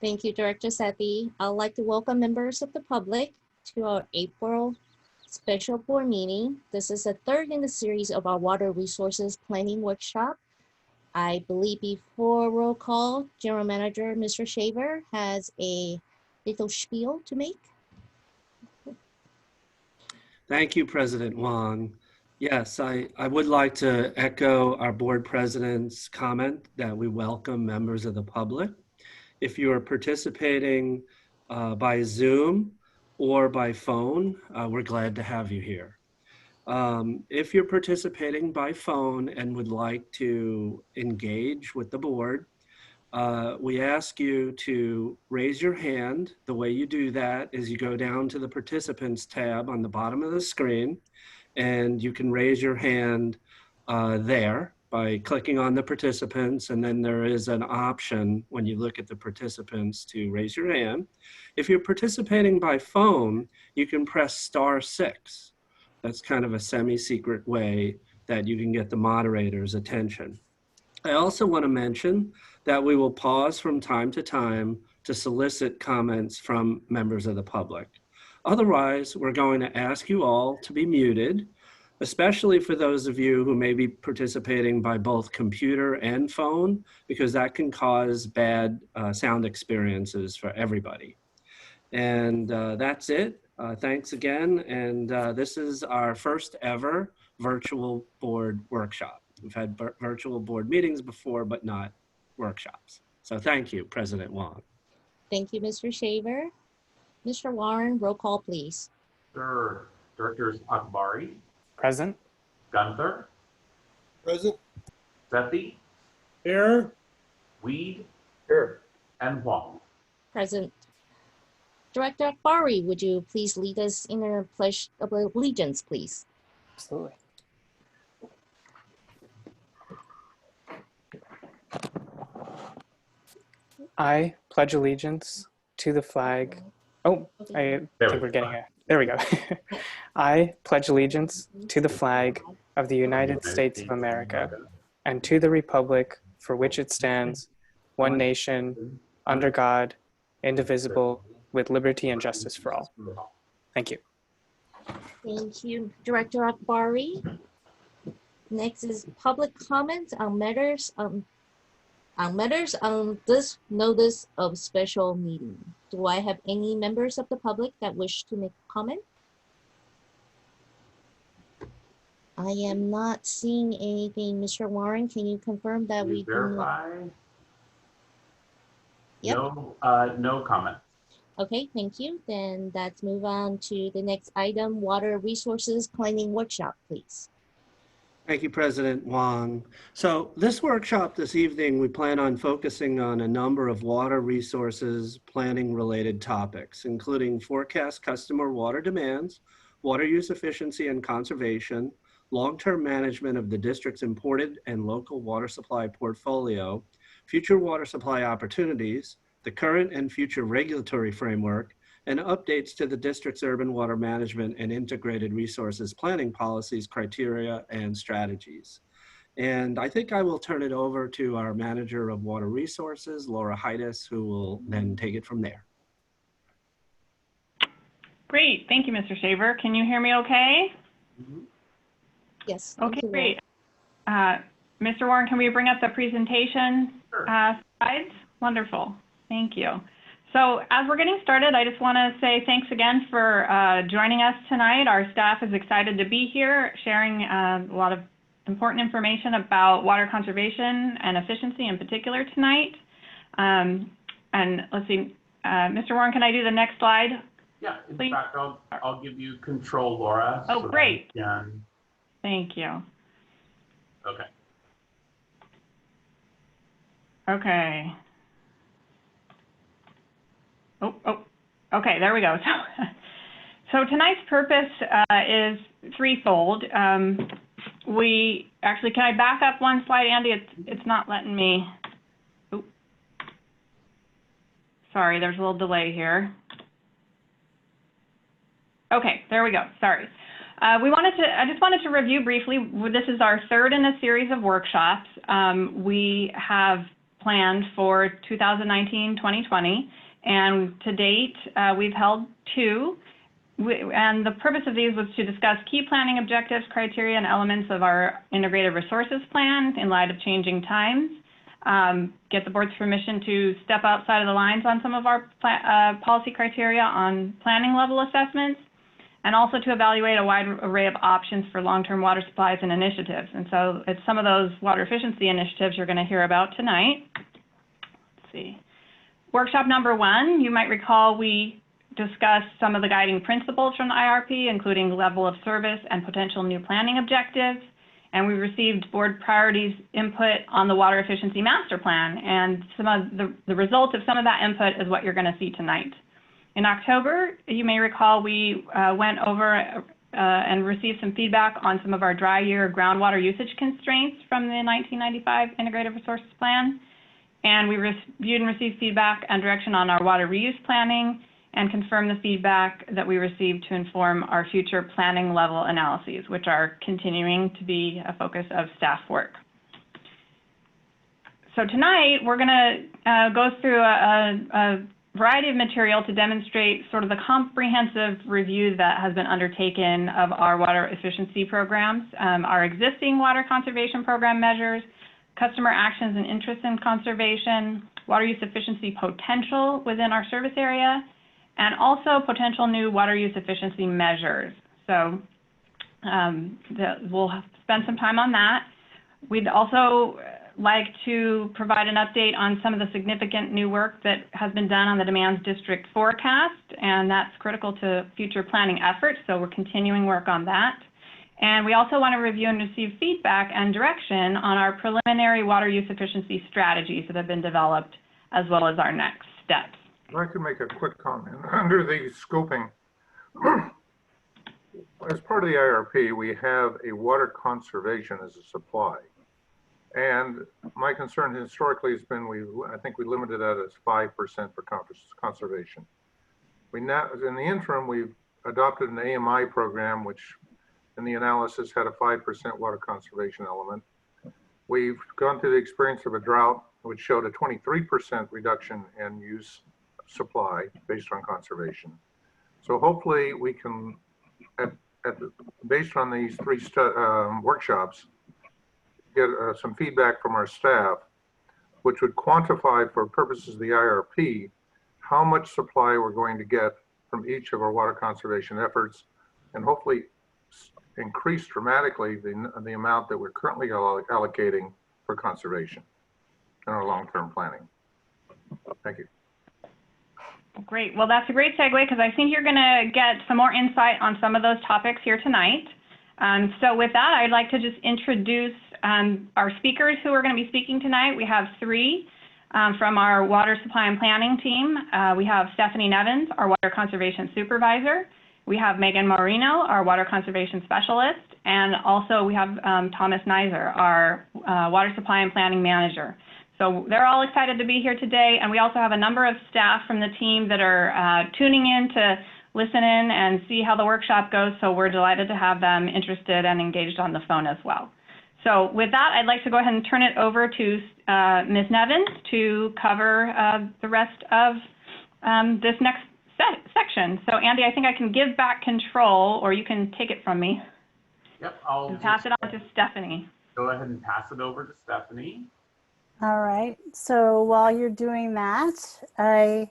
Thank you, Director Sethy. I'd like to welcome members of the public to our April special board meeting. This is the third in the series of our water resources planning workshop. I believe before roll call, General Manager Mr. Shaver has a little spiel to make. Thank you, President Huang. Yes, I would like to echo our board president's comment that we welcome members of the public. If you are participating by Zoom or by phone, we're glad to have you here. If you're participating by phone and would like to engage with the board, we ask you to raise your hand. The way you do that is you go down to the participants tab on the bottom of the screen, and you can raise your hand there by clicking on the participants, and then there is an option when you look at the participants to raise your hand. If you're participating by phone, you can press *6. That's kind of a semi-secret way that you can get the moderator's attention. I also want to mention that we will pause from time to time to solicit comments from members of the public. Otherwise, we're going to ask you all to be muted, especially for those of you who may be participating by both computer and phone, because that can cause bad sound experiences for everybody. And that's it. Thanks again. And this is our first ever virtual board workshop. We've had virtual board meetings before, but not workshops. So thank you, President Huang. Thank you, Mr. Shaver. Mr. Warren, roll call, please. Sure. Directors Akbari. Present. Gunther. Present. Sethy. Here. Weed. Here. And Huang. Present. Director Akbari, would you please lead us in a pledge of allegiance, please? Absolutely. I pledge allegiance to the flag. Oh, I think we're getting there we go. I pledge allegiance to the flag of the United States of America and to the republic for which it stands, one nation, under God, indivisible, with liberty and justice for all. Thank you. Thank you, Director Akbari. Next is public comments on matters on this notice of special meeting. Do I have any members of the public that wish to make a comment? I am not seeing anything. Mr. Warren, can you confirm that we verify? Yep. No comment. Okay, thank you. Then let's move on to the next item, water resources planning workshop, please. Thank you, President Huang. So this workshop this evening, we plan on focusing on a number of water resources planning related topics, including forecast customer water demands, water use efficiency and conservation, long-term management of the district's imported and local water supply portfolio, future water supply opportunities, the current and future regulatory framework, and updates to the district's urban water management and integrated resources planning policies, criteria, and strategies. And I think I will turn it over to our Manager of Water Resources, Laura Heides, who will then take it from there. Great, thank you, Mr. Shaver. Can you hear me okay? Yes. Okay, great. Mr. Warren, can we bring up the presentation slides? Wonderful, thank you. So as we're getting started, I just want to say thanks again for joining us tonight. Our staff is excited to be here, sharing a lot of important information about water conservation and efficiency in particular tonight. And let's see, Mr. Warren, can I do the next slide? Yeah, in fact, I'll give you control, Laura. Oh, so great. Thank you. Okay. Okay. Okay, there we go. So tonight's purpose is threefold. We actually, can I back up one slide, Andy? It's not letting me. Oops. Sorry, there's a little delay here. Okay, there we go. Sorry. I just wanted to review briefly. This is our third in a series of workshops. We have planned for 2019-2020. And to date, we've held 2. And the purpose of these was to discuss key planning objectives, criteria, and elements of our integrated resources plan in light of changing times, get the board's permission to step outside of the lines on some of our policy criteria on planning level assessments, and also to evaluate a wide array of options for long-term water supplies and initiatives. And so it's some of those water efficiency initiatives you're going to hear about tonight. Let's see. Workshop number 1, you might recall we discussed some of the guiding principles from the IRP, including level of service and potential new planning objectives. And we received board priorities input on the water efficiency master plan. And some of the result of some of that input is what you're going to see tonight. In October, you may recall we went over and received some feedback on some of our dry year groundwater usage constraints from the 1995 Integrated Resources Plan. And we reviewed and received feedback and direction on our water reuse planning and confirmed the feedback that we received to inform our future planning level analyses, which are continuing to be a focus of staff work. So tonight, we're going to go through a variety of material to demonstrate sort of the comprehensive review that has been undertaken of our water efficiency programs, our existing water conservation program measures, customer actions and interests in conservation, water use efficiency potential within our service area, and also potential new water use efficiency measures. So we'll spend some time on that. We'd also like to provide an update on some of the significant new work that has been done on the demands district forecast, and that's critical to future planning efforts, so we're continuing work on that. And we also want to review and receive feedback and direction on our preliminary water use efficiency strategies that have been developed, as well as our next steps. I'd like to make a quick comment. Under the scoping, as part of the IRP, we have a water conservation as a supply. And my concern historically has been, I think we limited that as 5% for conservation. In the interim, we've adopted an AMI program, which in the analysis had a 5% water conservation element. We've gone through the experience of a drought, which showed a 23% reduction in use supply based on conservation. So hopefully we can, based on these 3 workshops, get some feedback from our staff, which would quantify for purposes of the IRP, how much supply we're going to get from each of our water conservation efforts, and hopefully increase dramatically the amount that we're currently allocating for conservation in our long-term planning. Thank you. Great. Well, that's a great segue because I think you're going to get some more insight on some of those topics here tonight. So with that, I'd like to just introduce our speakers who are going to be speaking tonight. We have 3 from our water supply and planning team. We have Stephanie Nevins, our water conservation supervisor. We have Megan Marino, our water conservation specialist. And also we have Thomas Neiser, our water supply and planning manager. So they're all excited to be here today. And we also have a number of staff from the team that are tuning in to listen in and see how the workshop goes. So we're delighted to have them interested and engaged on the phone as well. So with that, I'd like to go ahead and turn it over to Ms. Nevins to cover the rest of this next section. So Andy, I think I can give back control, or you can take it from me. Yep, I'll pass it on to Stephanie. Go ahead and pass it over to Stephanie. All right, so while you're doing that, I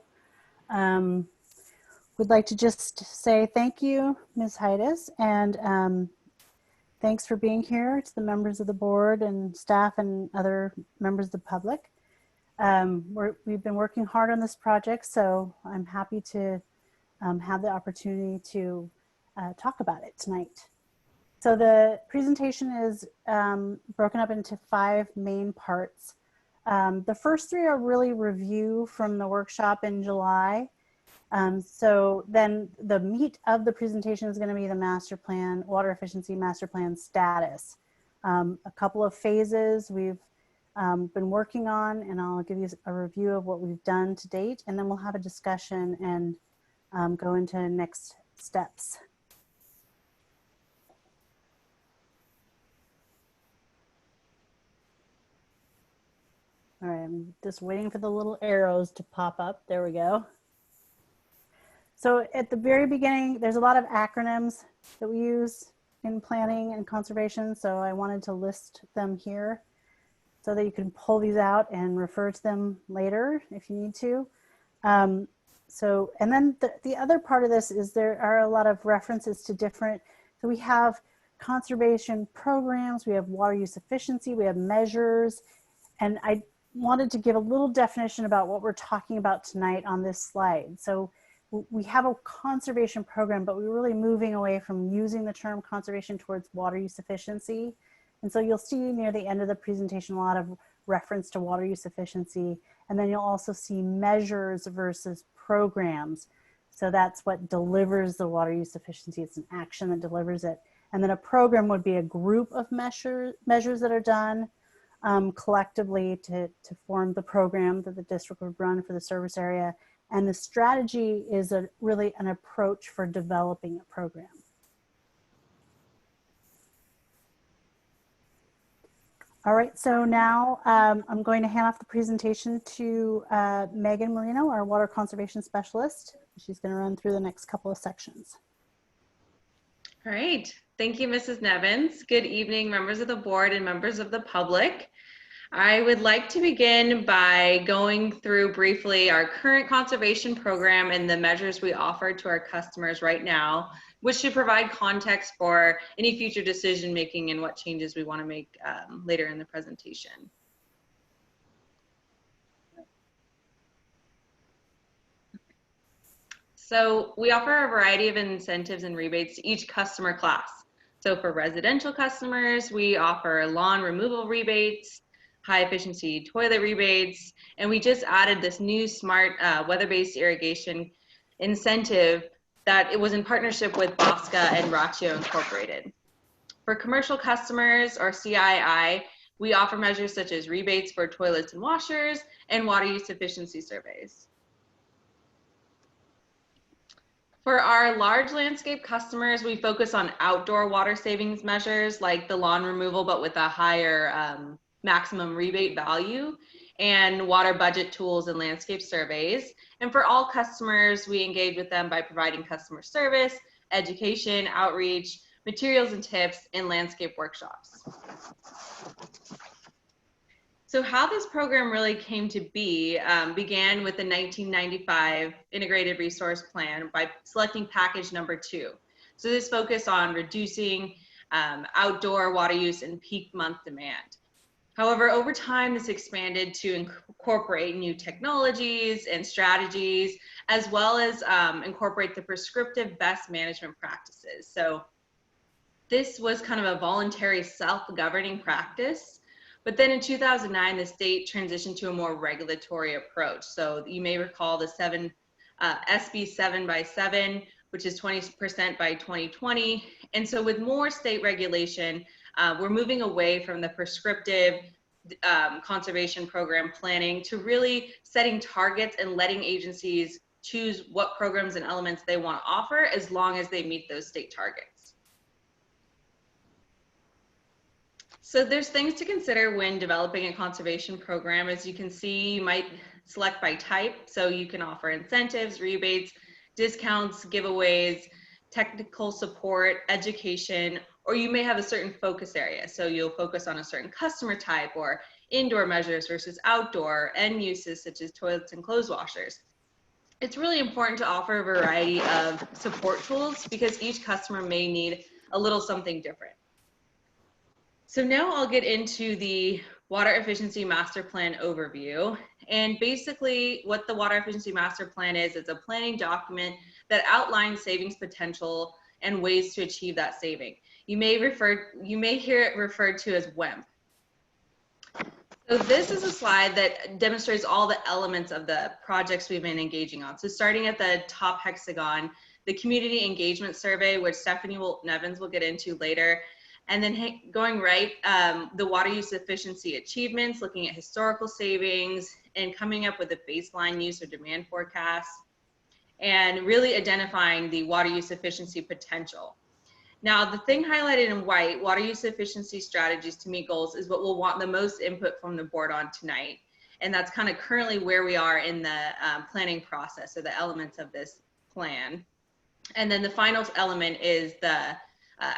would like to just say thank you, Ms. Heides, and thanks for being here to the members of the board and staff and other members of the public. We've been working hard on this project, so I'm happy to have the opportunity to talk about it tonight. So the presentation is broken up into 5 main parts. The first 3 are really review from the workshop in July. So then the meat of the presentation is going to be the master plan, water efficiency master plan status. A couple of phases we've been working on, and I'll give you a review of what we've done to date, and then we'll have a discussion and go into next steps. All right, I'm just waiting for the little arrows to pop up. There we go. So at the very beginning, there's a lot of acronyms that we use in planning and conservation. So I wanted to list them here so that you can pull these out and refer to them later if you need to. And then the other part of this is there are a lot of references to different, so we have conservation programs, we have water use efficiency, we have measures, and I wanted to give a little definition about what we're talking about tonight on this slide. So we have a conservation program, but we're really moving away from using the term conservation towards water use efficiency. And so you'll see near the end of the presentation a lot of reference to water use efficiency, and then you'll also see measures versus programs. So that's what delivers the water use efficiency. It's an action that delivers it. And then a program would be a group of measures that are done collectively to form the program that the district would run for the service area. And the strategy is really an approach for developing a program. All right, so now I'm going to hand off the presentation to Megan Marino, our water conservation specialist. She's going to run through the next couple of sections. All right, thank you, Mrs. Nevins. Good evening, members of the board and members of the public. I would like to begin by going through briefly our current conservation program and the measures we offer to our customers right now, which should provide context for any future decision making and what changes we want to make later in the presentation. So we offer a variety of incentives and rebates to each customer class. So for residential customers, we offer lawn removal rebates, high efficiency toilet rebates, and we just added this new smart weather-based irrigation incentive that it was in partnership with Bosca and Ratio Incorporated. For commercial customers or CII, we offer measures such as rebates for toilets and washers and water use efficiency surveys. For our large landscape customers, we focus on outdoor water savings measures like the lawn removal, but with a higher maximum rebate value, and water budget tools and landscape surveys. And for all customers, we engage with them by providing customer service, education, outreach, materials and tips, and landscape workshops. So how this program really came to be began with the 1995 Integrated Resource Plan by selecting package number 2. So this focused on reducing outdoor water use and peak month demand. However, over time, this expanded to incorporate new technologies and strategies, as well as incorporate the prescriptive best management practices. So this was kind of a voluntary self-governing practice. But then in 2009, the state transitioned to a more regulatory approach. So you may recall the SB 7x7, which is 20% by 2020. And so with more state regulation, we're moving away from the prescriptive conservation program planning to really setting targets and letting agencies choose what programs and elements they want to offer as long as they meet those state targets. So there's things to consider when developing a conservation program. As you can see, you might select by type. So you can offer incentives, rebates, discounts, giveaways, technical support, education, or you may have a certain focus area. So you'll focus on a certain customer type or indoor measures versus outdoor, end uses such as toilets and clothes washers. It's really important to offer a variety of support tools because each customer may need a little something different. So now I'll get into the Water Efficiency Master Plan overview. And basically what the Water Efficiency Master Plan is, it's a planning document that outlines savings potential and ways to achieve that saving. You may hear it referred to as WEMP. So this is a slide that demonstrates all the elements of the projects we've been engaging on. So starting at the top hexagon, the community engagement survey, which Stephanie Nevins will get into later. And then going right, the water use efficiency achievements, looking at historical savings and coming up with a baseline use or demand forecast, and really identifying the water use efficiency potential. Now, the thing highlighted in white, water use efficiency strategies to meet goals, is what we'll want the most input from the board on tonight. And that's kind of currently where we are in the planning process, or the elements of this plan. And then the final element is the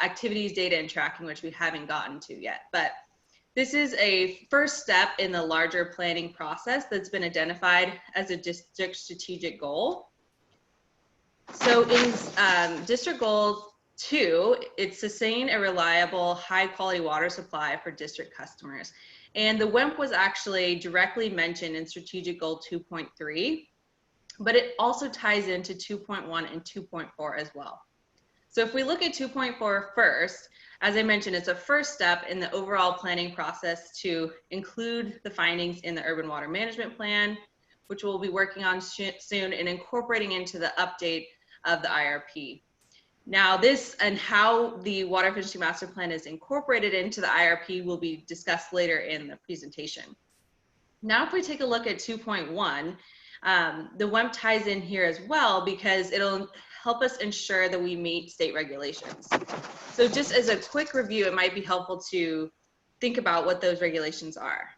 activities, data, and tracking, which we haven't gotten to yet. But this is a first step in the larger planning process that's been identified as a district strategic goal. So in District Goal 2, it's sustain a reliable, high quality water supply for district customers. And the WEMP was actually directly mentioned in Strategic Goal 2.3, but it also ties into 2.1 and 2.4 as well. So if we look at 2.4 first, as I mentioned, it's a first step in the overall planning process to include the findings in the Urban Water Management Plan, which we'll be working on soon, and incorporating into the update of the IRP. Now this and how the Water Efficiency Master Plan is incorporated into the IRP will be discussed later in the presentation. Now if we take a look at 2.1, the WEMP ties in here as well because it'll help us ensure that we meet state regulations. So just as a quick review, it might be helpful to think about what those regulations are.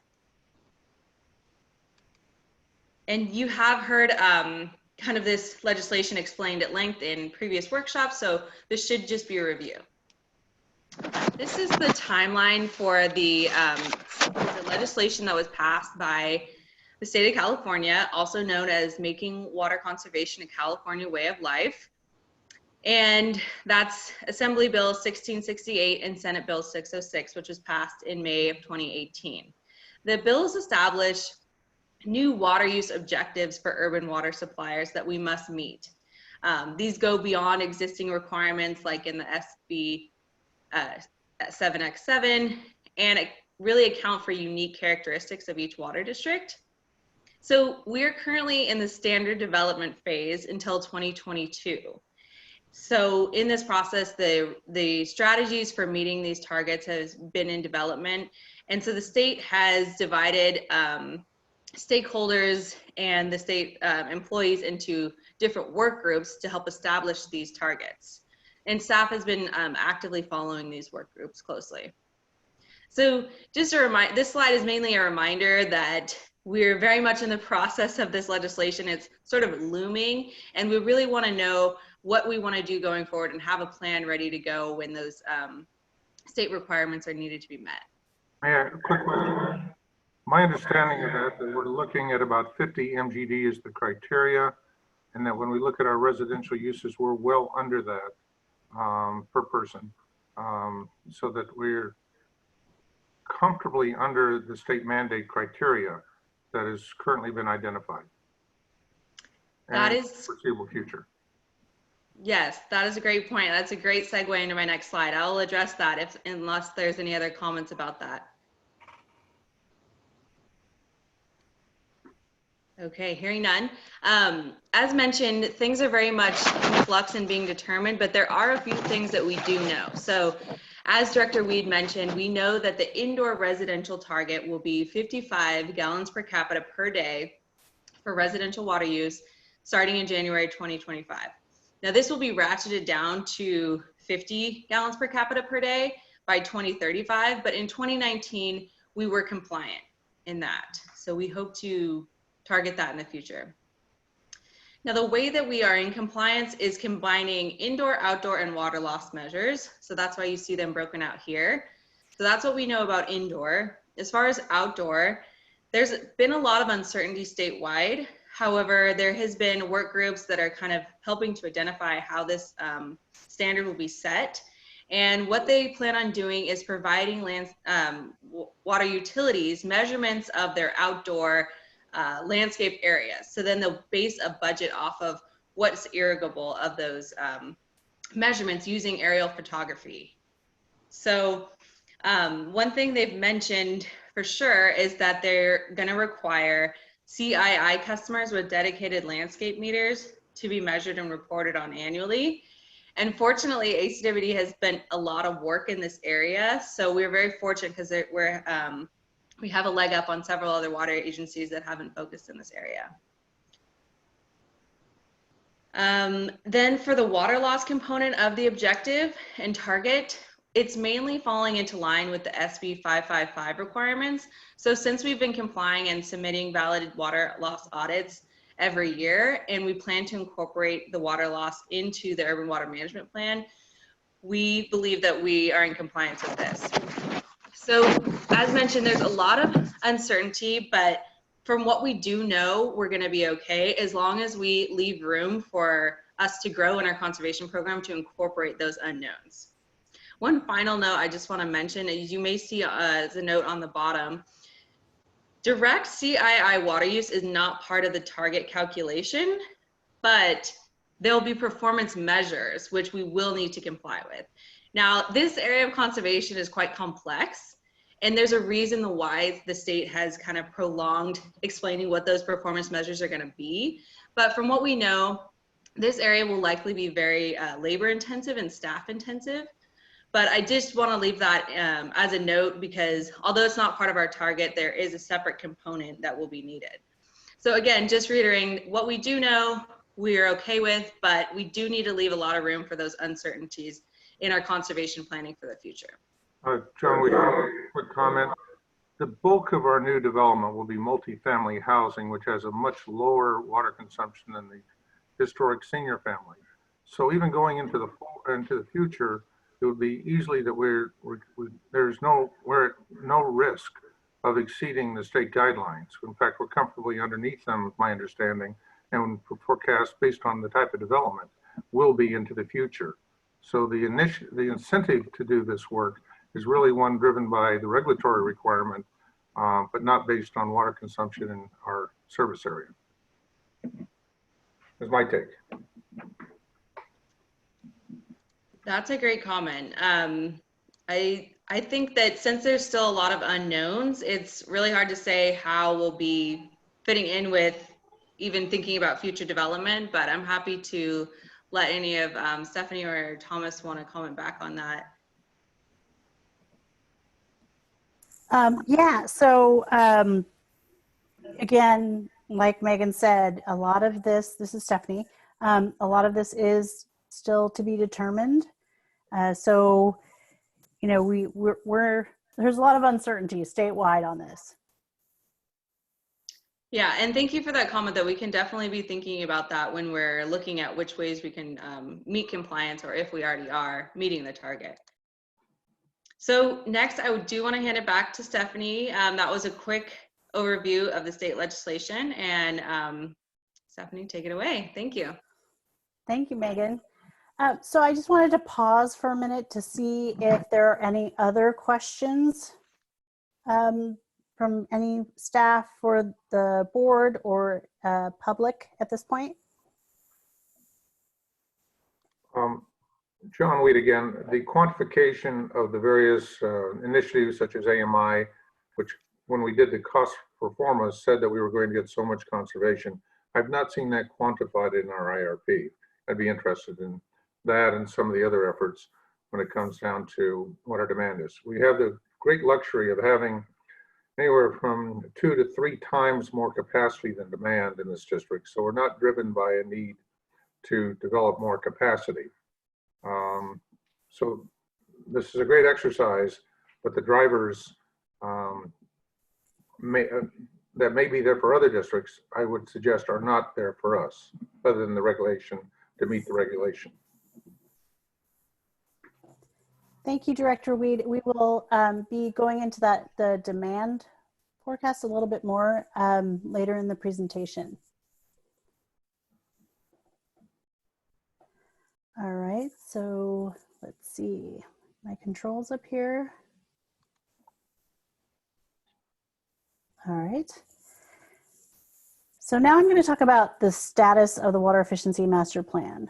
And you have heard kind of this legislation explained at length in previous workshops, so this should just be a review. This is the timeline for the legislation that was passed by the state of California, also known as Making Water Conservation a California Way of Life. And that's Assembly Bill 1668 and Senate Bill 606, which was passed in May of 2018. The bills establish new water use objectives for urban water suppliers that we must meet. These go beyond existing requirements like in the SB 7X7, and it really account for unique characteristics of each water district. So we're currently in the standard development phase until 2022. So in this process, the strategies for meeting these targets has been in development. And so the state has divided stakeholders and the state employees into different work groups to help establish these targets. And staff has been actively following these work groups closely. So just a reminder, this slide is mainly a reminder that we're very much in the process of this legislation. It's sort of looming, and we really want to know what we want to do going forward and have a plan ready to go when those state requirements are needed to be met. Yeah, quick question. My understanding of that we're looking at about 50 MGD as the criteria, and that when we look at our residential uses, we're well under that per person, so that we're comfortably under the state mandate criteria that has currently been identified. That is foreseeable future. Yes, that is a great point. That's a great segue into my next slide. I'll address that unless there's any other comments about that. Okay, hearing none. As mentioned, things are very much in flux and being determined, but there are a few things that we do know. So as Director Weed mentioned, we know that the indoor residential target will be 55 gallons per capita per day for residential water use starting in January 2025. Now this will be ratcheted down to 50 gallons per capita per day by 2035, but in 2019, we were compliant in that. So we hope to target that in the future. Now the way that we are in compliance is combining indoor, outdoor, and water loss measures. So that's why you see them broken out here. So that's what we know about indoor. As far as outdoor, there's been a lot of uncertainty statewide. However, there has been work groups that are kind of helping to identify how this standard will be set. And what they plan on doing is providing water utilities measurements of their outdoor landscape areas. So then they'll base a budget off of what's irrigable of those measurements using aerial photography. So one thing they've mentioned for sure is that they're going to require CII customers with dedicated landscape meters to be measured and reported on annually. And fortunately, ACWD has spent a lot of work in this area. So we're very fortunate because we have a leg up on several other water agencies that haven't focused in this area. Then for the water loss component of the objective and target, it's mainly falling into line with the SB 555 requirements. So since we've been complying and submitting valid water loss audits every year, and we plan to incorporate the water loss into the urban water management plan, we believe that we are in compliance with this. So as mentioned, there's a lot of uncertainty, but from what we do know, we're going to be okay as long as we leave room for us to grow in our conservation program to incorporate those unknowns. One final note I just want to mention, as you may see as a note on the bottom, direct CII water use is not part of the target calculation, but there will be performance measures which we will need to comply with. Now, this area of conservation is quite complex, and there's a reason why the state has kind of prolonged explaining what those performance measures are going to be. But from what we know, this area will likely be very labor intensive and staff intensive. But I just want to leave that as a note, because although it's not part of our target, there is a separate component that will be needed. So again, just reiterating, what we do know, we are okay with, but we do need to leave a lot of room for those uncertainties in our conservation planning for the future. John, we have a quick comment. The bulk of our new development will be multifamily housing, which has a much lower water consumption than the historic senior family. So even going into the future, it would be easily that there's no risk of exceeding the state guidelines. In fact, we're comfortably underneath them, my understanding, and forecast based on the type of development will be into the future. So the incentive to do this work is really one driven by the regulatory requirement, but not based on water consumption in our service area. That's my take. That's a great comment. I think that since there's still a lot of unknowns, it's really hard to say how we'll be fitting in with even thinking about future development, but I'm happy to let any of Stephanie or Thomas want to comment back on that. Yeah, so again, like Megan said, a lot of this is Stephanie, a lot of this is still to be determined. So, you know, there's a lot of uncertainty statewide on this. Yeah, and thank you for that comment, that we can definitely be thinking about that when we're looking at which ways we can meet compliance, or if we already are meeting the target. So next, I do want to hand it back to Stephanie. That was a quick overview of the state legislation, and Stephanie, take it away. Thank you. Thank you, Megan. So I just wanted to pause for a minute to see if there are any other questions from any staff for the board or public at this point. John Weed again. The quantification of the various initiatives such as AMI, which when we did the cost performance said that we were going to get so much conservation. I've not seen that quantified in our IRP. I'd be interested in that and some of the other efforts when it comes down to what our demand is. We have the great luxury of having anywhere from 2 to 3 times more capacity than demand in this district. So we're not driven by a need to develop more capacity. So this is a great exercise, but the drivers that may be there for other districts, I would suggest are not there for us, other than the regulation to meet the regulation. Thank you, Director Weed. We will be going into the demand forecast a little bit more later in the presentation. All right, so let's see, my controls up here. All right. So now I'm going to talk about the status of the Water Efficiency Master Plan.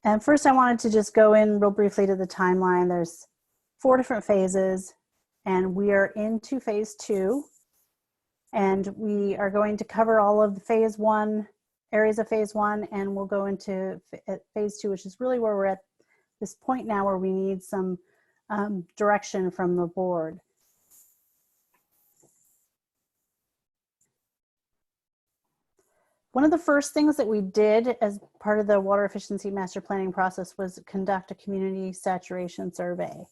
And first I wanted to just go in real briefly to the timeline. There's 4 different phases, and we are into phase 2. And we are going to cover all of the phase 1, areas of phase 1, and we'll go into phase 2, which is really where we're at this point now where we need some direction from the board. One of the first things that we did as part of the water efficiency master planning process was conduct a community saturation survey.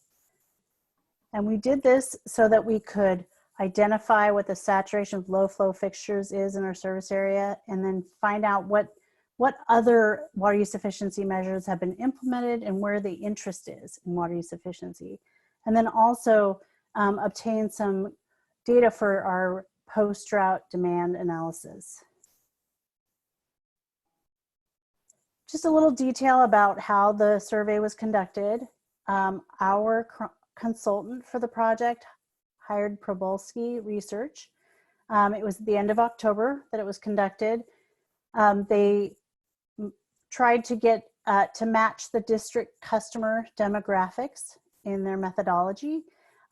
And we did this so that we could identify what the saturation of low flow fixtures is in our service area, and then find out what other water use efficiency measures have been implemented and where the interest is in water use efficiency. And then also obtain some data for our post-drought demand analysis. Just a little detail about how the survey was conducted. Our consultant for the project hired Probolsky Research. It was at the end of October that it was conducted. They tried to get to match the district customer demographics in their methodology.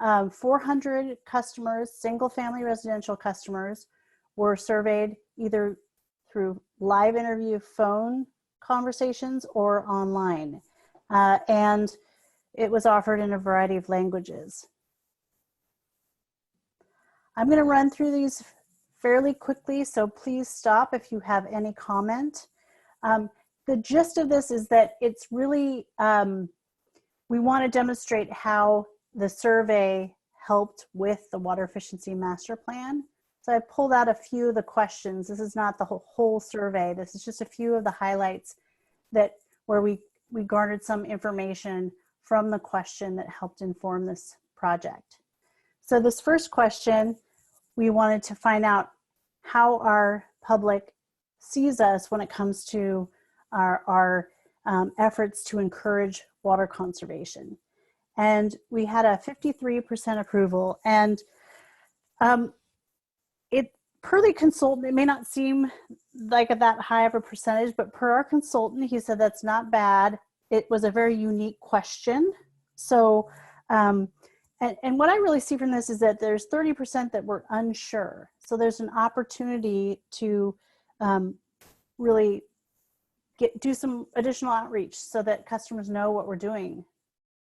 400 customers, single family residential customers, were surveyed either through live interview phone conversations or online. And it was offered in a variety of languages. I'm going to run through these fairly quickly, so please stop if you have any comment. The gist of this is that it's really, we want to demonstrate how the survey helped with the water efficiency master plan. So I pulled out a few of the questions. This is not the whole survey. This is just a few of the highlights where we garnered some information from the question that helped inform this project. So this first question, we wanted to find out how our public sees us when it comes to our efforts to encourage water conservation. And we had a 53% approval. And per the consultant, it may not seem like that high of a percentage, but per our consultant, he said that's not bad. It was a very unique question. So, and what I really see from this is that there's 30% that were unsure. So there's an opportunity to really do some additional outreach so that customers know what we're doing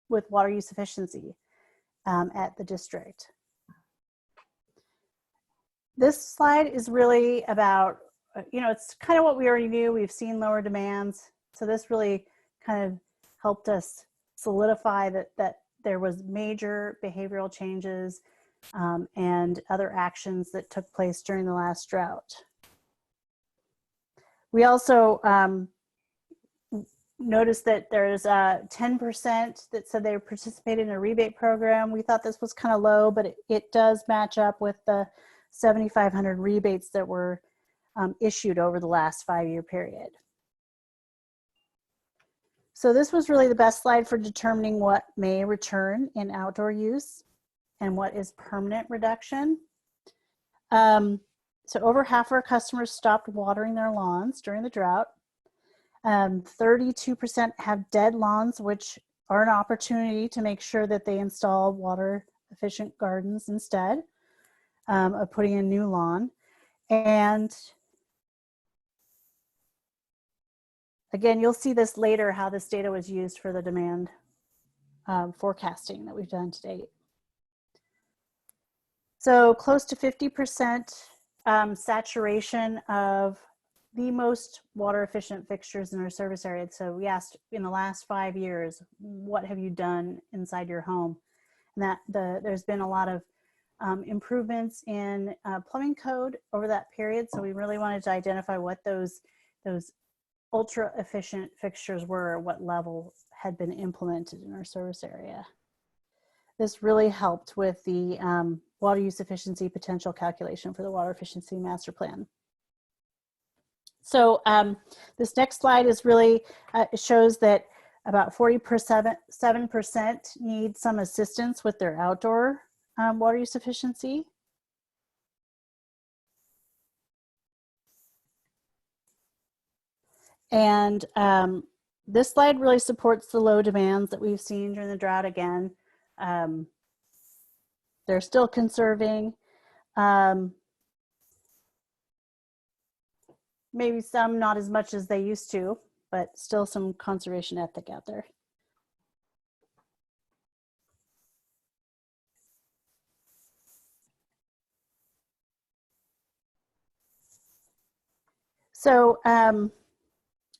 with water use efficiency at the district. This slide is really about, it's kind of what we already knew. We've seen lower demands. So this really kind of helped us solidify that there was major behavioral changes and other actions that took place during the last drought. We also noticed that there's 10% that said they participated in a rebate program. We thought this was kind of low, but it does match up with the 7,500 rebates that were issued over the last 5-year period. So this was really the best slide for determining what may return in outdoor use and what is permanent reduction. So over half of our customers stopped watering their lawns during the drought. 32% have dead lawns, which are an opportunity to make sure that they install water efficient gardens instead of putting in new lawn. And again, you'll see this later, how this data was used for the demand forecasting that we've done to date. So close to 50% saturation of the most water efficient fixtures in our service area. So we asked, in the last 5 years, what have you done inside your home? And there's been a lot of improvements in plumbing code over that period. So we really wanted to identify what those ultra efficient fixtures were, what level had been implemented in our service area. This really helped with the water use efficiency potential calculation for the water efficiency master plan. So this next slide is really, it shows that about 47% need some assistance with their outdoor water use efficiency. And this slide really supports the low demands that we've seen during the drought again. They're still conserving. Maybe some not as much as they used to, but still some conservation ethic out there. So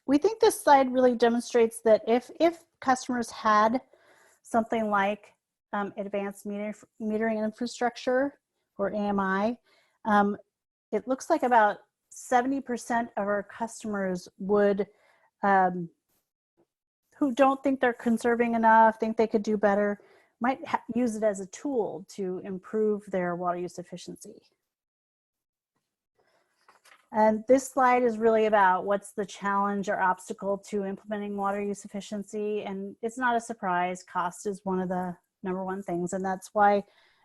we think this slide really demonstrates that if customers had something like advanced metering infrastructure, or AMI, it looks like about 70% of our customers would, who don't think they're conserving enough, think they could do better, might use it as a tool to improve their water use efficiency. And this slide is really about what's the challenge or obstacle to implementing water use efficiency. And it's not a surprise, cost is one of the #1 things. And that's why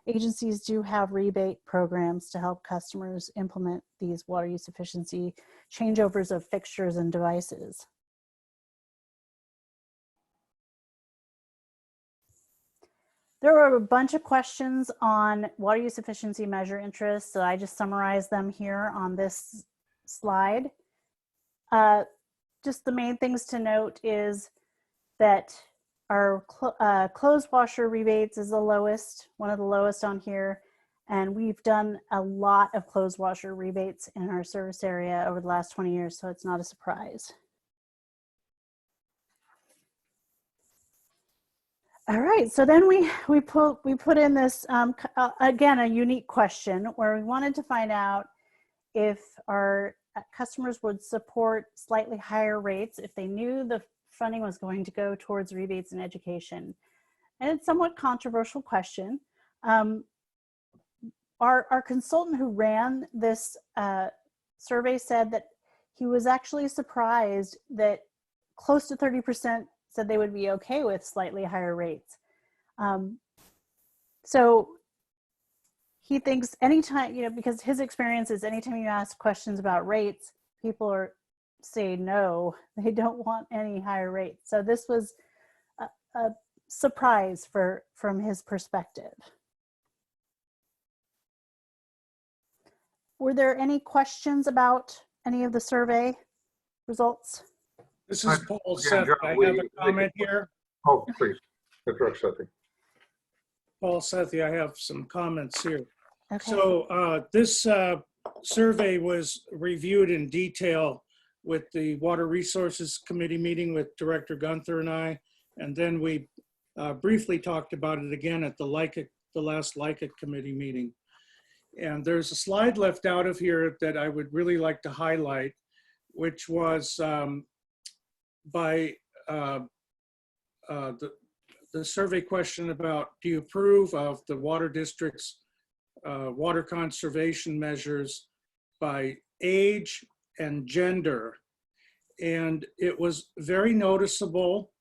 agencies do have rebate programs to help customers implement these water use efficiency changeovers of fixtures and devices. There were a bunch of questions on water use efficiency measure interest, so I just summarized them here on this slide. Just the main things to note is that our closed washer rebates is the lowest, one of the lowest on here, and we've done a lot of closed washer rebates in our service area over the last 20 years, so it's not a surprise. All right, so then we put in this, again, a unique question where we wanted to find out if our customers would support slightly higher rates if they knew the funding was going to go towards rebates in education. And it's a somewhat controversial question. Our consultant who ran this survey said that he was actually surprised that close to 30% said they would be okay with slightly higher rates. So he thinks anytime, because his experience is anytime you ask questions about rates, people say no, they don't want any higher rates. So this was a surprise from his perspective. Were there any questions about any of the survey results? This is Paul Sethy. I have a comment here. Oh, please, Dr. Sethy. Paul Sethy, I have some comments here. Okay. So this survey was reviewed in detail with the Water Resources Committee meeting with Director Gunther and I, and then we briefly talked about it again at the last LICA committee meeting. And there's a slide left out of here that I would really like to highlight, which was by the survey question about, do you approve of the water district's water conservation measures by age and gender? And it was very noticeable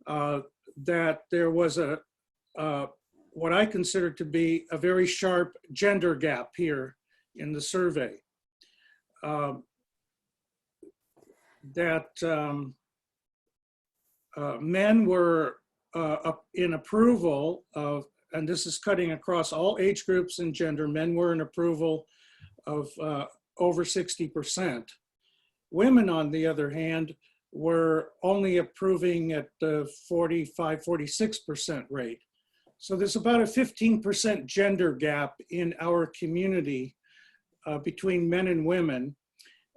that there was what I consider to be a very sharp gender gap here in the survey. Men were in approval of, and this is cutting across all age groups and gender, men were in approval of over 60%. Women, on the other hand, were only approving at the 45, 46% rate. So there's about a 15% gender gap in our community between men and women.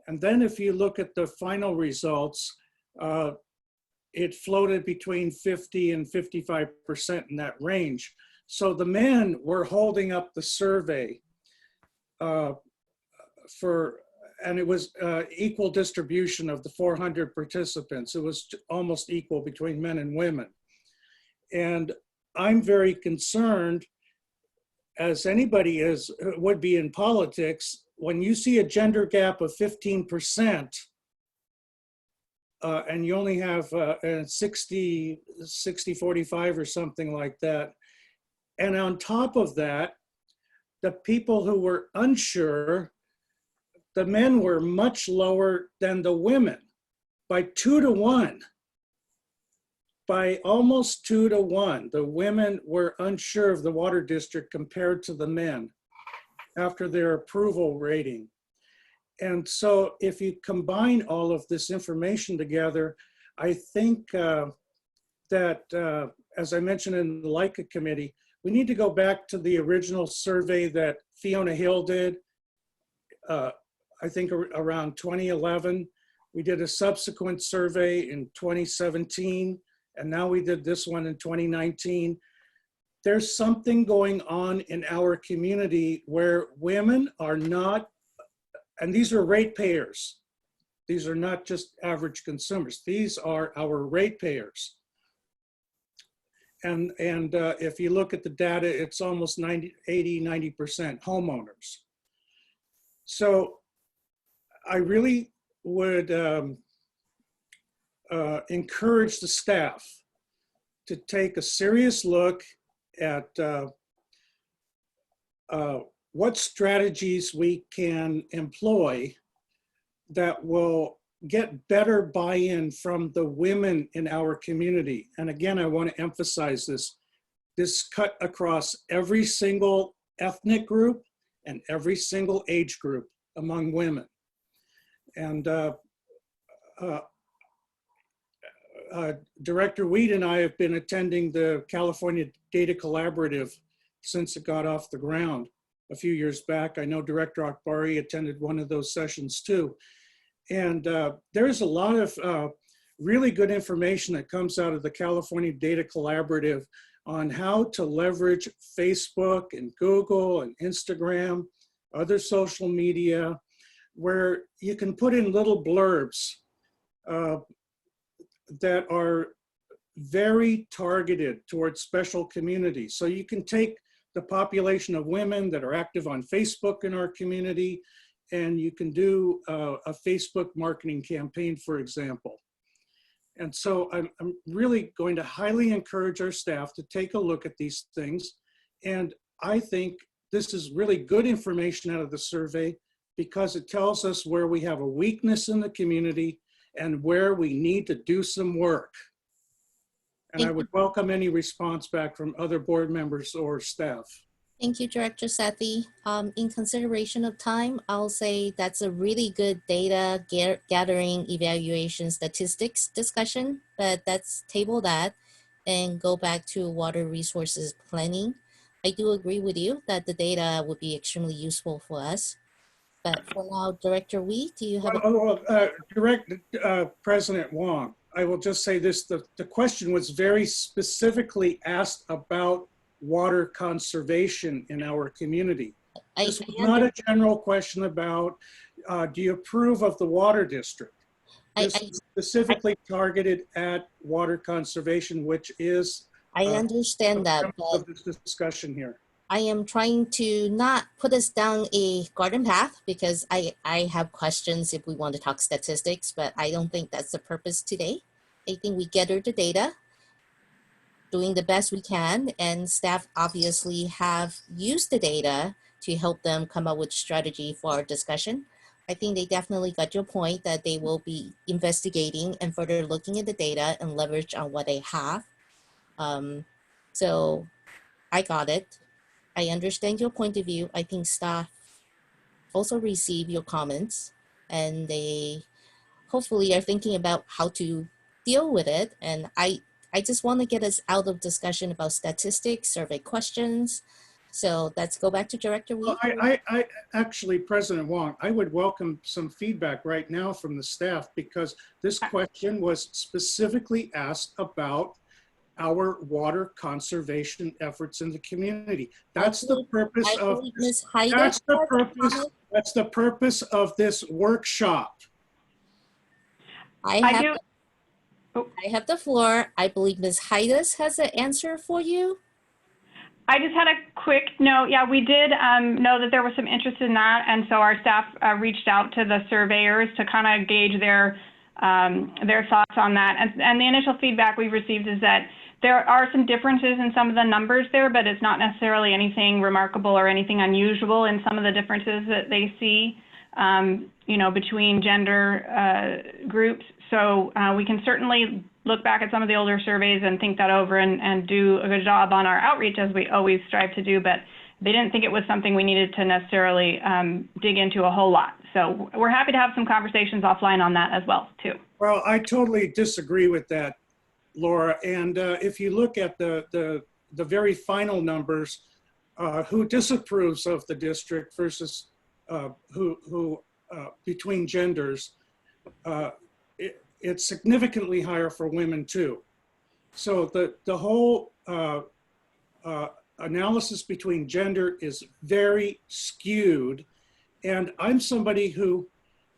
And then if you look at the final results, it floated between 50 and 55% in that range. So the men were holding up the survey and it was equal distribution of the 400 participants. It was almost equal between men and women. And I'm very concerned, as anybody would be in politics, when you see a gender gap of 15%, and you only have 60, 45 or something like that. And on top of that, the people who were unsure, the men were much lower than the women by 2 to 1. By almost 2 to 1, the women were unsure of the water district compared to the men after their approval rating. And so if you combine all of this information together, I think that, as I mentioned in the LICA committee, we need to go back to the original survey that Fiona Hill did I think around 2011. We did a subsequent survey in 2017, and now we did this one in 2019. There's something going on in our community where women are not, and these are ratepayers. These are not just average consumers. These are our ratepayers. And if you look at the data, it's almost 90% homeowners. So I really would encourage the staff to take a serious look at what strategies we can employ that will get better buy-in from the women in our community. And again, I want to emphasize this. This cut across every single ethnic group and every single age group among women. And Director Weed and I have been attending the California Data Collaborative since it got off the ground a few years back. I know Director Akbari attended one of those sessions too. And there's a lot of really good information that comes out of the California Data Collaborative on how to leverage Facebook and Google and Instagram, other social media, where you can put in little blurbs that are very targeted towards special communities. So you can take the population of women that are active on Facebook in our community, and you can do a Facebook marketing campaign, for example. And so I'm really going to highly encourage our staff to take a look at these things. And I think this is really good information out of the survey because it tells us where we have a weakness in the community and where we need to do some work. And I would welcome any response back from other board members or staff. Thank you, Director Sethy. In consideration of time, I'll say that's a really good data gathering, evaluation, statistics discussion, but let's table that and go back to water resources planning. I do agree with you that the data would be extremely useful for us. But for now, Director Wee, do you have President Huang, I will just say this, the question was very specifically asked about water conservation in our community. This was not a general question about, do you approve of the water district? This is specifically targeted at water conservation, which is I understand that, but this discussion here. I am trying to not put us down a garden path because I have questions if we want to talk statistics, but I don't think that's the purpose today. I think we gather the data, doing the best we can, and staff obviously have used the data to help them come up with strategy for our discussion. I think they definitely got your point that they will be investigating and further looking at the data and leverage on what they have. So I got it. I understand your point of view. I think staff also receive your comments and they hopefully are thinking about how to deal with it. And I just want to get us out of discussion about statistics, survey questions. So let's go back to Director Wee. I actually, President Huang, I would welcome some feedback right now from the staff because this question was specifically asked about our water conservation efforts in the community. That's the purpose of this, that's the purpose of this workshop. I have the floor. I believe Ms. Haidas has an answer for you. I just had a quick note. Yeah, we did know that there was some interest in that, and so our staff reached out to the surveyors to kind of gauge their thoughts on that. And the initial feedback we received is that there are some differences in some of the numbers there, but it's not necessarily anything remarkable or anything unusual in some of the differences that they see, you know, between gender groups. So we can certainly look back at some of the older surveys and think that over and do a good job on our outreach as we always strive to do, but they didn't think it was something we needed to necessarily dig into a whole lot. So we're happy to have some conversations offline on that as well, too. Well, I totally disagree with that, Laura. And if you look at the very final numbers, who disapproves of the district versus who between genders, it's significantly higher for women too. So the whole analysis between gender is very skewed. And I'm somebody who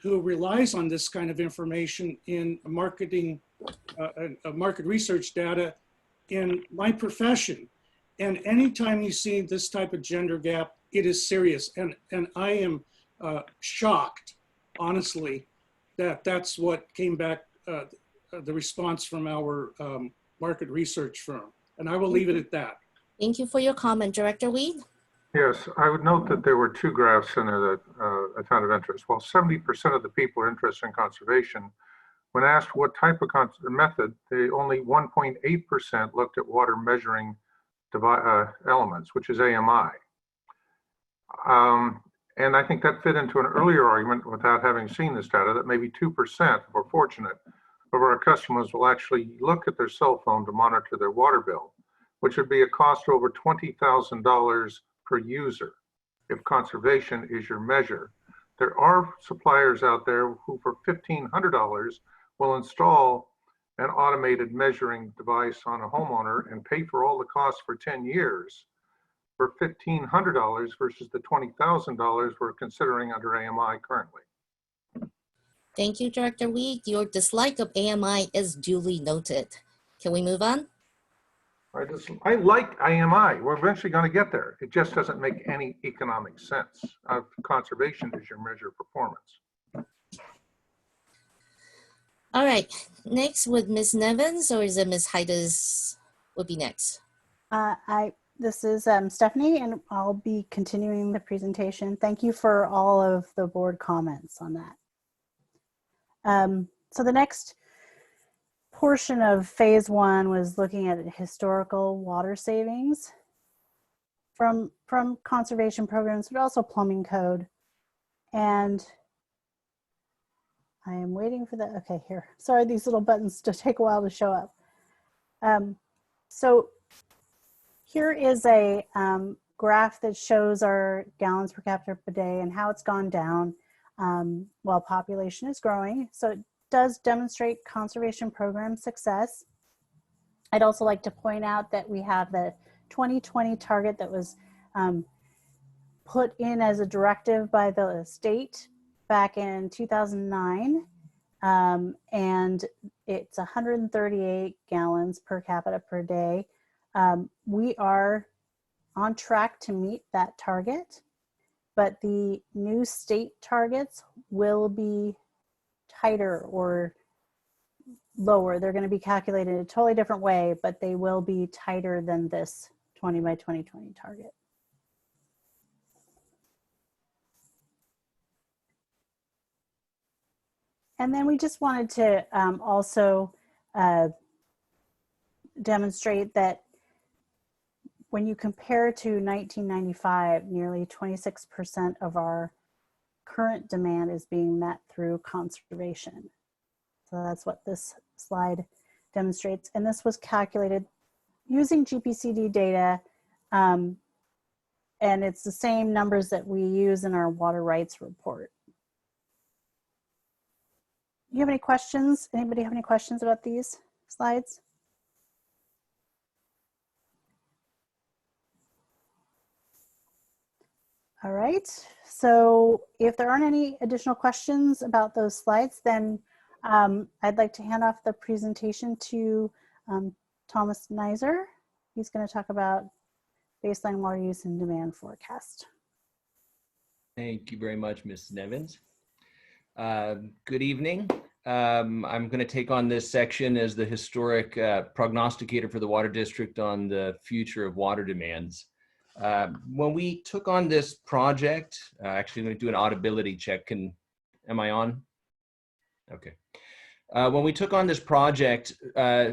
relies on this kind of information in marketing, market research data in my profession. And anytime you see this type of gender gap, it is serious. And I am shocked, honestly, that that's what came back, the response from our market research firm. And I will leave it at that. Thank you for your comment, Director Weed. Yes, I would note that there were two graphs in it that I found of interest. While 70% of the people are interested in conservation, when asked what type of method, they only 1.8% looked at water measuring elements, which is AMI. And I think that fit into an earlier argument without having seen this data that maybe 2%, if we're fortunate, of our customers will actually look at their cell phone to monitor their water bill, which would be a cost over $20,000 per user if conservation is your measure. There are suppliers out there who for $1,500 will install an automated measuring device on a homeowner and pay for all the costs for 10 years for $1,500 versus the $20,000 we're considering under AMI currently. Thank you, Director Weed. Your dislike of AMI is duly noted. Can we move on? I like AMI. We're eventually going to get there. It just doesn't make any economic sense. Conservation is your measure of performance. All right, next with Ms. Nevins, or is it Ms. Heides would be next? This is Stephanie, and I'll be continuing the presentation. Thank you for all of the board comments on that. So the next portion of phase one was looking at historical water savings from conservation programs, but also plumbing code. And I am waiting for the, okay, here. Sorry, these little buttons take a while to show up. So here is a graph that shows our gallons per capita per day and how it's gone down while population is growing. So it does demonstrate conservation program success. I'd also like to point out that we have the 2020 target that was put in as a directive by the state back in 2009. And it's 138 gallons per capita per day. We are on track to meet that target, but the new state targets will be tighter or lower. They're going to be calculated in a totally different way, but they will be tighter than this 20 by 2020 target. And then we just wanted to also demonstrate that when you compare to 1995, nearly 26% of our current demand is being met through conservation. So that's what this slide demonstrates. And this was calculated using GPCD data. And it's the same numbers that we use in our water rights report. Do you have any questions? Anybody have any questions about these slides? All right, so if there aren't any additional questions about those slides, then I'd like to hand off the presentation to Thomas Neiser. He's going to talk about baseline water use and demand forecast. Thank you very much, Ms. Nevins. Good evening. I'm going to take on this section as the historic prognosticator for the Water District on the future of water demands. When we took on this project, actually I'm going to do an audibility check. Am I on? Okay. When we took on this project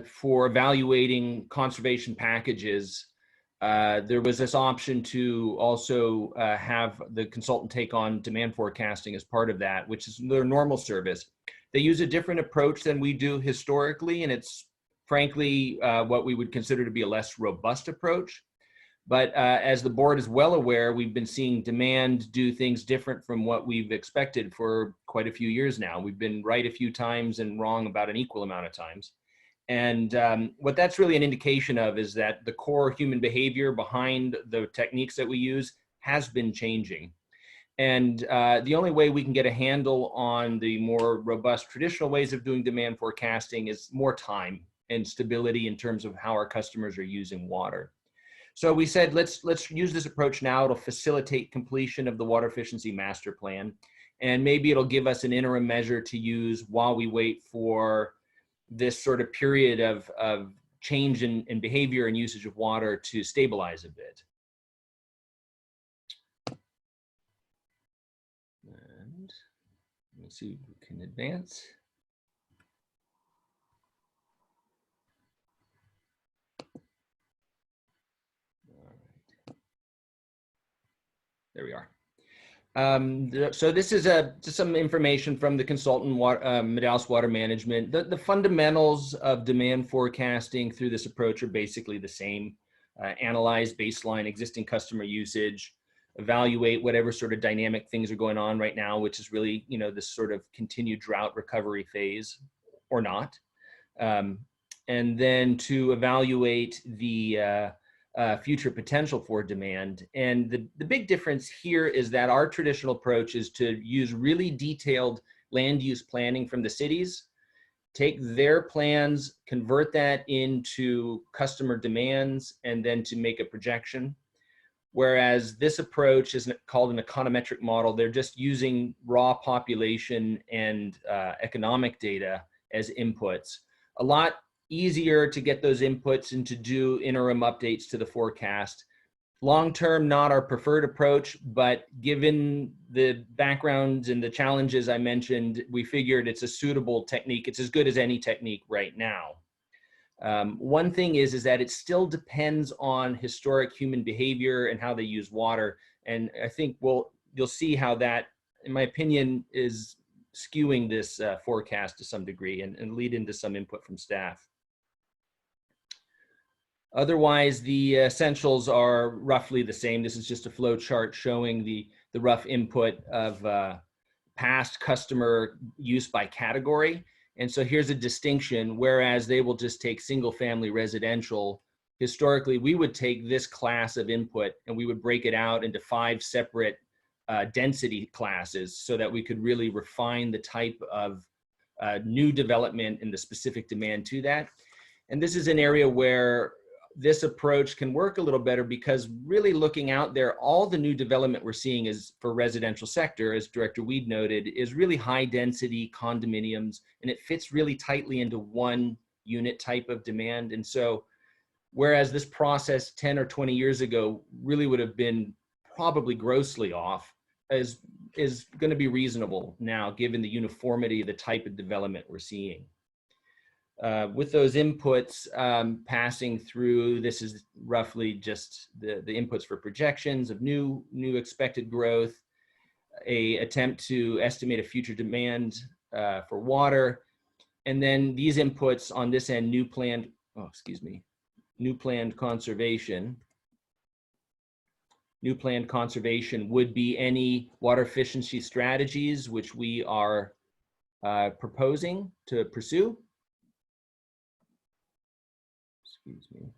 for evaluating conservation packages, there was this option to also have the consultant take on demand forecasting as part of that, which is their normal service. They use a different approach than we do historically, and it's frankly what we would consider to be a less robust approach. But as the board is well aware, we've been seeing demand do things different from what we've expected for quite a few years now. We've been right a few times and wrong about an equal amount of times. And what that's really an indication of is that the core human behavior behind the techniques that we use has been changing. And the only way we can get a handle on the more robust traditional ways of doing demand forecasting is more time and stability in terms of how our customers are using water. So we said, let's use this approach now. It'll facilitate completion of the water efficiency master plan. And maybe it'll give us an interim measure to use while we wait for this sort of period of change in behavior and usage of water to stabilize a bit. And let's see if we can advance. There we are. So this is just some information from the consultant, Medallion Water Management. The fundamentals of demand forecasting through this approach are basically the same. Analyze baseline existing customer usage, evaluate whatever sort of dynamic things are going on right now, which is really, you know, this sort of continued drought recovery phase or not. And then to evaluate the future potential for demand. And the big difference here is that our traditional approach is to use really detailed land use planning from the cities, take their plans, convert that into customer demands, and then to make a projection. Whereas this approach is called an econometric model. They're just using raw population and economic data as inputs. A lot easier to get those inputs and to do interim updates to the forecast. Long-term, not our preferred approach, but given the backgrounds and the challenges I mentioned, we figured it's a suitable technique. It's as good as any technique right now. One thing is that it still depends on historic human behavior and how they use water. And I think you'll see how that, in my opinion, is skewing this forecast to some degree and lead into some input from staff. Otherwise, the essentials are roughly the same. This is just a flow chart showing the rough input of past customer use by category. And so here's a distinction, whereas they will just take single family residential. Historically, we would take this class of input and we would break it out into 5 separate density classes so that we could really refine the type of new development and the specific demand to that. And this is an area where this approach can work a little better because really looking out there, all the new development we're seeing is for residential sector, as Director Weed noted, is really high density condominiums, and it fits really tightly into one unit type of demand. And so, whereas this process 10 or 20 years ago really would have been probably grossly off, is going to be reasonable now, given the uniformity of the type of development we're seeing. With those inputs passing through, this is roughly just the inputs for projections of new expected growth, a attempt to estimate a future demand for water, and then these inputs on this end, new planned conservation. New planned conservation would be any water efficiency strategies which we are proposing to pursue. Excuse me.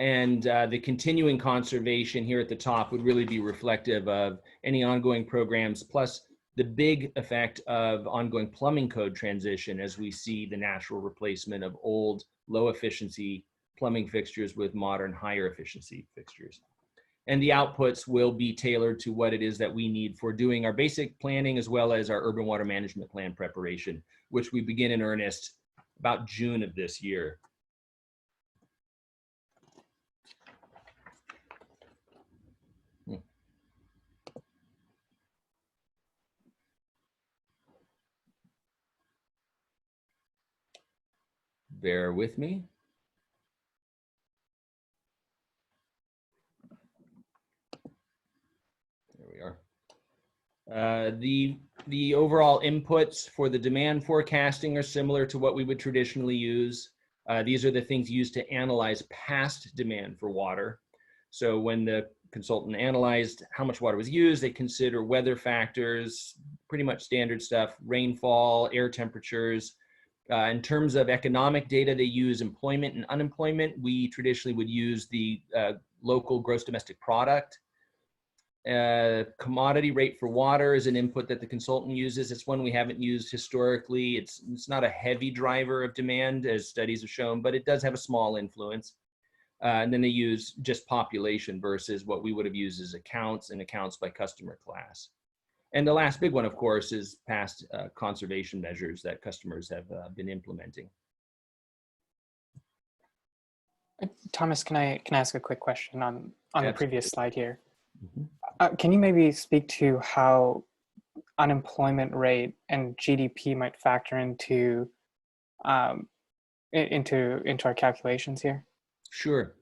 And the continuing conservation here at the top would really be reflective of any ongoing programs, plus the big effect of ongoing plumbing code transition as we see the natural replacement of old, low efficiency plumbing fixtures with modern, higher efficiency fixtures. And the outputs will be tailored to what it is that we need for doing our basic planning as well as our urban water management plan preparation, which we begin in earnest about June of this year. Bear with me. There we are. The overall inputs for the demand forecasting are similar to what we would traditionally use. These are the things used to analyze past demand for water. So when the consultant analyzed how much water was used, they consider weather factors, pretty much standard stuff, rainfall, air temperatures. In terms of economic data, they use employment and unemployment. We traditionally would use the local gross domestic product. Commodity rate for water is an input that the consultant uses. It's one we haven't used historically. It's not a heavy driver of demand, as studies have shown, but it does have a small influence. And then they use just population versus what we would have used as accounts and accounts by customer class. And the last big one, of course, is past conservation measures that customers have been implementing. Thomas, can I ask a quick question on the previous slide here? Mm-hmm. Can you maybe speak to how unemployment rate and GDP might factor into our calculations here? Sure.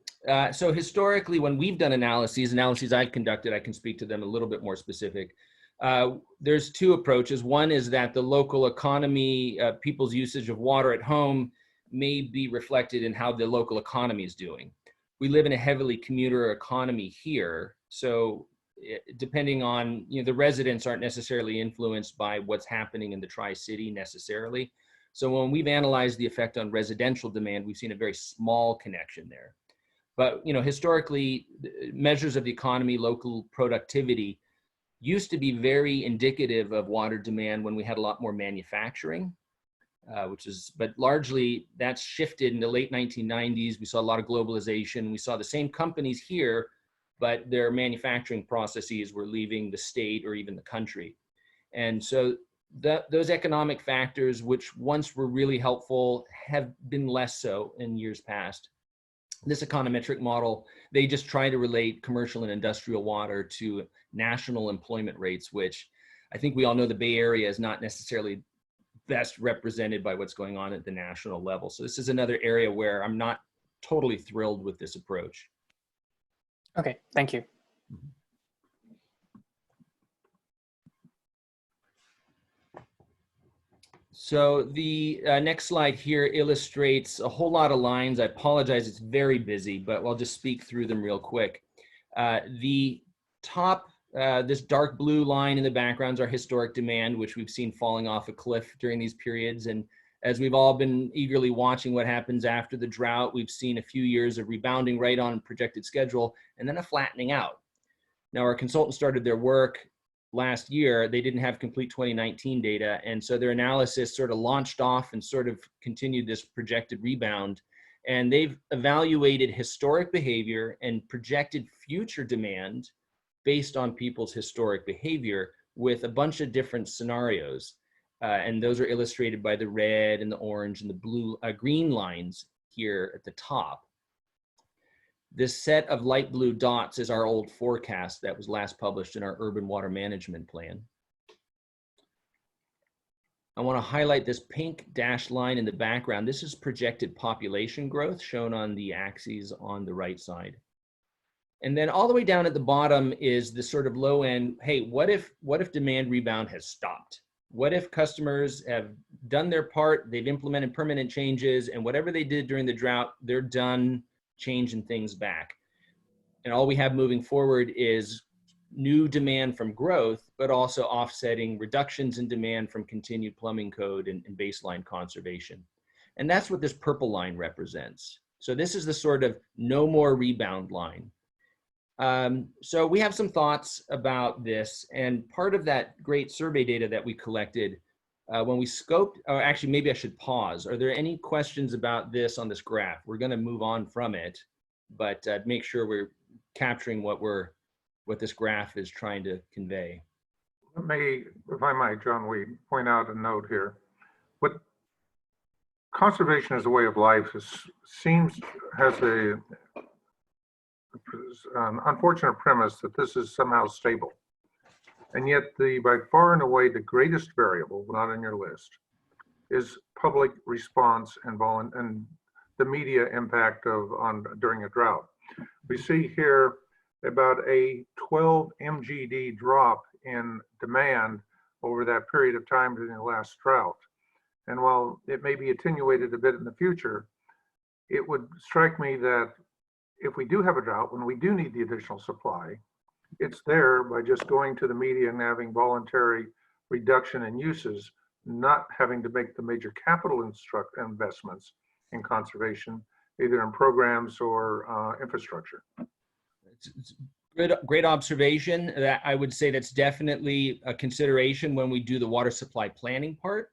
So historically, when we've done analyses I've conducted, I can speak to them a little bit more specific. There's two approaches. One is that the local economy, people's usage of water at home may be reflected in how the local economy is doing. We live in a heavily commuter economy here. So depending on, the residents aren't necessarily influenced by what's happening in the Tri-City necessarily. So when we've analyzed the effect on residential demand, we've seen a very small connection there. But, historically, measures of the economy, local productivity used to be very indicative of water demand when we had a lot more manufacturing, but largely that's shifted in the late 1990s. We saw a lot of globalization. We saw the same companies here, but their manufacturing processes were leaving the state or even the country. And so those economic factors, which once were really helpful, have been less so in years past. This econometric model, they just try to relate commercial and industrial water to national employment rates, which I think we all know the Bay Area is not necessarily best represented by what's going on at the national level. So this is another area where I'm not totally thrilled with this approach. Okay, thank you. So the next slide here illustrates a whole lot of lines. I apologize, it's very busy, but I'll just speak through them real quick. The top, this dark blue line in the background is our historic demand, which we've seen falling off a cliff during these periods. And as we've all been eagerly watching what happens after the drought, we've seen a few years of rebounding right on projected schedule and then a flattening out. Now our consultants started their work last year. They didn't have complete 2019 data. And so their analysis sort of launched off and sort of continued this projected rebound. And they've evaluated historic behavior and projected future demand based on people's historic behavior with a bunch of different scenarios. And those are illustrated by the red and the orange and the blue, green lines here at the top. This set of light blue dots is our old forecast that was last published in our urban water management plan. I want to highlight this pink dashed line in the background. This is projected population growth shown on the axes on the right side. And then all the way down at the bottom is the sort of low end, hey, what if demand rebound has stopped? What if customers have done their part, they've implemented permanent changes, and whatever they did during the drought, they're done changing things back. And all we have moving forward is new demand from growth, but also offsetting reductions in demand from continued plumbing code and baseline conservation. And that's what this purple line represents. So this is the sort of no more rebound line. So we have some thoughts about this, and part of that great survey data that we collected when we scoped, or actually maybe I should pause. Are there any questions about this on this graph? We're going to move on from it, but make sure we're capturing what this graph is trying to convey. Let me, if I might, John, we point out a note here. What conservation as a way of life has an unfortunate premise that this is somehow stable. And yet by far and away the greatest variable, not on your list, is public response and the media impact during a drought. We see here about a 12 MGD drop in demand over that period of time during the last drought. And while it may be attenuated a bit in the future, it would strike me that if we do have a drought, when we do need the additional supply, it's there by just going to the media and having voluntary reduction in uses, not having to make the major capital investments in conservation, either in programs or infrastructure. It's great observation. That I would say that's definitely a consideration when we do the water supply planning part.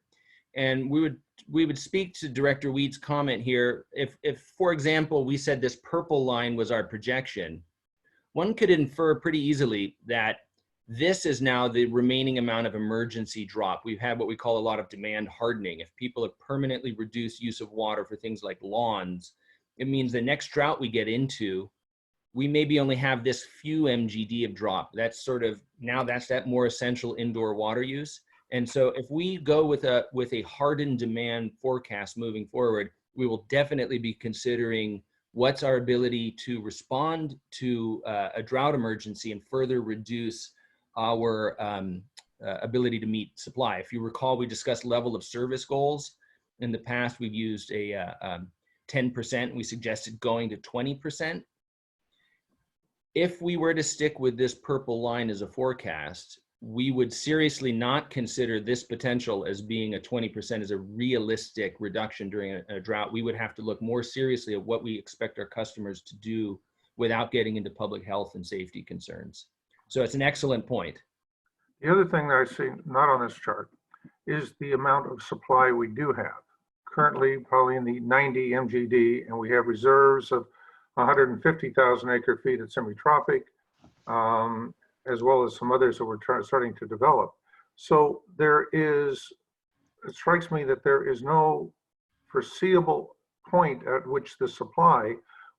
And we would speak to Director Wheat's comment here. If for example, we said this purple line was our projection, one could infer pretty easily that this is now the remaining amount of emergency drop. We've had what we call a lot of demand hardening. If people have permanently reduced use of water for things like lawns, it means the next drought we get into, we maybe only have this few MGD of drop. That's sort of, now that's that more essential indoor water use. And so if we go with a hardened demand forecast moving forward, we will definitely be considering what's our ability to respond to a drought emergency and further reduce our ability to meet supply. If you recall, we discussed level of service goals. In the past, we've used a 10%. We suggested going to 20%. If we were to stick with this purple line as a forecast, we would seriously not consider this potential as being a 20% as a realistic reduction during a drought. We would have to look more seriously at what we expect our customers to do without getting into public health and safety concerns. So it's an excellent point. The other thing that I see not on this chart is the amount of supply we do have. Currently, probably in the 90 MGD, and we have reserves of 150,000 acre feet at semi-trophic, as well as some others that we're starting to develop. So it strikes me that there is no foreseeable point at which the supply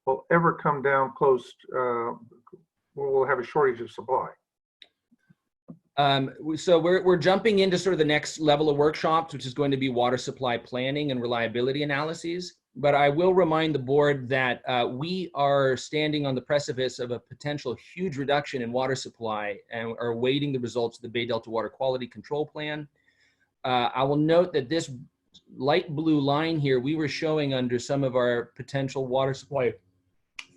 will ever come down close, we'll have a shortage of supply. So we're jumping into sort of the next level of workshops, which is going to be water supply planning and reliability analyses. But I will remind the board that we are standing on the precipice of a potential huge reduction in water supply and are awaiting the results of the Bay Delta Water Quality Control Plan. I will note that this light blue line here, we were showing under some of our potential water supply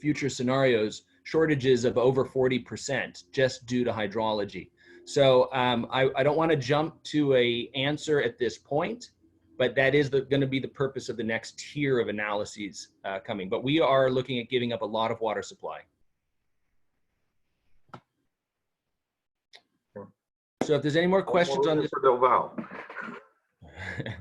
future scenarios, shortages of over 40% just due to hydrology. So I don't want to jump to an answer at this point, but that is going to be the purpose of the next tier of analyses coming. But we are looking at giving up a lot of water supply. So if there's any more questions on this. For Del Val.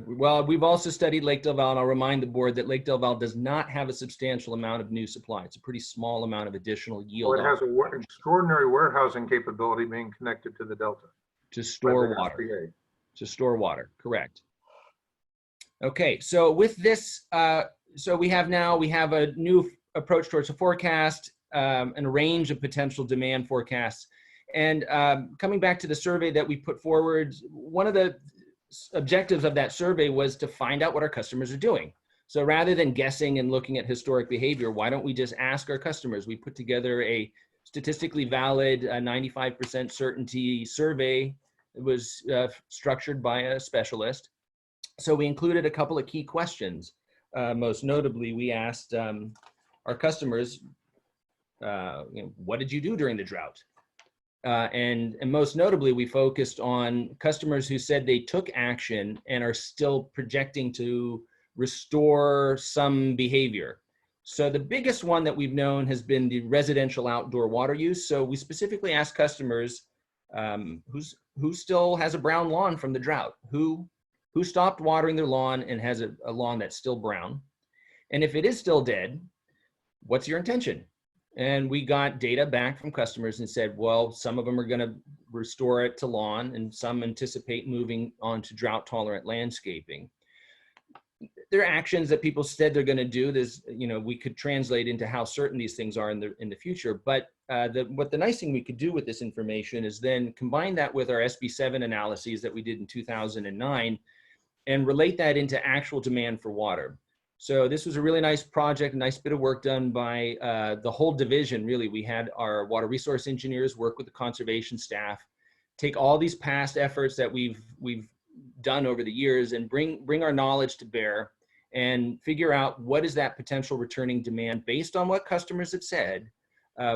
Well, we've also studied Lake Del Val, and I'll remind the board that Lake Del Val does not have a substantial amount of new supply. It's a pretty small amount of additional yield. Well, it has an extraordinary warehousing capability being connected to the Delta. To store water. To store water, correct. Okay, so with this, so we have a new approach towards a forecast and a range of potential demand forecasts. And coming back to the survey that we put forward, one of the objectives of that survey was to find out what our customers are doing. So rather than guessing and looking at historic behavior, why don't we just ask our customers? We put together a statistically valid 95% certainty survey. It was structured by a specialist. So we included a couple of key questions. Most notably, we asked our customers, what did you do during the drought? And most notably, we focused on customers who said they took action and are still projecting to restore some behavior. So the biggest one that we've known has been the residential outdoor water use. So we specifically asked customers who still has a brown lawn from the drought, who stopped watering their lawn and has a lawn that's still brown. And if it is still dead, what's your intention? And we got data back from customers and said, well, some of them are going to restore it to lawn and some anticipate moving on to drought tolerant landscaping. There are actions that people said they're going to do. There's, we could translate into how certain these things are in the future. But what the nice thing we could do with this information is then combine that with our SB7 analyses that we did in 2009 and relate that into actual demand for water. So this was a really nice project, a nice bit of work done by the whole division, really. We had our water resource engineers work with the conservation staff, take all these past efforts that we've done over the years and bring our knowledge to bear and figure out what is that potential returning demand based on what customers have said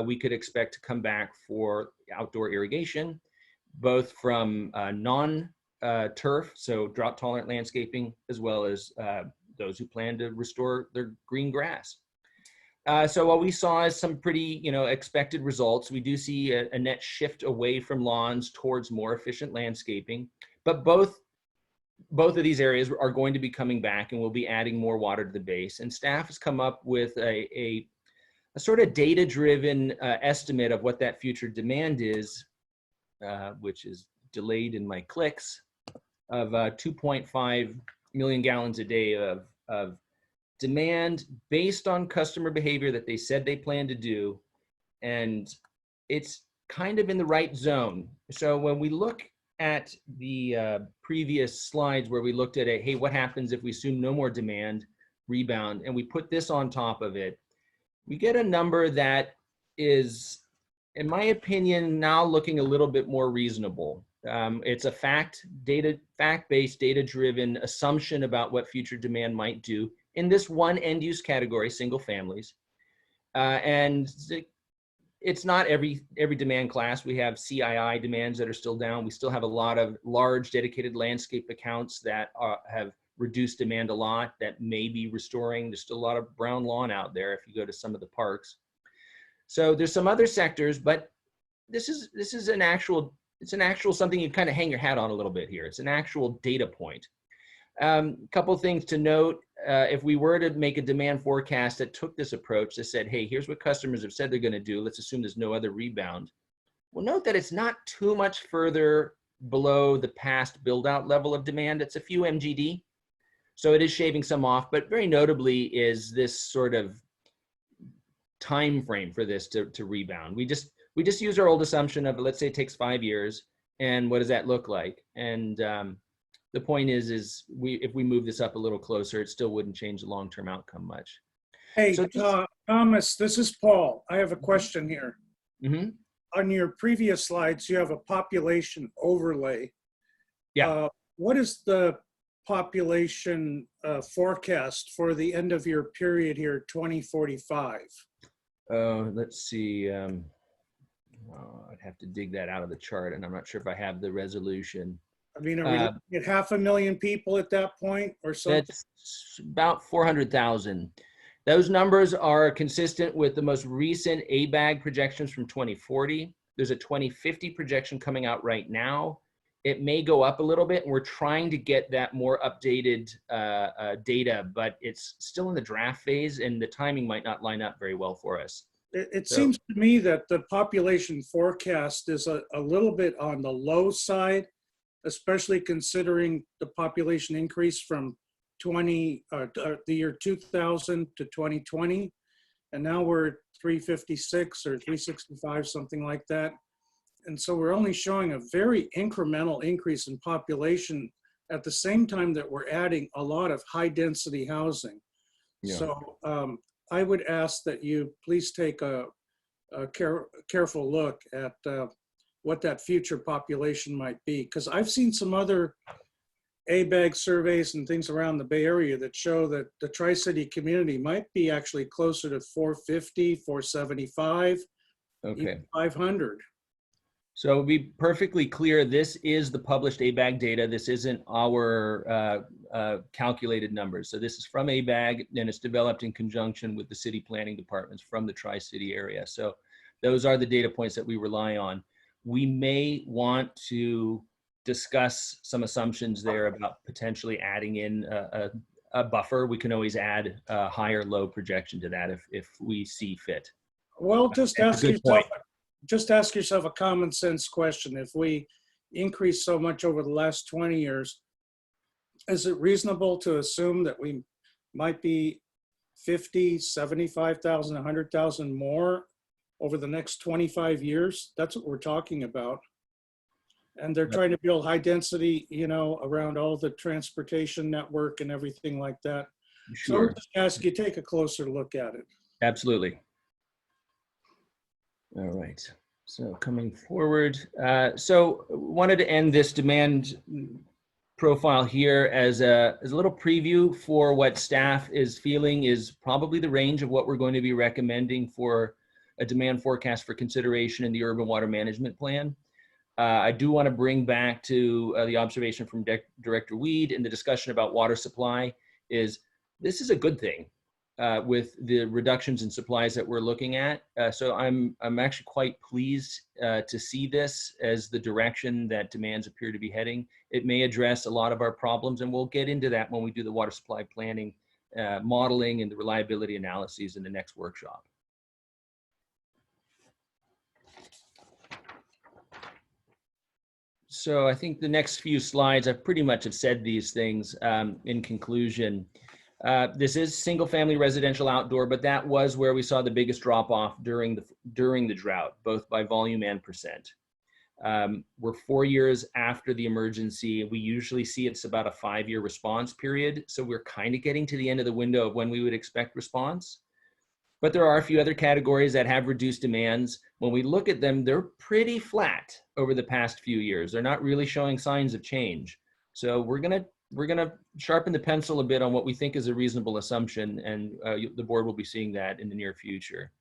we could expect to come back for outdoor irrigation, both from non-turf, so drought-tolerant landscaping, as well as those who plan to restore their green grass. So what we saw is some pretty, expected results. We do see a net shift away from lawns towards more efficient landscaping, but both of these areas are going to be coming back, and we'll be adding more water to the base. And staff has come up with a sort of data-driven estimate of what that future demand is, which is delayed in my clicks, of 2.5 million gallons a day of demand based on customer behavior that they said they plan to do. And it's kind of in the right zone. So when we look at the previous slides where we looked at hey, what happens if we assume no more demand rebound, and we put this on top of it, we get a number that is, in my opinion, now looking a little bit more reasonable. It's a fact-based, data-driven assumption about what future demand might do in this one end-use category, single families. And it's not every demand class. We have CII demands that are still down. We still have a lot of large dedicated landscape accounts that have reduced demand a lot that may be restoring. There's still a lot of brown lawn out there if you go to some of the parks. So there's some other sectors, but this is an actual something you kind of hang your hat on a little bit here. It's an actual data point. Couple things to note, if we were to make a demand forecast that took this approach that said, hey, here's what customers have said they're going to do, let's assume there's no other rebound. Well, note that it's not too much further below the past build out level of demand. It's a few MGD. So it is shaving some off, but very notably is this sort of time frame for this to rebound. We just use our old assumption of, let's say it takes 5 years, and what does that look like? And the point is if we move this up a little closer, it still wouldn't change the long-term outcome much. Hey, so Thomas, this is Paul. I have a question here. Mm-hmm. On your previous slides, you have a population overlay. Yeah. What is the population forecast for the end of your period here, 2045? Let's see. I'd have to dig that out of the chart, and I'm not sure if I have the resolution. I mean, are we looking at 500,000 people at that point or something? That's about 400,000. Those numbers are consistent with the most recent ABAG projections from 2040. There's a 2050 projection coming out right now. It may go up a little bit, and we're trying to get that more updated data, but it's still in the draft phase, and the timing might not line up very well for us. It seems to me that the population forecast is a little bit on the low side, especially considering the population increase from the year 2000 to 2020. And now we're at 356 or 365, something like that. And so we're only showing a very incremental increase in population at the same time that we're adding a lot of high density housing. Yeah. So I would ask that you please take a careful look at what that future population might be. Because I've seen some other ABAG surveys and things around the Bay Area that show that the Tri-City community might be actually closer to 450, 475, even 500. So to be perfectly clear, this is the published ABAG data. This isn't our calculated numbers. So this is from ABAG, and it's developed in conjunction with the city planning departments from the Tri-City area. So those are the data points that we rely on. We may want to discuss some assumptions there about potentially adding in a buffer. We can always add a high or low projection to that if we see fit. Well, just ask yourself a common sense question. If we increase so much over the last 20 years, is it reasonable to assume that we might be 50, 75,000, 100,000 more over the next 25 years? That's what we're talking about. And they're trying to build high density, around all the transportation network and everything like that. Sure. So I'll just ask you, take a closer look at it. Absolutely. All right, so coming forward. So wanted to end this demand profile here as a little preview for what staff is feeling is probably the range of what we're going to be recommending for a demand forecast for consideration in the urban water management plan. I do want to bring back to the observation from Director Weed in the discussion about water supply is this is a good thing with the reductions in supplies that we're looking at. So I'm actually quite pleased to see this as the direction that demands appear to be heading. It may address a lot of our problems, and we'll get into that when we do the water supply planning, modeling, and the reliability analyses in the next workshop. So I think the next few slides, I pretty much have said these things in conclusion. This is single family residential outdoor, but that was where we saw the biggest drop off during the drought, both by volume and percent. We're 4 years after the emergency. We usually see it's about a 5-year response period. So we're kind of getting to the end of the window of when we would expect response. But there are a few other categories that have reduced demands. When we look at them, they're pretty flat over the past few years. They're not really showing signs of change. So we're gonna sharpen the pencil a bit on what we think is a reasonable assumption, and the board will be seeing that in the near future.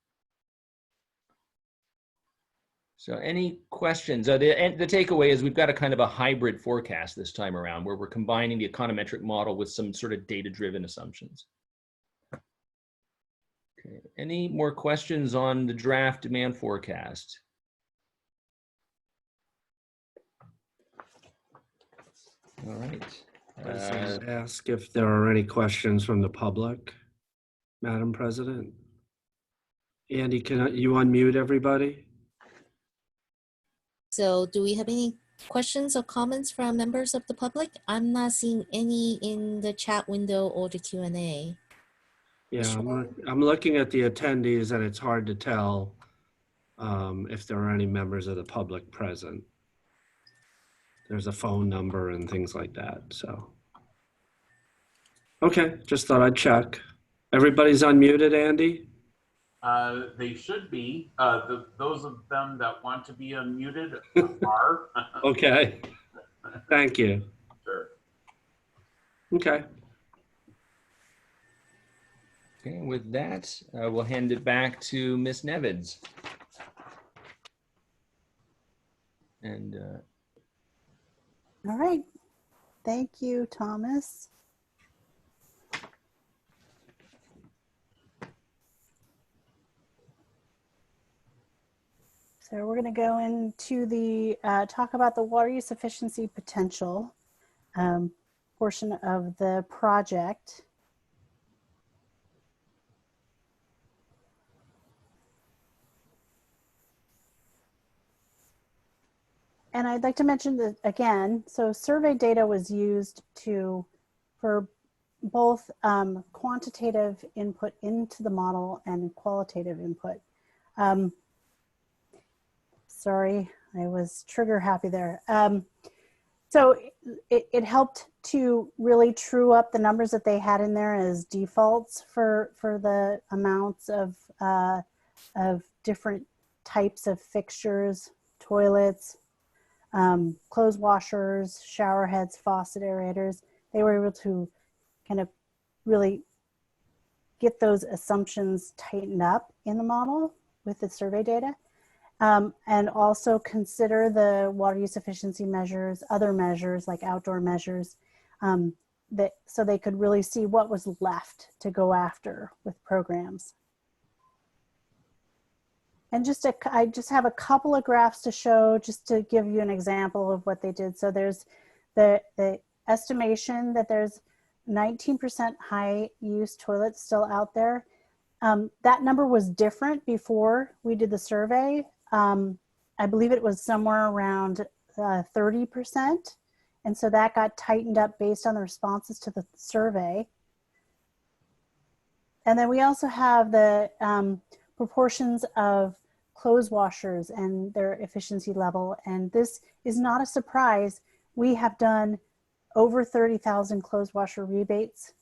So any questions? The takeaway is we've got a kind of a hybrid forecast this time around where we're combining the econometric model with some sort of data-driven assumptions. Okay. Any more questions on the draft demand forecast? All right. I was going to ask if there are any questions from the public, Madam President. Andy, can you unmute everybody? So do we have any questions or comments from members of the public? I'm not seeing any in the chat window or the Q&A. Yeah, I'm looking at the attendees and it's hard to tell if there are any members of the public present. There's a phone number and things like that, so. Okay, just thought I'd check. Everybody's unmuted, Andy? They should be. Those of them that want to be unmuted are. Okay, thank you. Sure. Okay. Okay, with that, we'll hand it back to Ms. Nevins. And All right. Thank you, Thomas. So we're going to go into the talk about the water use efficiency potential portion of the project. And I'd like to mention that again, so survey data was used for both quantitative input into the model and qualitative input. Sorry, I was trigger happy there. So it helped to really true up the numbers that they had in there as defaults for the amounts of different types of fixtures, toilets, clothes washers, shower heads, faucet aerators. They were able to kind of really get those assumptions tightened up in the model with the survey data. And also consider the water use efficiency measures, other measures like outdoor measures, so they could really see what was left to go after with programs. And I just have a couple of graphs to show just to give you an example of what they did. So there's the estimation that there's 19% high use toilets still out there. That number was different before we did the survey. I believe it was somewhere around 30%. And so that got tightened up based on the responses to the survey. And then we also have the proportions of clothes washers and their efficiency level. And this is not a surprise. We have done over 30,000 clothes washer rebates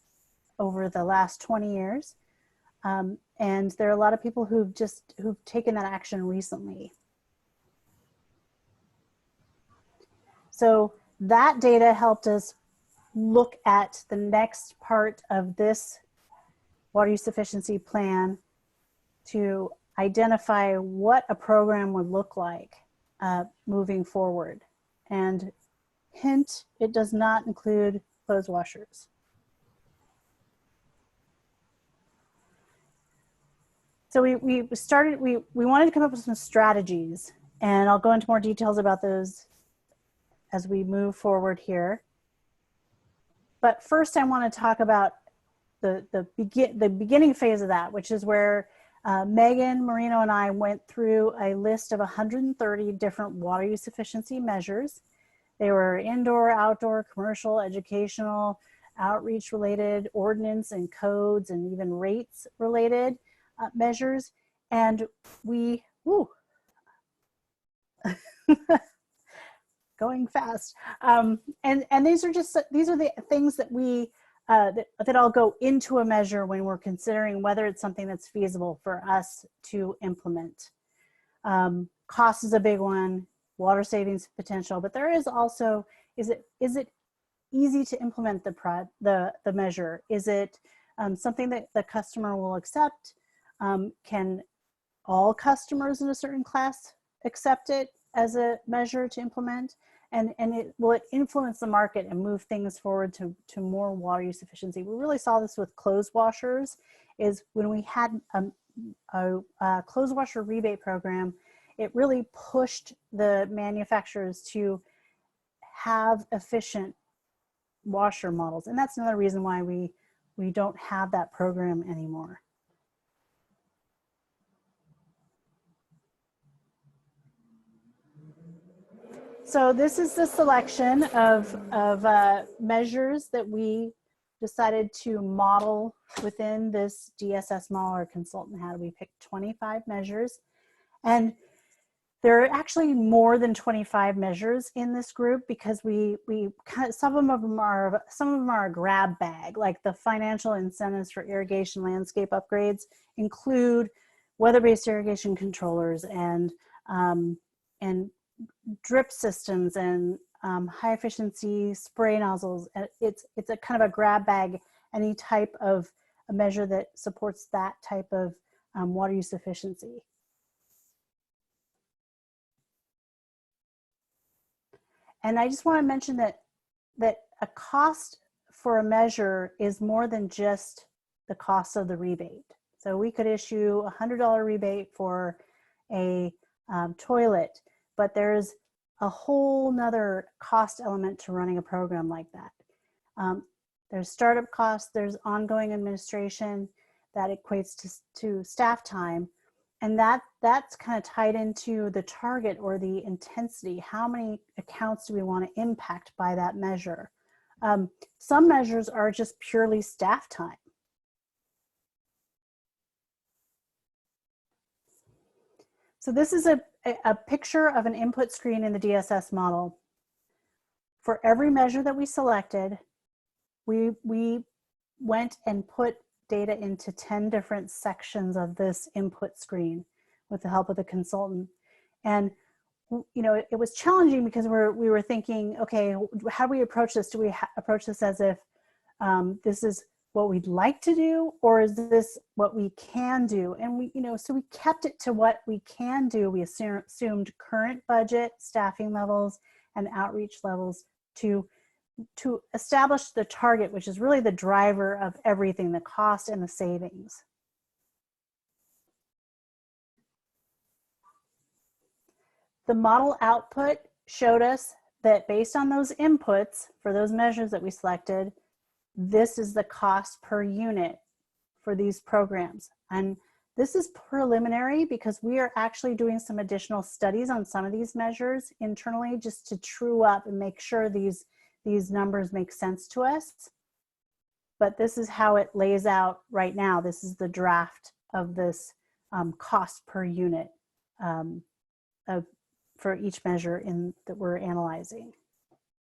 over the last 20 years. And there are a lot of people who've taken that action recently. So that data helped us look at the next part of this water use efficiency plan to identify what a program would look like moving forward. And hint, it does not include clothes washers. So we wanted to come up with some strategies, and I'll go into more details about those as we move forward here. But first I want to talk about the beginning phase of that, which is where Megan Marino and I went through a list of 130 different water use efficiency measures. They were indoor, outdoor, commercial, educational, outreach related, ordinance and codes, and even rates related measures. And we, going fast. And these are the things that we, that all go into a measure when we're considering whether it's something that's feasible for us to implement. Cost is a big one, water savings potential, but there is also, is it easy to implement the measure? Is it something that the customer will accept? Can all customers in a certain class accept it as a measure to implement? And will it influence the market and move things forward to more water use efficiency? We really saw this with clothes washers, is when we had a clothes washer rebate program, it really pushed the manufacturers to have efficient washer models. And that's another reason why we don't have that program anymore. So this is the selection of measures that we decided to model within this DSS model. Our consultant had, we picked 25 measures. And there are actually more than 25 measures in this group, because we kind of, some of them are a grab bag, like the financial incentives for irrigation landscape upgrades include weather-based irrigation controllers and drip systems and high efficiency spray nozzles. It's a kind of a grab bag, any type of a measure that supports that type of water use efficiency. And I just want to mention that a cost for a measure is more than just the cost of the rebate. So we could issue a $100 rebate for a toilet, but there's a whole nother cost element to running a program like that. There's startup costs, there's ongoing administration that equates to staff time. And that's kind of tied into the target or the intensity. How many accounts do we want to impact by that measure? Some measures are just purely staff time. So this is a picture of an input screen in the DSS model. For every measure that we selected, we went and put data into 10 different sections of this input screen with the help of the consultant. And you know, it was challenging because we were thinking, okay, how do we approach this? Do we approach this as if this is what we'd like to do, or is this what we can do? And we, you know, so we kept it to what we can do. We assumed current budget, staffing levels, and outreach levels to establish the target, which is really the driver of everything, the cost and the savings. The model output showed us that based on those inputs for those measures that we selected, this is the cost per unit for these programs. And this is preliminary because we are actually doing some additional studies on some of these measures internally, just to true up and make sure these numbers make sense to us. But this is how it lays out right now. This is the draft of this cost per unit for each measure that we're analyzing.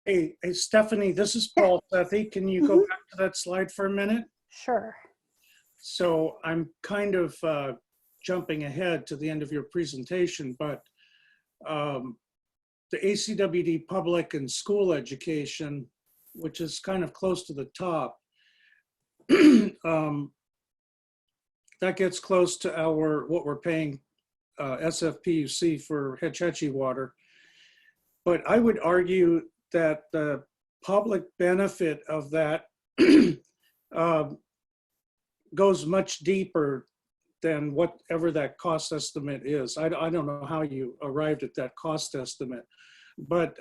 Hey, Stephanie, this is Paul Sethy. Can you go back to that slide for a minute? Sure. So I'm kind of jumping ahead to the end of your presentation, but the ACWD public and school education which is kind of close to the top, that gets close to what we're paying SFPUC for Hetch Hetchy water. But I would argue that the public benefit of that goes much deeper than whatever that cost estimate is. I don't know how you arrived at that cost estimate, but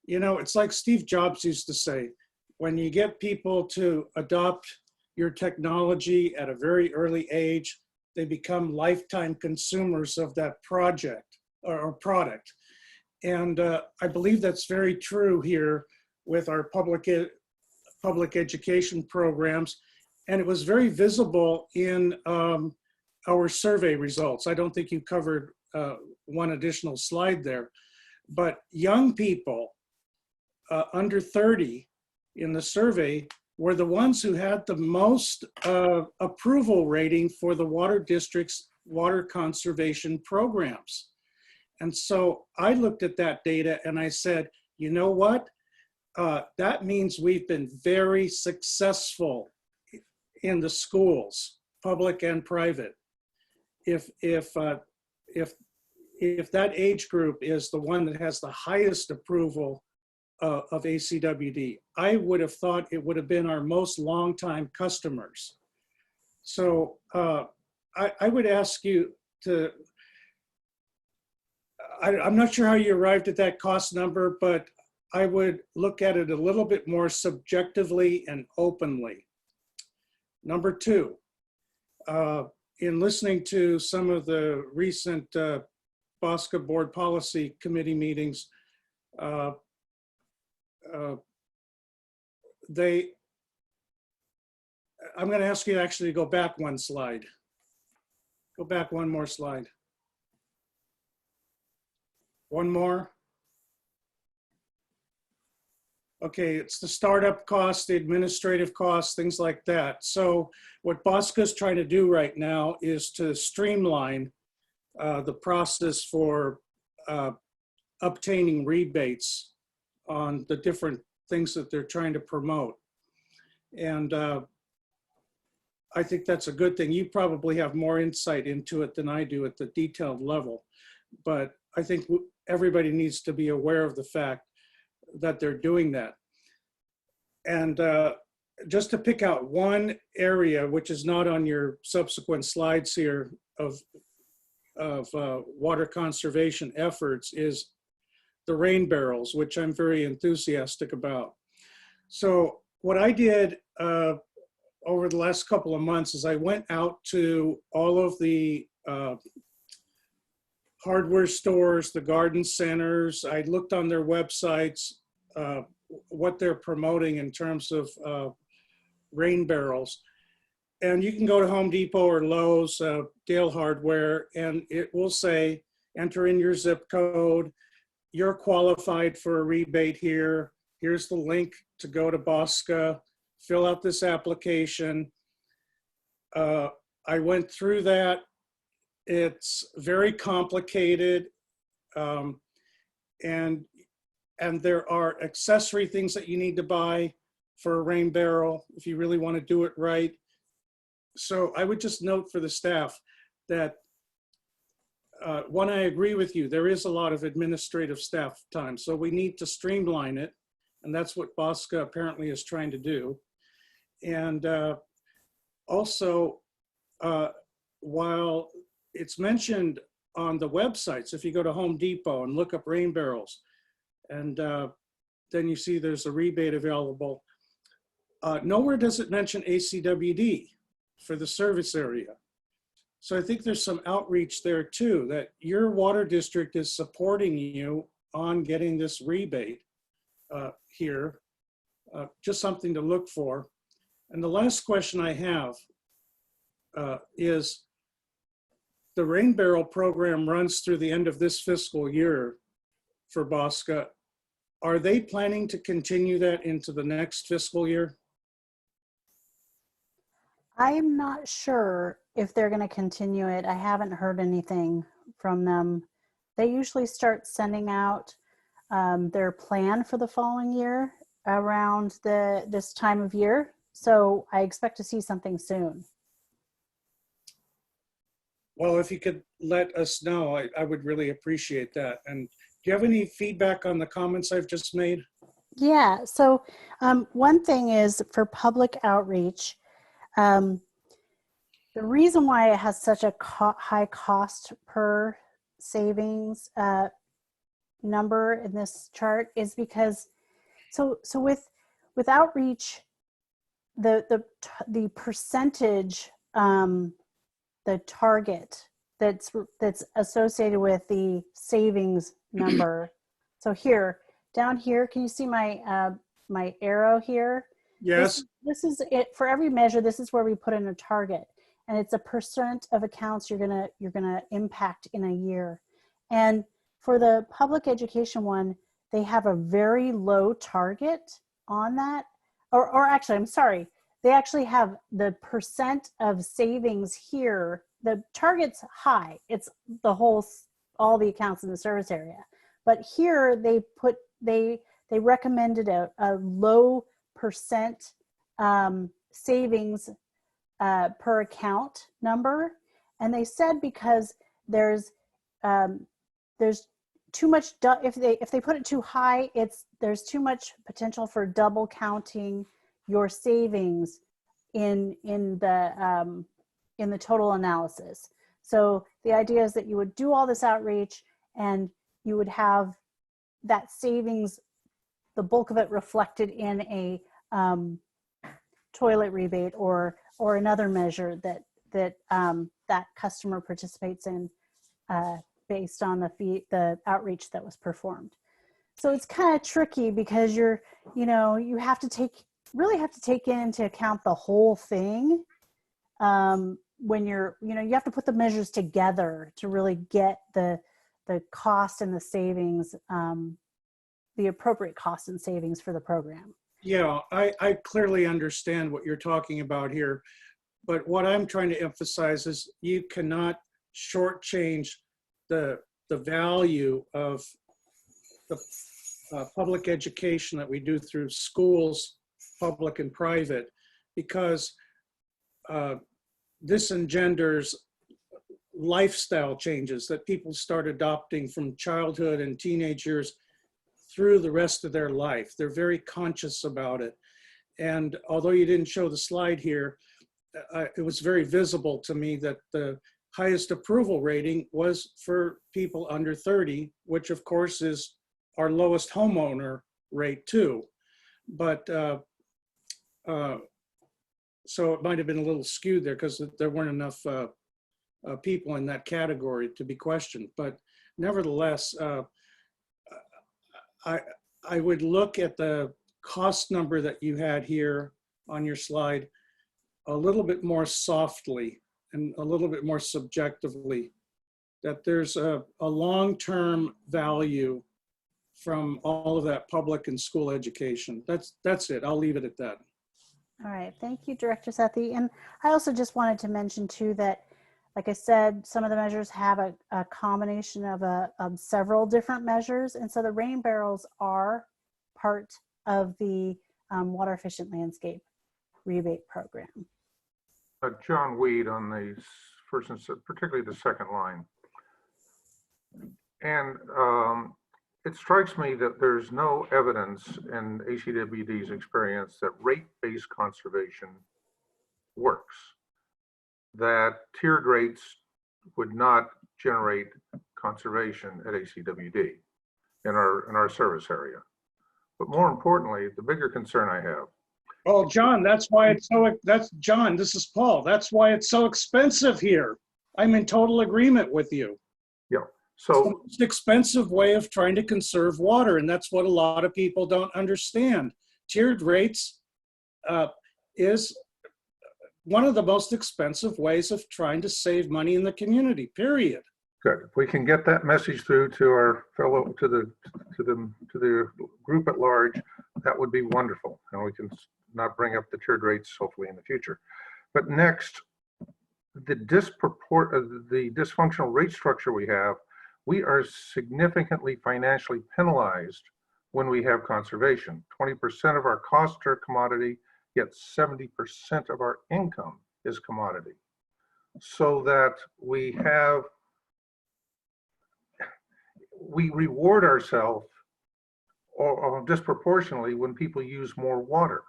you know, it's like Steve Jobs used to say, when you get people to adopt your technology at a very early age, they become lifetime consumers of that project or product. And I believe that's very true here with our public education programs. And it was very visible in our survey results. I don't think you covered one additional slide there, but young people under 30 in the survey were the ones who had the most approval rating for the water district's water conservation programs. And so I looked at that data and I said, you know what? That means we've been very successful in the schools, public and private. If that age group is the one that has the highest approval of ACWD, I would have thought it would have been our most longtime customers. So I would ask you to, I'm not sure how you arrived at that cost number, but I would look at it a little bit more subjectively and openly. Number two, in listening to some of the recent BOSCA Board Policy Committee meetings, I'm going to ask you to actually go back one slide. Go back one more slide. One more. Okay, it's the startup cost, the administrative costs, things like that. So what BOSCA is trying to do right now is to streamline the process for obtaining rebates on the different things that they're trying to promote. And I think that's a good thing. You probably have more insight into it than I do at the detailed level, but I think everybody needs to be aware of the fact that they're doing that. And just to pick out one area, which is not on your subsequent slides here of water conservation efforts, is the rain barrels, which I'm very enthusiastic about. So what I did over the last couple of months is I went out to all of the hardware stores, the garden centers. I looked on their websites, what they're promoting in terms of rain barrels. And you can go to Home Depot or Lowe's, Dale Hardware, and it will say, enter in your zip code. You're qualified for a rebate here. Here's the link to go to BOSCA, fill out this application. I went through that. It's very complicated, and there are accessory things that you need to buy for a rain barrel if you really want to do it right. So I would just note for the staff that one, I agree with you, there is a lot of administrative staff time, so we need to streamline it, and that's what BOSCA apparently is trying to do. And also, while it's mentioned on the websites, if you go to Home Depot and look up rain barrels, and then you see there's a rebate available, nowhere does it mention ACWD for the service area. So I think there's some outreach there too, that your water district is supporting you on getting this rebate here. Just something to look for. And the last question I have is, the rain barrel program runs through the end of this fiscal year for BOSCA. Are they planning to continue that into the next fiscal year? I am not sure if they're going to continue it. I haven't heard anything from them. They usually start sending out their plan for the following year around this time of year. So I expect to see something soon. Well, if you could let us know, I would really appreciate that. And do you have any feedback on the comments I've just made? Yeah, so one thing is for public outreach, the reason why it has such a high cost per savings number in this chart is because, so with outreach, the percentage, the target that's associated with the savings number. So here, down here, can you see my my arrow here? Yes. This is it for every measure. This is where we put in a target, and it's a percent of accounts you're gonna impact in a year. And for the public education one, they have a very low target on that. Or actually, I'm sorry, they actually have the percent of savings here. The target's high. It's the whole, all the accounts in the service area. But here they recommended a low percent savings per account number. And they said because there's too much, if they put it too high, there's too much potential for double counting your savings in the total analysis. So the idea is that you would do all this outreach and you would have that savings, the bulk of it reflected in a toilet rebate or another measure that customer participates in based on the outreach that was performed. So it's kind of tricky because you have to really have to take into account the whole thing when you have to put the measures together to really get the cost and the savings, the appropriate cost and savings for the program. Yeah, I clearly understand what you're talking about here, but what I'm trying to emphasize is you cannot shortchange the value of the public education that we do through schools, public and private, because this engenders lifestyle changes that people start adopting from childhood and teenage years through the rest of their life. They're very conscious about it. And although you didn't show the slide here, it was very visible to me that the highest approval rating was for people under 30, which of course is our lowest homeowner rate too. But so it might have been a little skewed there because there weren't enough people in that category to be questioned. But nevertheless, I would look at the cost number that you had here on your slide a little bit more softly and a little bit more subjectively, that there's a long-term value from all of that public and school education. That's it. I'll leave it at that. All right. Thank you, Director Sethy. And I also just wanted to mention too that, like I said, some of the measures have a combination of several different measures. And so the rain barrels are part of the water efficient landscape rebate program. John Weed on the first and particularly the second line. And it strikes me that there's no evidence in ACWD's experience that rate-based conservation works, that tiered rates would not generate conservation at ACWD in our service area. But more importantly, the bigger concern I have. Oh, John, that's why it's so, John, this is Paul. That's why it's so expensive here. I'm in total agreement with you. Yeah. So it's the most expensive way of trying to conserve water, and that's what a lot of people don't understand. Tiered rates is one of the most expensive ways of trying to save money in the community, period. Good. If we can get that message through to our fellow, to the group at large, that would be wonderful. And we can not bring up the tiered rates hopefully in the future. But next, the dysfunctional rate structure we have, we are significantly financially penalized when we have conservation. 20% of our costs are commodity, yet 70% of our income is commodity. So that we reward ourselves or disproportionately when people use more water.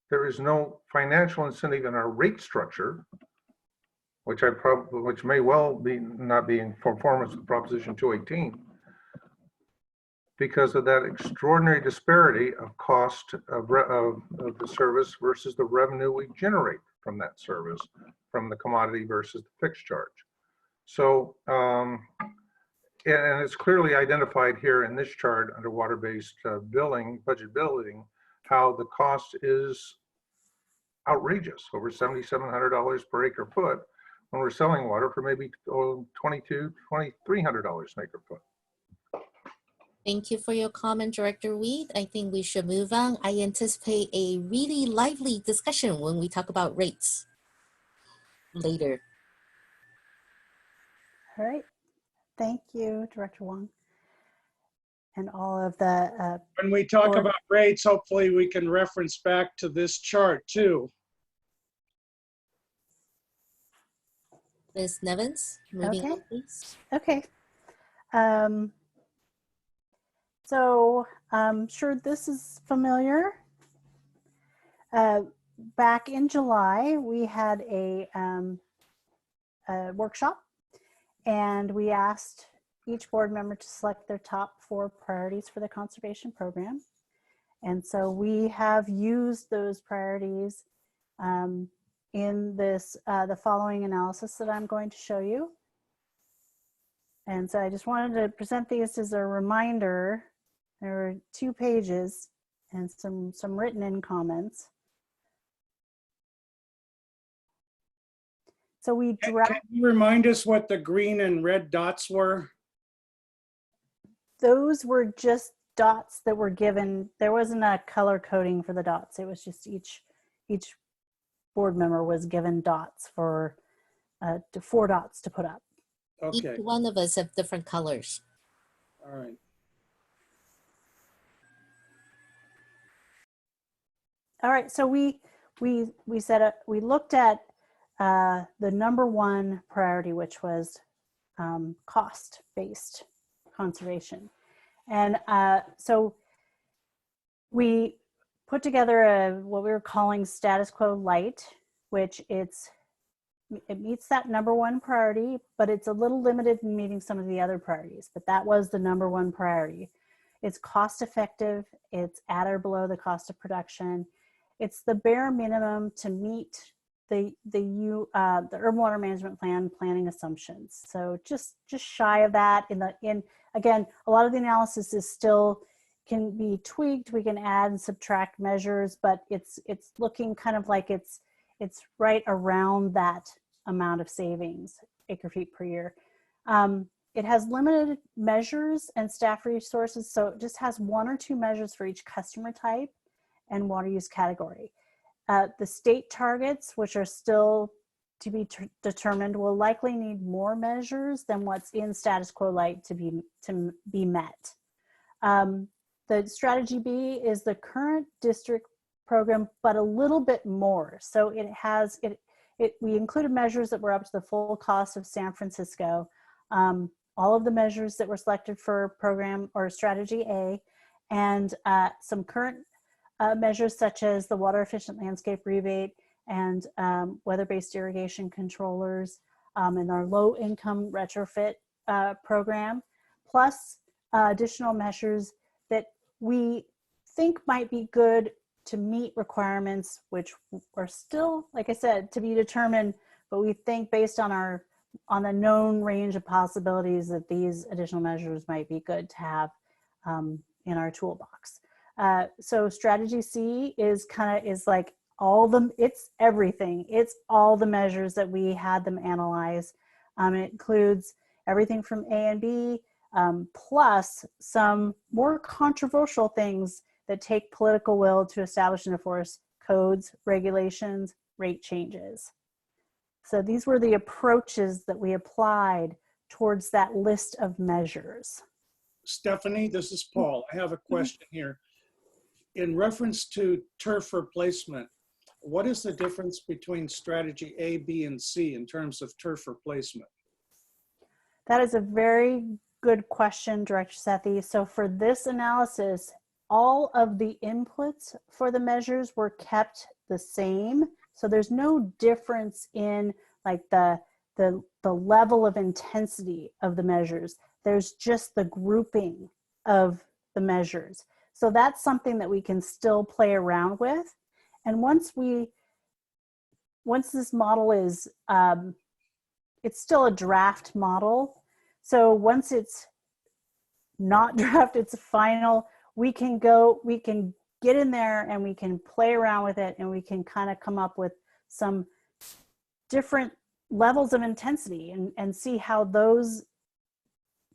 There is no financial incentive in our rate structure, which may well be not be in conformance with Proposition 218, because of that extraordinary disparity of cost of the service versus the revenue we generate from that service, from the commodity versus the fixed charge. So, and it's clearly identified here in this chart under water-based billing, budget billing, how the cost is outrageous, over $7,700 per acre foot, when we're selling water for maybe $2,200, $2,300 an acre foot. Thank you for your comment, Director Weed. I think we should move on. I anticipate a really lively discussion when we talk about rates later. All right. Thank you, Director Huang. And all of the when we talk about rates, hopefully we can reference back to this chart too. Ms. Nevins, moving on, please. Okay. So I'm sure this is familiar. Back in July, we had a workshop, and we asked each board member to select their top 4 priorities for the conservation program. And so we have used those priorities in this, the following analysis that I'm going to show you. And so I just wanted to present these as a reminder. There were 2 pages and some written in comments. So we Can you remind us what the green and red dots were? Those were just dots that were given. There wasn't a color coding for the dots. It was just each board member was given dots for 4 dots to put up. Okay. Each one of us have different colors. All right. All right. So we looked at the number 1 priority, which was cost-based conservation. And so we put together what we were calling status quo light, which it meets that number 1 priority, but it's a little limited in meeting some of the other priorities, but that was the number 1 priority. It's cost effective, it's at or below the cost of production. It's the bare minimum to meet the urban water management plan planning assumptions. So just shy of that. Again, a lot of the analysis is still can be tweaked. We can add and subtract measures, but it's looking kind of like it's right around that amount of savings, acre feet per year. It has limited measures and staff resources, so it just has 1 or 2 measures for each customer type and water use category. The state targets, which are still to be determined, will likely need more measures than what's in status quo light to be met. The strategy B is the current district program, but a little bit more. So we included measures that were up to the full cost of San Francisco. All of the measures that were selected for program or strategy A, and some current measures such as the water efficient landscape rebate and weather-based irrigation controllers and our low income retrofit program, plus additional measures that we think might be good to meet requirements, which are still, like I said, to be determined, but we think based on the known range of possibilities that these additional measures might be good to have in our toolbox. So strategy C is like it's everything. It's all the measures that we had them analyze. It includes everything from A and B, plus some more controversial things that take political will to establish and enforce codes, regulations, rate changes. So these were the approaches that we applied towards that list of measures. Stephanie, this is Paul. I have a question here. In reference to turf replacement, what is the difference between strategy A, B, and C in terms of turf replacement? That is a very good question, Director Sethy. So for this analysis, all of the inputs for the measures were kept the same. So there's no difference in like the level of intensity of the measures. There's just the grouping of the measures. So that's something that we can still play around with. And once this model is, it's still a draft model. So once it's not draft, it's final, we can get in there and we can play around with it, and we can kind of come up with some different levels of intensity and see how those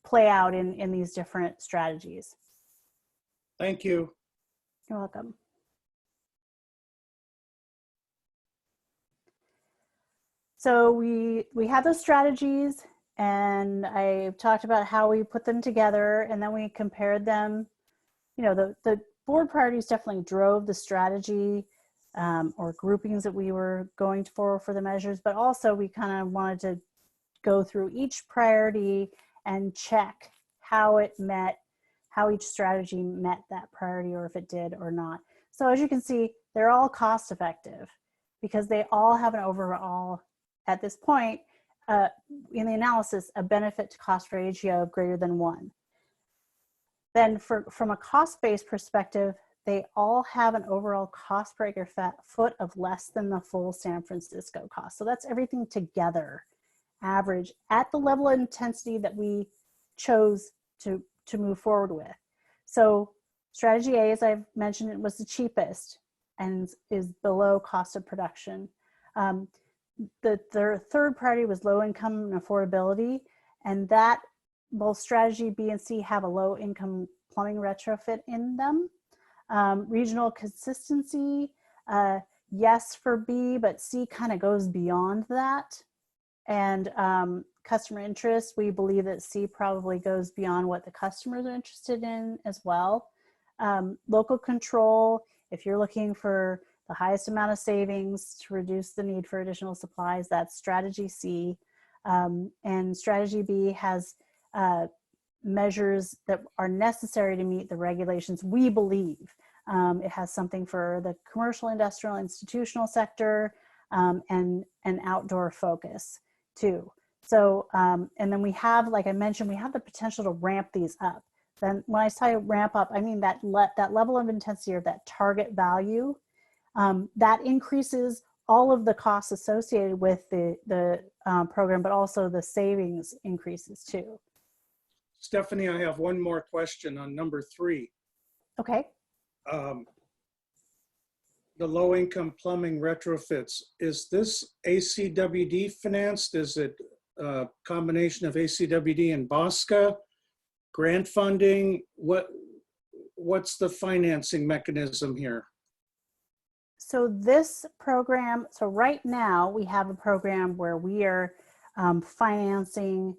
play out in these different strategies. Thank you. You're welcome. So we have those strategies, and I talked about how we put them together, and then we compared them. You know, the board priorities definitely drove the strategy or groupings that we were going for the measures, but also we kind of wanted to go through each priority and check how each strategy met that priority, or if it did or not. So as you can see, they're all cost effective because they all have an overall, at this point, in the analysis, a benefit to cost ratio of greater than 1. Then from a cost-based perspective, they all have an overall cost per acre foot of less than the full San Francisco cost. So that's everything together, average at the level of intensity that we chose to move forward with. So strategy A, as I've mentioned, it was the cheapest and is below cost of production. The third priority was low income and affordability, and that both strategy B and C have a low income plumbing retrofit in them. Regional consistency, yes for B, but C kind of goes beyond that. And customer interest, we believe that C probably goes beyond what the customers are interested in as well. Local control, if you're looking for the highest amount of savings to reduce the need for additional supplies, that's strategy C. And strategy B has measures that are necessary to meet the regulations, we believe. It has something for the commercial, industrial, institutional sector, and an outdoor focus too. So, and then we have, like I mentioned, we have the potential to ramp these up. Then when I say ramp up, I mean that level of intensity or that target value, that increases all of the costs associated with the program, but also the savings increases too. Stephanie, I have one more question on number 3. Okay. The low-income plumbing retrofits, is this ACWD financed? Is it a combination of ACWD and BOSCA? Grant funding? What's the financing mechanism here? So this program, so right now we have a program where we are financing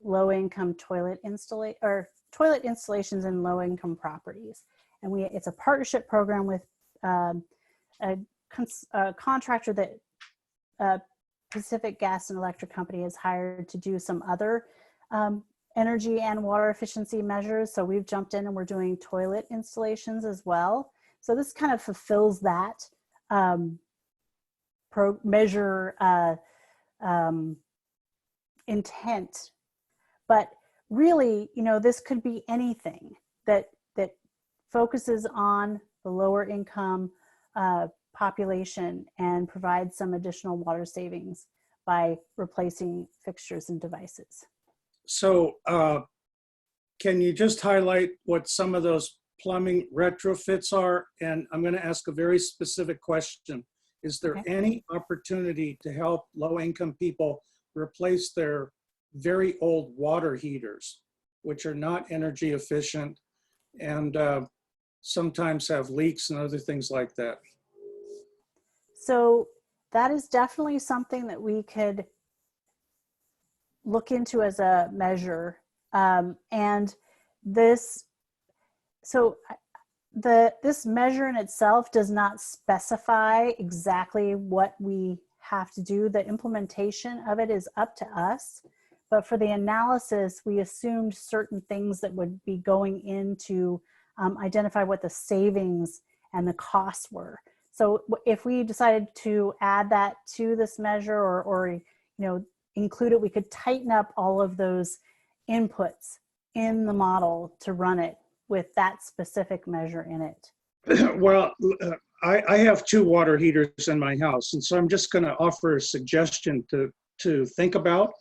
low-income toilet installations in low-income properties, and it's a partnership program with a contractor that Pacific Gas and Electric Company has hired to do some other energy and water efficiency measures. So we've jumped in and we're doing toilet installations as well. So this kind of fulfills that measure intent. But really, you know, this could be anything that focuses on the lower income population and provides some additional water savings by replacing fixtures and devices. So can you just highlight what some of those plumbing retrofits are? And I'm going to ask a very specific question. Is there any opportunity to help low-income people replace their very old water heaters, which are not energy efficient and sometimes have leaks and other things like that? So that is definitely something that we could look into as a measure. And this measure in itself does not specify exactly what we have to do. The implementation of it is up to us. But for the analysis, we assumed certain things that would be going in to identify what the savings and the costs were. So if we decided to add that to this measure or include it, we could tighten up all of those inputs in the model to run it with that specific measure in it. Well, I have 2 water heaters in my house, and so I'm just going to offer a suggestion to think about,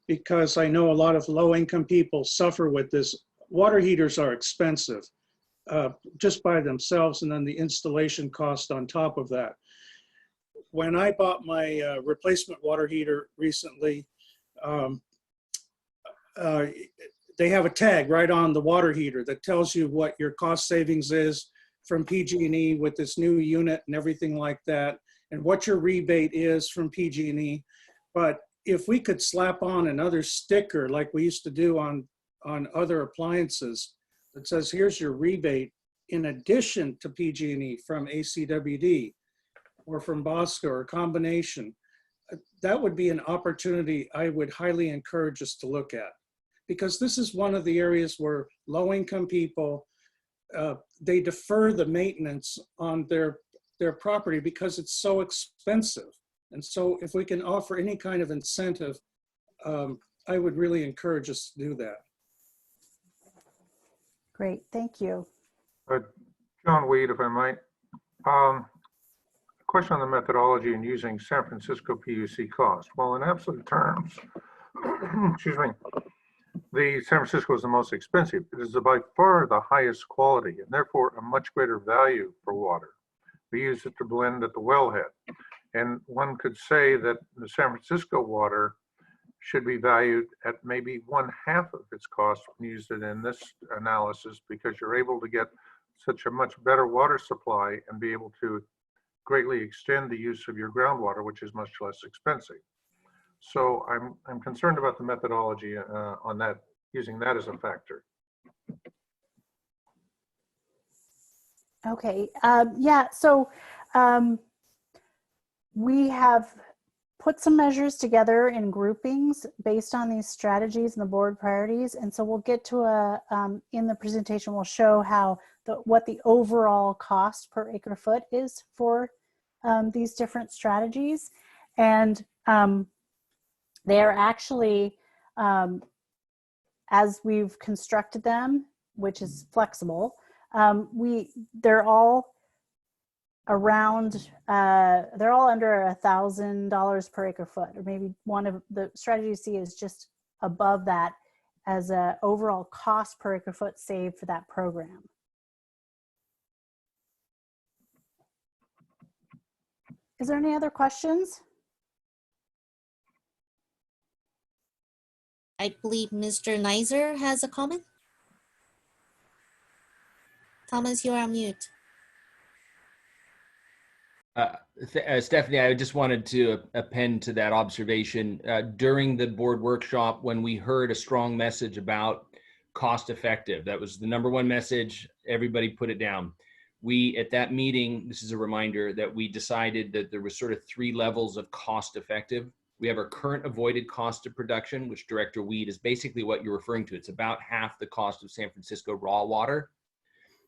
because I know a lot of low-income people suffer with this. Water heaters are expensive just by themselves, and then the installation cost on top of that. When I bought my replacement water heater recently, they have a tag right on the water heater that tells you what your cost savings is from PG&E with this new unit and everything like that, and what your rebate is from PG&E. But if we could slap on another sticker like we used to do on other appliances that says, here's your rebate in addition to PG&E from ACWD or from Bosco or a combination, that would be an opportunity I would highly encourage us to look at. Because this is one of the areas where low-income people, they defer the maintenance on their property because it's so expensive. And so if we can offer any kind of incentive, I would really encourage us to do that. Great, thank you. John Weed, if I might. Question on the methodology in using San Francisco PUC cost. Well, in absolute terms, excuse me, the San Francisco is the most expensive. It is by far the highest quality and therefore a much greater value for water. We use it to blend at the wellhead. And one could say that the San Francisco water should be valued at maybe 1/2 of its cost when used in this analysis, because you're able to get such a much better water supply and be able to greatly extend the use of your groundwater, which is much less expensive. So I'm concerned about the methodology on that, using that as a factor. Okay, yeah, so we have put some measures together in groupings based on these strategies and the board priorities. And so we'll get to in the presentation, we'll show how what the overall cost per acre foot is for these different strategies. And they are actually, as we've constructed them, which is flexible, they're all around, they're all under $1,000 per acre foot, or maybe one of the strategies C is just above that as an overall cost per acre foot saved for that program. Is there any other questions? I believe Mr. Nizer has a comment. Thomas, you're on mute. Stephanie, I just wanted to append to that observation. During the board workshop, when we heard a strong message about cost effective, that was the #1 message, everybody put it down. We, at that meeting, this is a reminder that we decided that there was sort of 3 levels of cost effective. We have our current avoided cost of production, which Director Weed is basically what you're referring to. It's about half the cost of San Francisco raw water.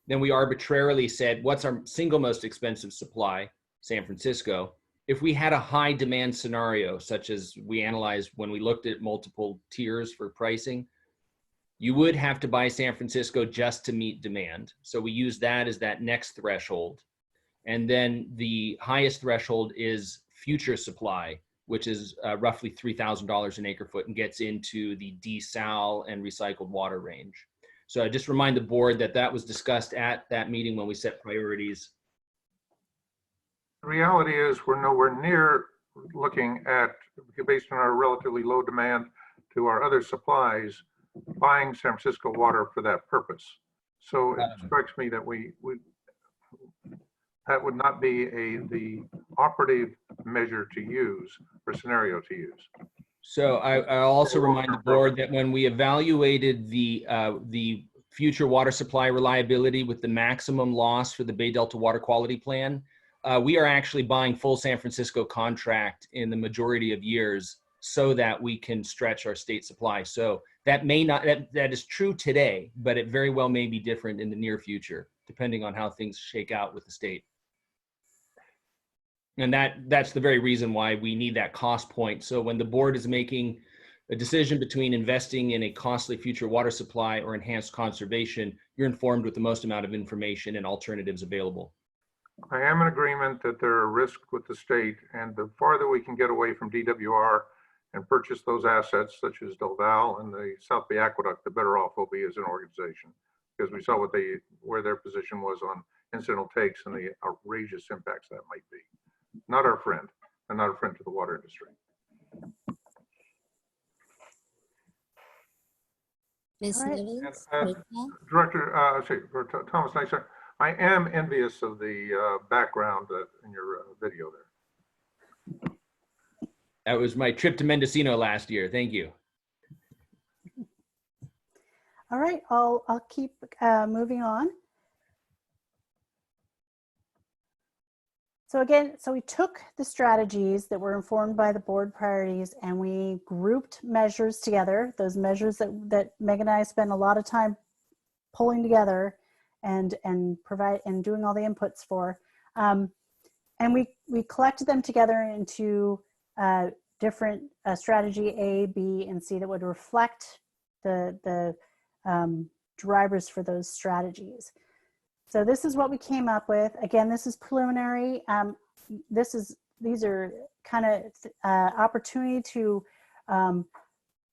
Then we arbitrarily said, what's our single most expensive supply? San Francisco. If we had a high demand scenario, such as we analyzed when we looked at multiple tiers for pricing, you would have to buy San Francisco just to meet demand. So we use that as that next threshold. And then the highest threshold is future supply, which is roughly $3,000 an acre foot and gets into the desal and recycled water range. So I just remind the board that that was discussed at that meeting when we set priorities. The reality is we're nowhere near looking at, based on our relatively low demand to our other supplies, buying San Francisco water for that purpose. So it strikes me that that would not be the operative measure to use or scenario to use. So I also remind the board that when we evaluated the future water supply reliability with the maximum loss for the Bay Delta Water Quality Plan, we are actually buying full San Francisco contract in the majority of years so that we can stretch our state supply. So that may not, that is true today, but it very well may be different in the near future, depending on how things shake out with the state. And that's the very reason why we need that cost point. So when the board is making a decision between investing in a costly future water supply or enhanced conservation, you're informed with the most amount of information and alternatives available. I am in agreement that there are risks with the state, and the farther we can get away from DWR and purchase those assets such as Del Val and the South Bay Aqueduct, the better off we'll be as an organization, because we saw where their position was on incidental takes and the outrageous impacts that might be. Not our friend, and not a friend to the water industry. Ms. All right. Evans? Director Thomas Nicer, I am envious of the background in your video there. That was my trip to Mendocino last year. Thank you. All right, I'll keep moving on. So again, we took the strategies that were informed by the board priorities and we grouped measures together, those measures that Meg and I spent a lot of time pulling together and doing all the inputs for. And we collected them together into different strategy A, B, and C that would reflect the drivers for those strategies. So this is what we came up with. Again, this is preliminary. These are kind of opportunity to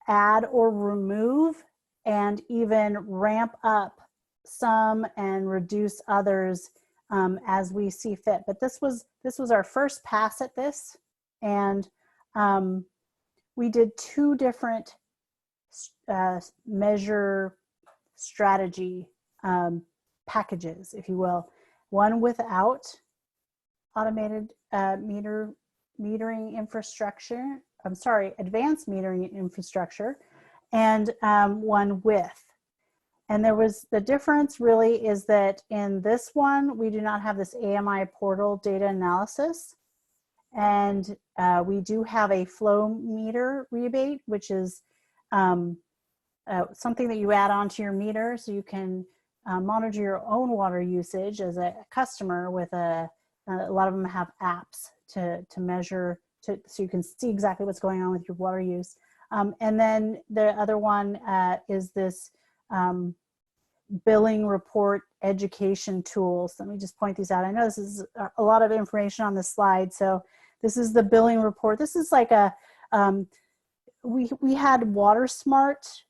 add or remove and even ramp up some and reduce others as we see fit. But this was our first pass at this, and we did two different measure strategy packages, if you will. One without automated metering infrastructure. I'm sorry, advanced metering infrastructure, and one with. And the difference really is that in this one, we do not have this AMI portal data analysis. And we do have a flow meter rebate, which is something that you add onto your meter so you can monitor your own water usage as a customer with a lot of them have apps to measure, so you can see exactly what's going on with your water use. And then the other one is this billing report education tools. Let me just point these out. I know this is a lot of information on this slide. So this is the billing report. This is like a, we had WaterSmart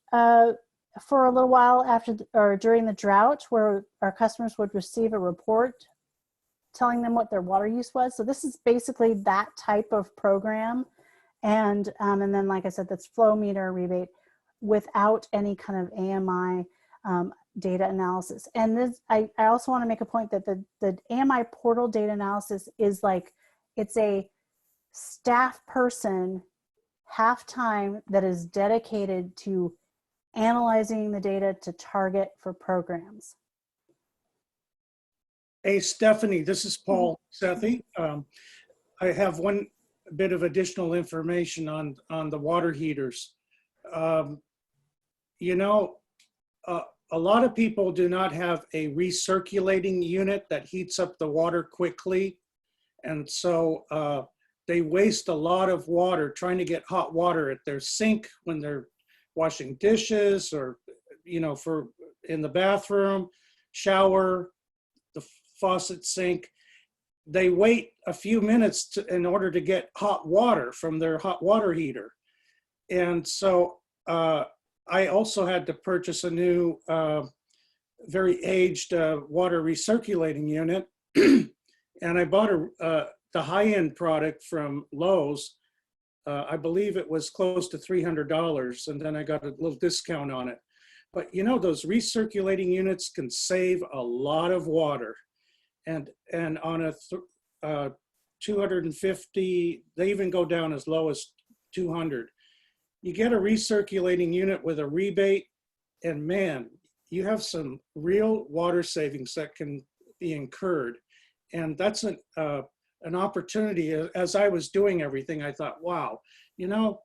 for a little while or during the drought, where our customers would receive a report telling them what their water use was. So this is basically that type of program. And then, like I said, that's flow meter rebate without any kind of AMI data analysis. And this, I also want to make a point that the AMI portal data analysis is like, it's a staff person half-time that is dedicated to analyzing the data to target for programs. Hey, Stephanie, this is Paul Sethy. I have one bit of additional information on the water heaters. You know, a lot of people do not have a recirculating unit that heats up the water quickly. And so they waste a lot of water trying to get hot water at their sink when they're washing dishes, or, you know, in the bathroom, shower, the faucet, sink. They wait a few minutes in order to get hot water from their hot water heater. And so I also had to purchase a new, very aged water recirculating unit. And I bought the high-end product from Lowe's. I believe it was close to $300, and then I got a little discount on it. But you know, those recirculating units can save a lot of water. And on a 250, they even go down as low as 200. You get a recirculating unit with a rebate, and man, you have some real water savings that can be incurred. And that's an opportunity. As I was doing everything, I thought, wow, you know,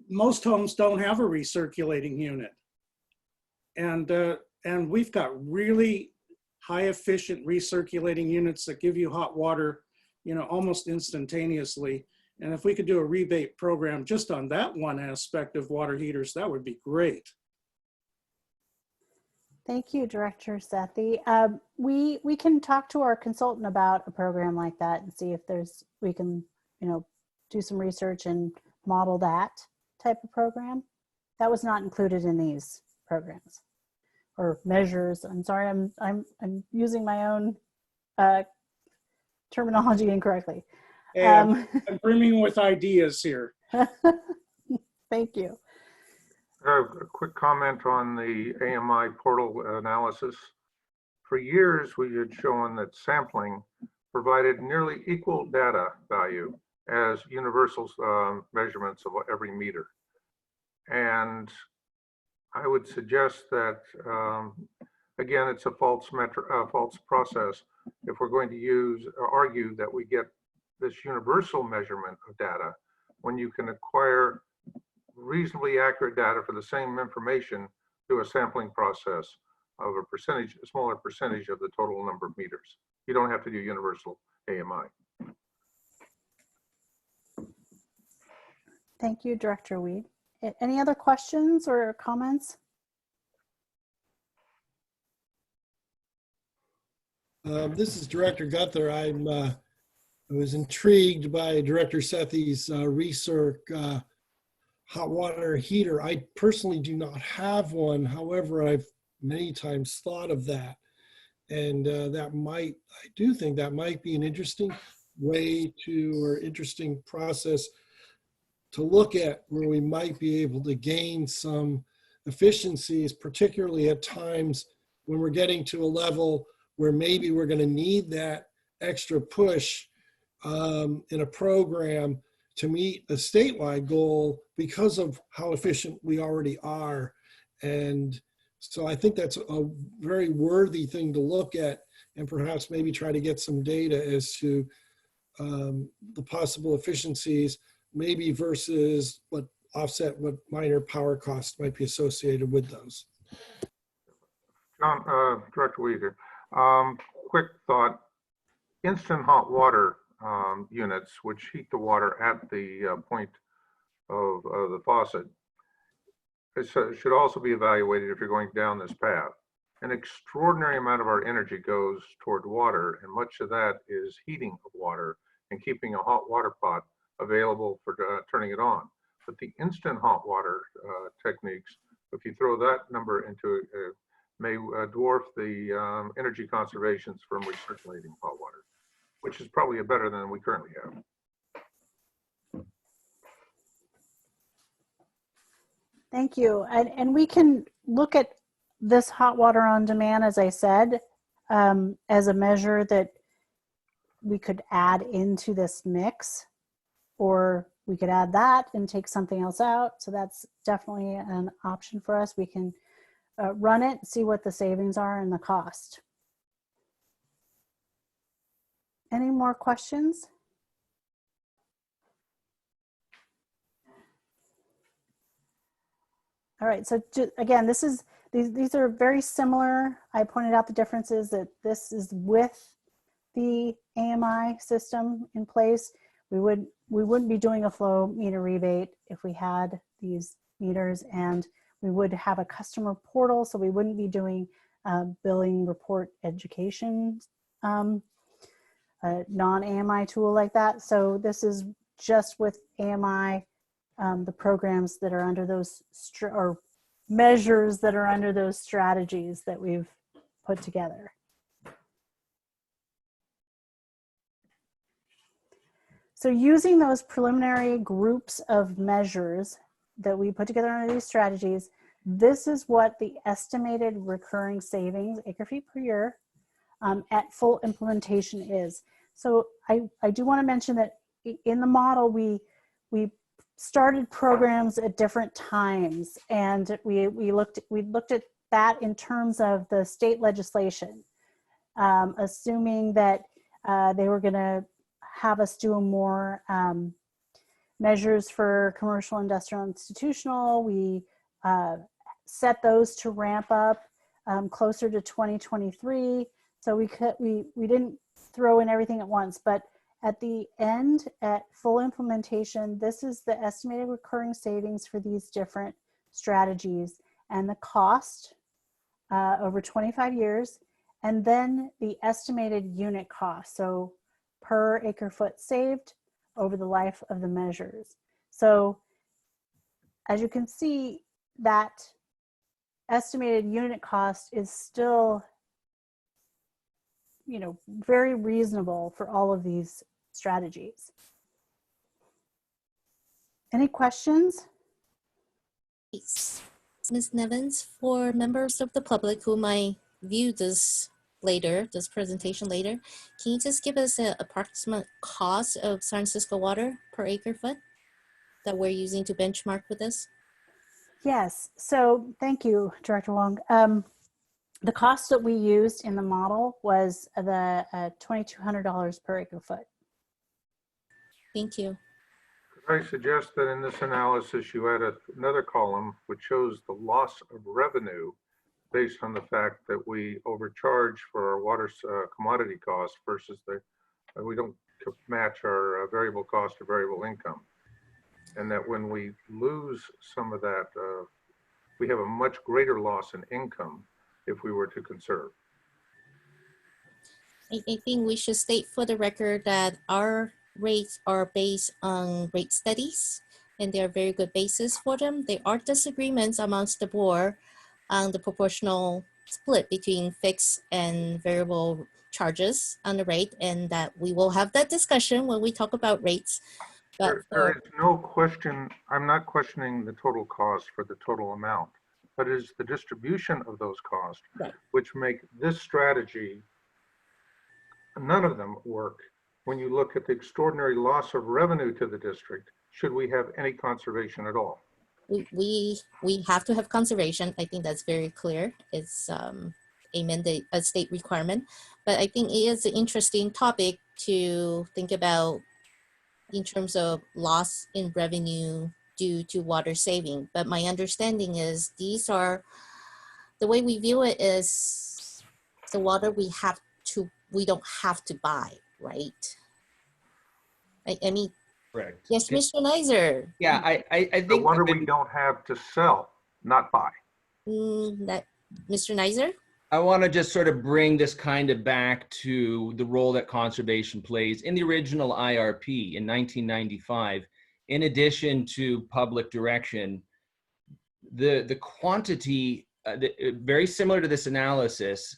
most homes don't have a recirculating unit. And we've got really high efficient recirculating units that give you hot water, you know, almost instantaneously. And if we could do a rebate program just on that one aspect of water heaters, that would be great. Thank you, Director Sethy. We can talk to our consultant about a program like that and see if we can, you know, do some research and model that type of program. That was not included in these programs or measures. I'm sorry, I'm using my own terminology incorrectly. Hey, I'm brimming with ideas here. Thank you. A quick comment on the AMI portal analysis. For years, we had shown that sampling provided nearly equal data value as universal measurements of every meter. And I would suggest that, again, it's a false process if we're going to use or argue that we get this universal measurement of data when you can acquire reasonably accurate data for the same information through a sampling process of a smaller percentage of the total number of meters. You don't have to do universal AMI. Thank you, Director Weed. Any other questions or comments? This is Director Gunther. I was intrigued by Director Sethy's research hot water heater. I personally do not have one. However, I've many times thought of that. And I do think that might be an interesting way or interesting process to look at where we might be able to gain some efficiencies, particularly at times when we're getting to a level where maybe we're going to need that extra push in a program to meet a statewide goal because of how efficient we already are. And so I think that's a very worthy thing to look at and perhaps maybe try to get some data as to the possible efficiencies, maybe versus what offset what minor power costs might be associated with those. John, Director Weeder, quick thought, instant hot water units, which heat the water at the point of the faucet, it should also be evaluated if you're going down this path. An extraordinary amount of our energy goes toward water, and much of that is heating of water and keeping a hot water pot available for turning it on. But the instant hot water techniques, if you throw that number into may dwarf the energy conservations from recirculating hot water, which is probably better than we currently have. Thank you. And we can look at this hot water on demand, as I said, as a measure that we could add into this mix, or we could add that and take something else out. So that's definitely an option for us. We can run it, see what the savings are and the cost. Any more questions? All right, so again, these are very similar. I pointed out the differences that this is with the AMI system in place. We wouldn't be doing a flow meter rebate if we had these meters, and we would have a customer portal, so we wouldn't be doing billing report education, a non-AMI tool like that. So this is just with AMI, the programs that are under those, or measures that are under those strategies that we've put together. So using those preliminary groups of measures that we put together under these strategies, this is what the estimated recurring savings, acre feet per year, at full implementation is. So I do want to mention that in the model, we started programs at different times, and we looked at that in terms of the state legislation, assuming that they were going to have us do more measures for commercial, industrial, institutional. We set those to ramp up closer to 2023. So we didn't throw in everything at once, but at the end, at full implementation, this is the estimated recurring savings for these different strategies and the cost over 25 years, and then the estimated unit cost, so per acre foot saved over the life of the measures. So as you can see, that estimated unit cost is still, you know, very reasonable for all of these strategies. Any questions? Ms. Nevins, for members of the public who might view this later, this presentation later, can you just give us an approximate cost of San Francisco water per acre foot that we're using to benchmark with this? Yes, so thank you, Director Huang. The cost that we used in the model was the $2,200 per acre foot. Thank you. Could I suggest that in this analysis, you add another column which shows the loss of revenue based on the fact that we overcharge for our water commodity costs versus we don't match our variable cost to variable income. And that when we lose some of that, we have a much greater loss in income if we were to conserve. I think we should state for the record that our rates are based on rate studies, and they're very good basis for them. There are disagreements amongst the board on the proportional split between fixed and variable charges on the rate, and that we will have that discussion when we talk about rates. But there is no question, I'm not questioning the total cost for the total amount, but it is the distribution of those costs, right, which make this strategy, none of them work when you look at the extraordinary loss of revenue to the district, should we have any conservation at all. We have to have conservation. I think that's very clear. It's a mandate, a state requirement, but I think it is an interesting topic to think about in terms of loss in revenue due to water saving. But my understanding is these are, the way we view it is the water we don't have to buy, right? I mean, Correct. yes, Mr. Nizer. Yeah, I think the water we don't have to sell, not buy. That Mr. Nizer? I want to just sort of bring this kind of back to the role that conservation plays. In the original IRP in 1995, in addition to public direction, the quantity, very similar to this analysis,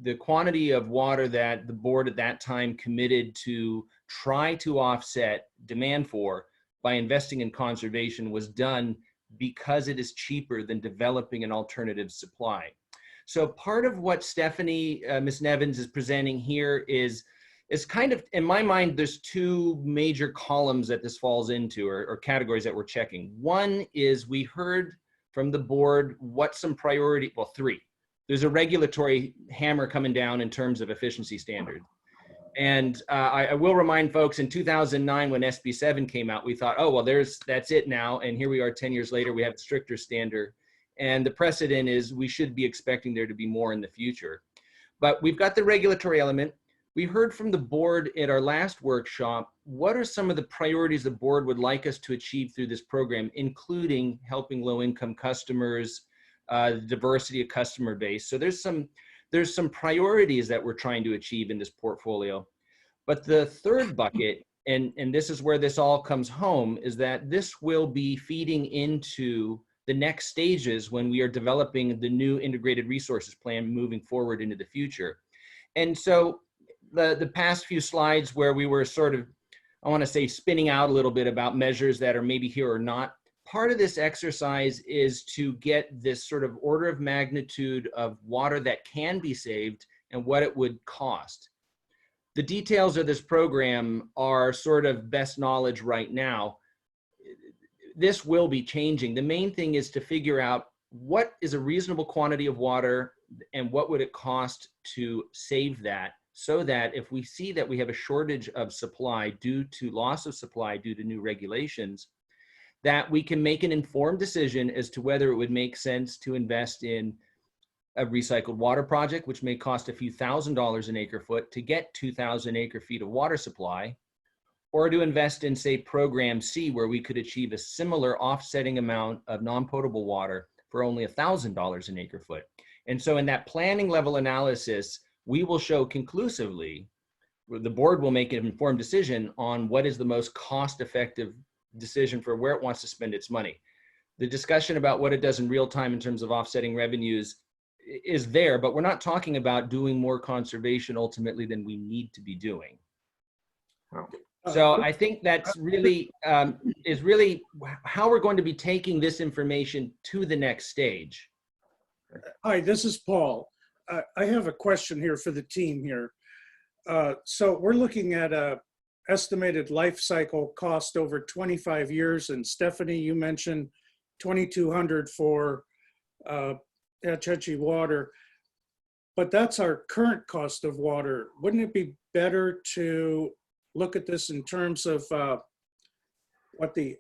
the quantity of water that the board at that time committed to try to offset demand for by investing in conservation was done because it is cheaper than developing an alternative supply. So part of what Stephanie, Ms. Nevins is presenting here is kind of, in my mind, there's two major columns that this falls into, or categories that we're checking. One is we heard from the board what some priority, well, three. There's a regulatory hammer coming down in terms of efficiency standards. And I will remind folks, in 2009, when SB 7 came out, we thought, oh, well, that's it now. And here we are 10 years later, we have a stricter standard. And the precedent is we should be expecting there to be more in the future. But we've got the regulatory element. We heard from the board at our last workshop, what are some of the priorities the board would like us to achieve through this program, including helping low-income customers, diversity of customer base. So there's some priorities that we're trying to achieve in this portfolio. But the third bucket, and this is where this all comes home, is that this will be feeding into the next stages when we are developing the new integrated resources plan moving forward into the future. And so the past few slides where we were sort of, I want to say, spinning out a little bit about measures that are maybe here or not, part of this exercise is to get this sort of order of magnitude of water that can be saved and what it would cost. The details of this program are sort of best knowledge right now. this will be changing. The main thing is to figure out what is a reasonable quantity of water and what would it cost to save that, so that if we see that we have a shortage of supply due to loss of supply due to new regulations, that we can make an informed decision as to whether it would make sense to invest in a recycled water project, which may cost a few $1,000s an acre foot to get 2,000 acre feet of water supply, or to invest in, say, Program C, where we could achieve a similar offsetting amount of non-potable water for only $1,000 an acre foot. And so in that planning level analysis, we will show conclusively, the board will make an informed decision on what is the most cost-effective decision for where it wants to spend its money. The discussion about what it does in real time in terms of offsetting revenues is there, but we're not talking about doing more conservation ultimately than we need to be doing. So I think that's really, is really how we're going to be taking this information to the next stage. Hi, this is Paul. I have a question here for the team here. So we're looking at a estimated life cycle cost over 25 years. And Stephanie, you mentioned 2,200 for Achachi water, but that's our current cost of water. Wouldn't it be better to look at this in terms of what the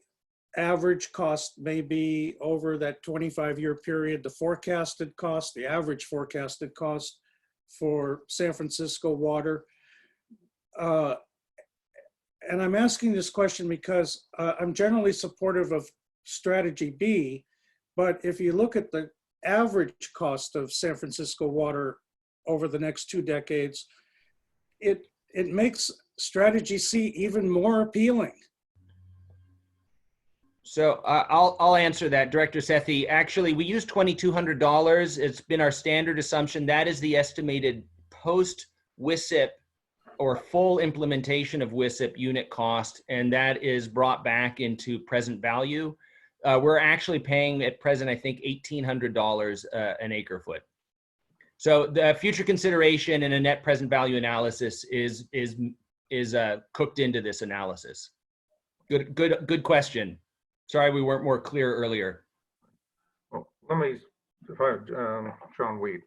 average cost may be over that 25-year period, the forecasted cost, the average forecasted cost for San Francisco water? And I'm asking this question because I'm generally supportive of strategy B, but if you look at the average cost of San Francisco water over the next 2 decades, it makes strategy C even more appealing. So I'll answer that, Director Sethy. Actually, we use $2,200. It's been our standard assumption. That is the estimated post-WSIP or full implementation of WSIP unit cost, and that is brought back into present value. We're actually paying at present, I think, $1,800 an acre foot. So the future consideration and a net present value analysis is cooked into this analysis. Good question. Sorry we weren't more clear earlier. Well, let me, John Weed.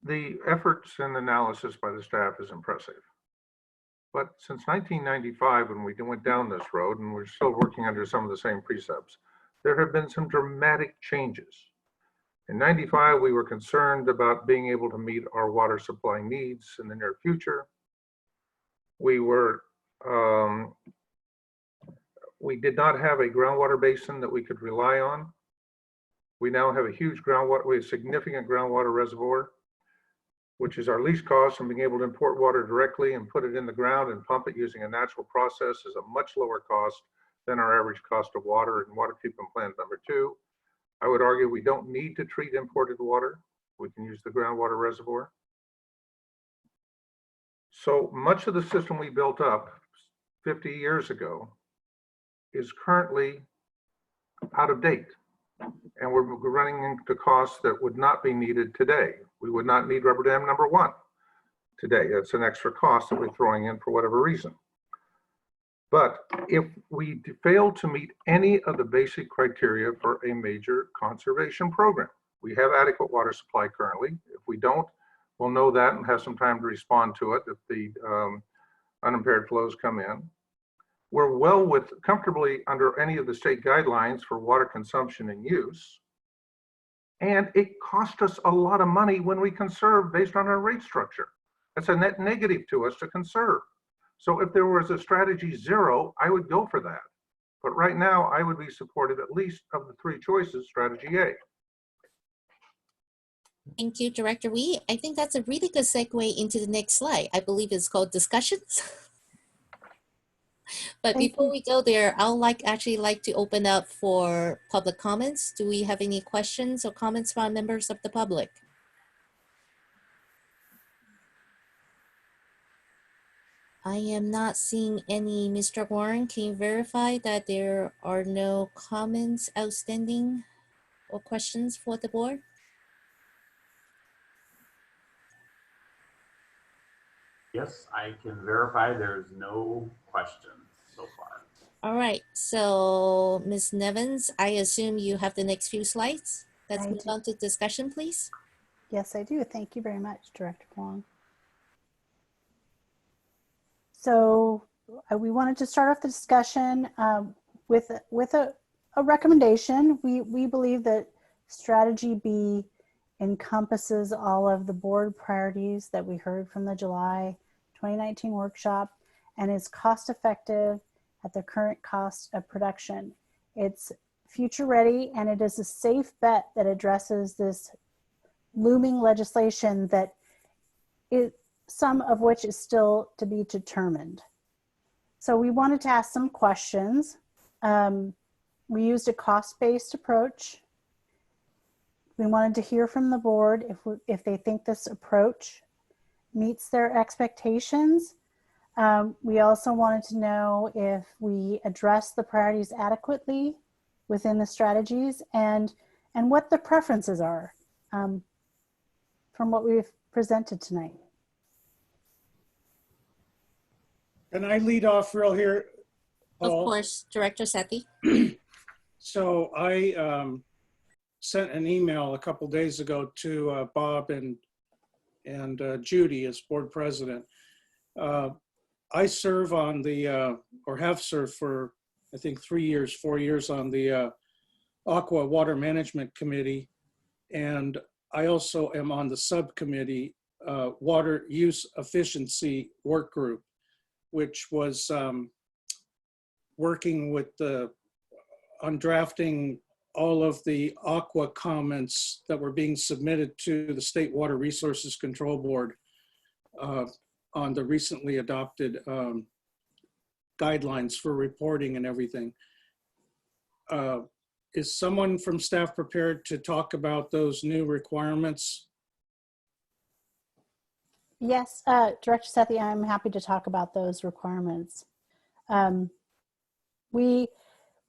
The efforts and analysis by the staff is impressive. But since 1995, when we went down this road, and we're still working under some of the same precepts, there have been some dramatic changes. In 95, we were concerned about being able to meet our water supply needs in the near future. We did not have a groundwater basin that we could rely on. We now have a huge significant groundwater reservoir, which is our least cost, and being able to import water directly and put it in the ground and pump it using a natural process is a much lower cost than our average cost of water in water treatment plant number 2. I would argue we don't need to treat imported water. We can use the groundwater reservoir. So much of the system we built up 50 years ago is currently out of date. And we're running into costs that would not be needed today. We would not need rubber dam number 1 today. It's an extra cost that we're throwing in for whatever reason. But if we fail to meet any of the basic criteria for a major conservation program, we have adequate water supply currently. If we don't, we'll know that and have some time to respond to it if the unimpaired flows come in. We're comfortably under any of the state guidelines for water consumption and use. And it cost us a lot of money when we conserve based on our rate structure. That's a net negative to us to conserve. So if there was a strategy 0, I would go for that. But right now, I would be supportive at least of the 3 choices, strategy A. Thank you, Director Wee. I think that's a really good segue into the next slide. I believe it's called discussions. But before we go there, I'd actually like to open up for public comments. Do we have any questions or comments from members of the public? I am not seeing any. Mr. Huang, can you verify that there are no comments outstanding or questions for the board? Yes, I can verify there's no questions so far. All right, so Ms. Nevins, I assume you have the next few slides. Let's I move do. on to discussion, please. Yes, I do. Thank you very much, Director Huang. So we wanted to start off the discussion with a recommendation. We believe that strategy B encompasses all of the board priorities that we heard from the July 2019 workshop and is cost effective at the current cost of production. It's future ready, and it is a safe bet that addresses this looming legislation that some of which is still to be determined. So we wanted to ask some questions. We used a cost-based approach. We wanted to hear from the board if they think this approach meets their expectations. We also wanted to know if we address the priorities adequately within the strategies and what the preferences are from what we've presented tonight. Can I lead off real here, Paul? Of course, Director Sethy. So I sent an email a couple days ago to Bob and Judy as board president. I serve on the, or have served for, I think 4 years on the Aqua Water Management Committee. And I also am on the subcommittee, Water Use Efficiency Work Group, which was working with on drafting all of the Aqua comments that were being submitted to the State Water Resources Control Board on the recently adopted guidelines for reporting and everything. Is someone from staff prepared to talk about those new requirements? Yes, Director Sethy, I'm happy to talk about those requirements. We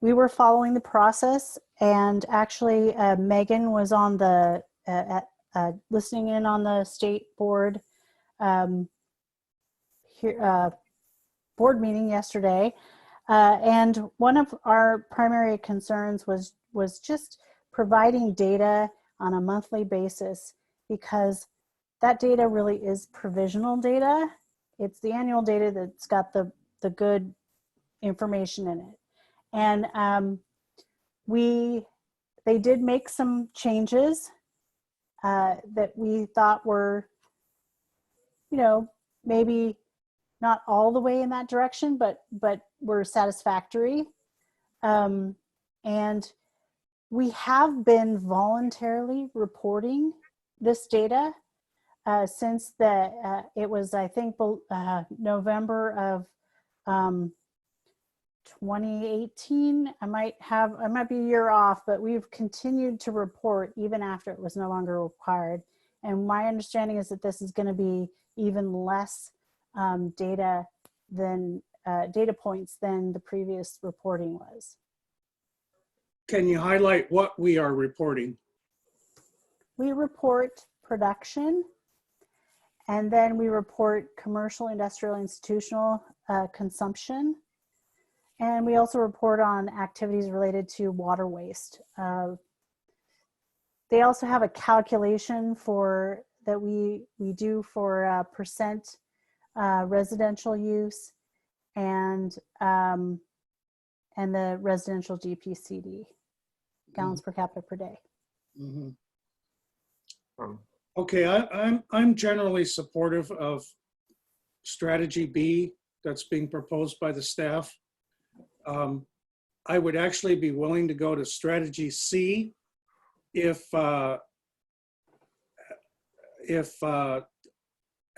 were following the process, and actually Megan was on the listening in on the state board board meeting yesterday, and one of our primary concerns was just providing data on a monthly basis, because that data really is provisional data. It's the annual data that's got the good information in it. And they did make some changes that we thought were, maybe not all the way in that direction, but were satisfactory. And we have been voluntarily reporting this data since it was, I think, November of 2018. I might be a year off, but we've continued to report even after it was no longer required. And my understanding is that this is going to be even less data points than the previous reporting was. Can you highlight what we are reporting? We report production, and then we report commercial, industrial, institutional consumption. And we also report on activities related to water waste. They also have a calculation that we do for percent residential use and the residential GPCD, gallons per capita per day. Mm-hmm. Okay, I'm generally supportive of strategy B that's being proposed by the staff. I would actually be willing to go to strategy C if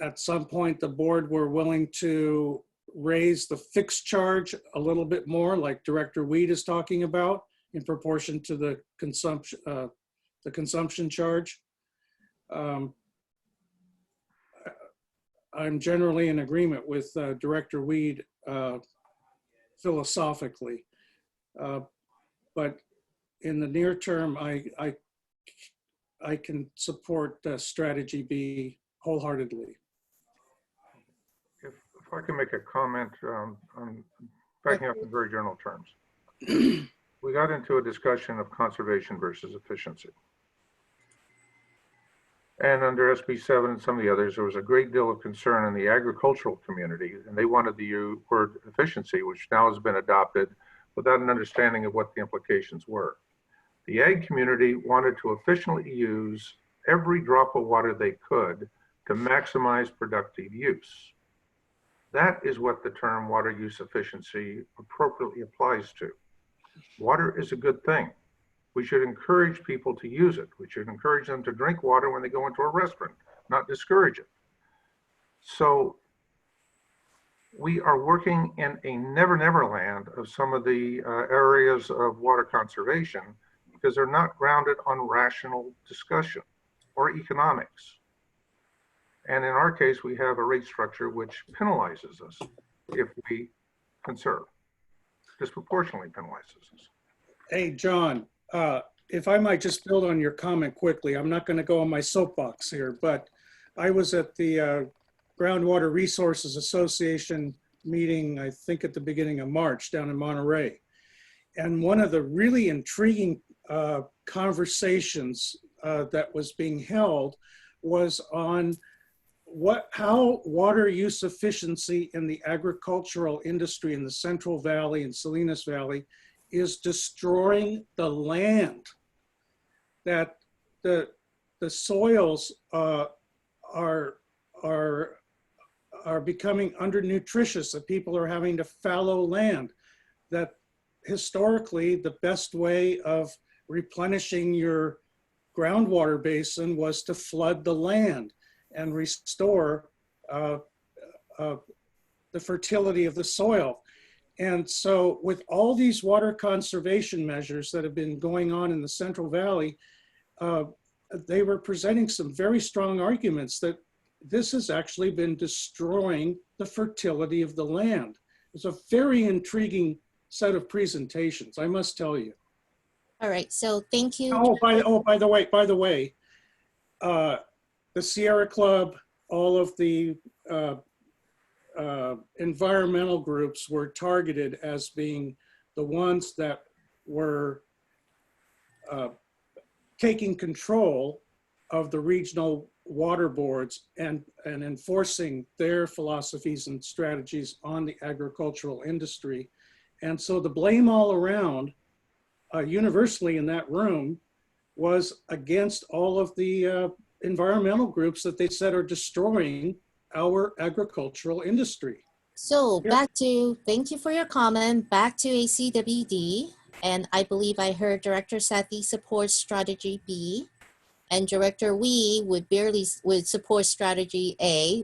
at some point the board were willing to raise the fixed charge a little bit more, like Director Weed is talking about, in proportion to the consumption charge. I'm generally in agreement with Director Weed philosophically, but in the near term, I can support strategy B wholeheartedly. If I can make a comment on backing up in very general terms. We got into a discussion of conservation versus efficiency. And under SB 7 and some of the others, there was a great deal of concern in the agricultural community, and they wanted the word efficiency, which now has been adopted without an understanding of what the implications were. The ag community wanted to efficiently use every drop of water they could to maximize productive use. That is what the term water use efficiency appropriately applies to. Water is a good thing. We should encourage people to use it. We should encourage them to drink water when they go into a restaurant, not discourage it. So we are working in a never land of some of the areas of water conservation because they're not grounded on rational discussion or economics. And in our case, we have a rate structure which penalizes us if we conserve, disproportionately penalizes us. Hey, John, if I might just build on your comment quickly, I'm not going to go on my soapbox here, but I was at the Groundwater Resources Association meeting, I think at the beginning of March down in Monterey. And one of the really intriguing conversations that was being held was on how water use efficiency in the agricultural industry in the Central Valley and Salinas Valley is destroying the land, that the soils are becoming undernutritious, that people are having to fallow land, that historically the best way of replenishing your groundwater basin was to flood the land and restore the fertility of the soil. And so with all these water conservation measures that have been going on in the Central Valley, they were presenting some very strong arguments that this has actually been destroying the fertility of the land. It's a very intriguing set of presentations, I must tell you. All right, so thank you. By the way, the Sierra Club, all of the environmental groups were targeted as being the ones that were taking control of the regional water boards and enforcing their philosophies and strategies on the agricultural industry. And so the blame all around, universally in that room, was against all of the environmental groups that they said are destroying our agricultural industry. So back to, thank you for your comment, back to ACWD. And I believe I heard Director Sethy supports strategy B, and Director Wee would support strategy A,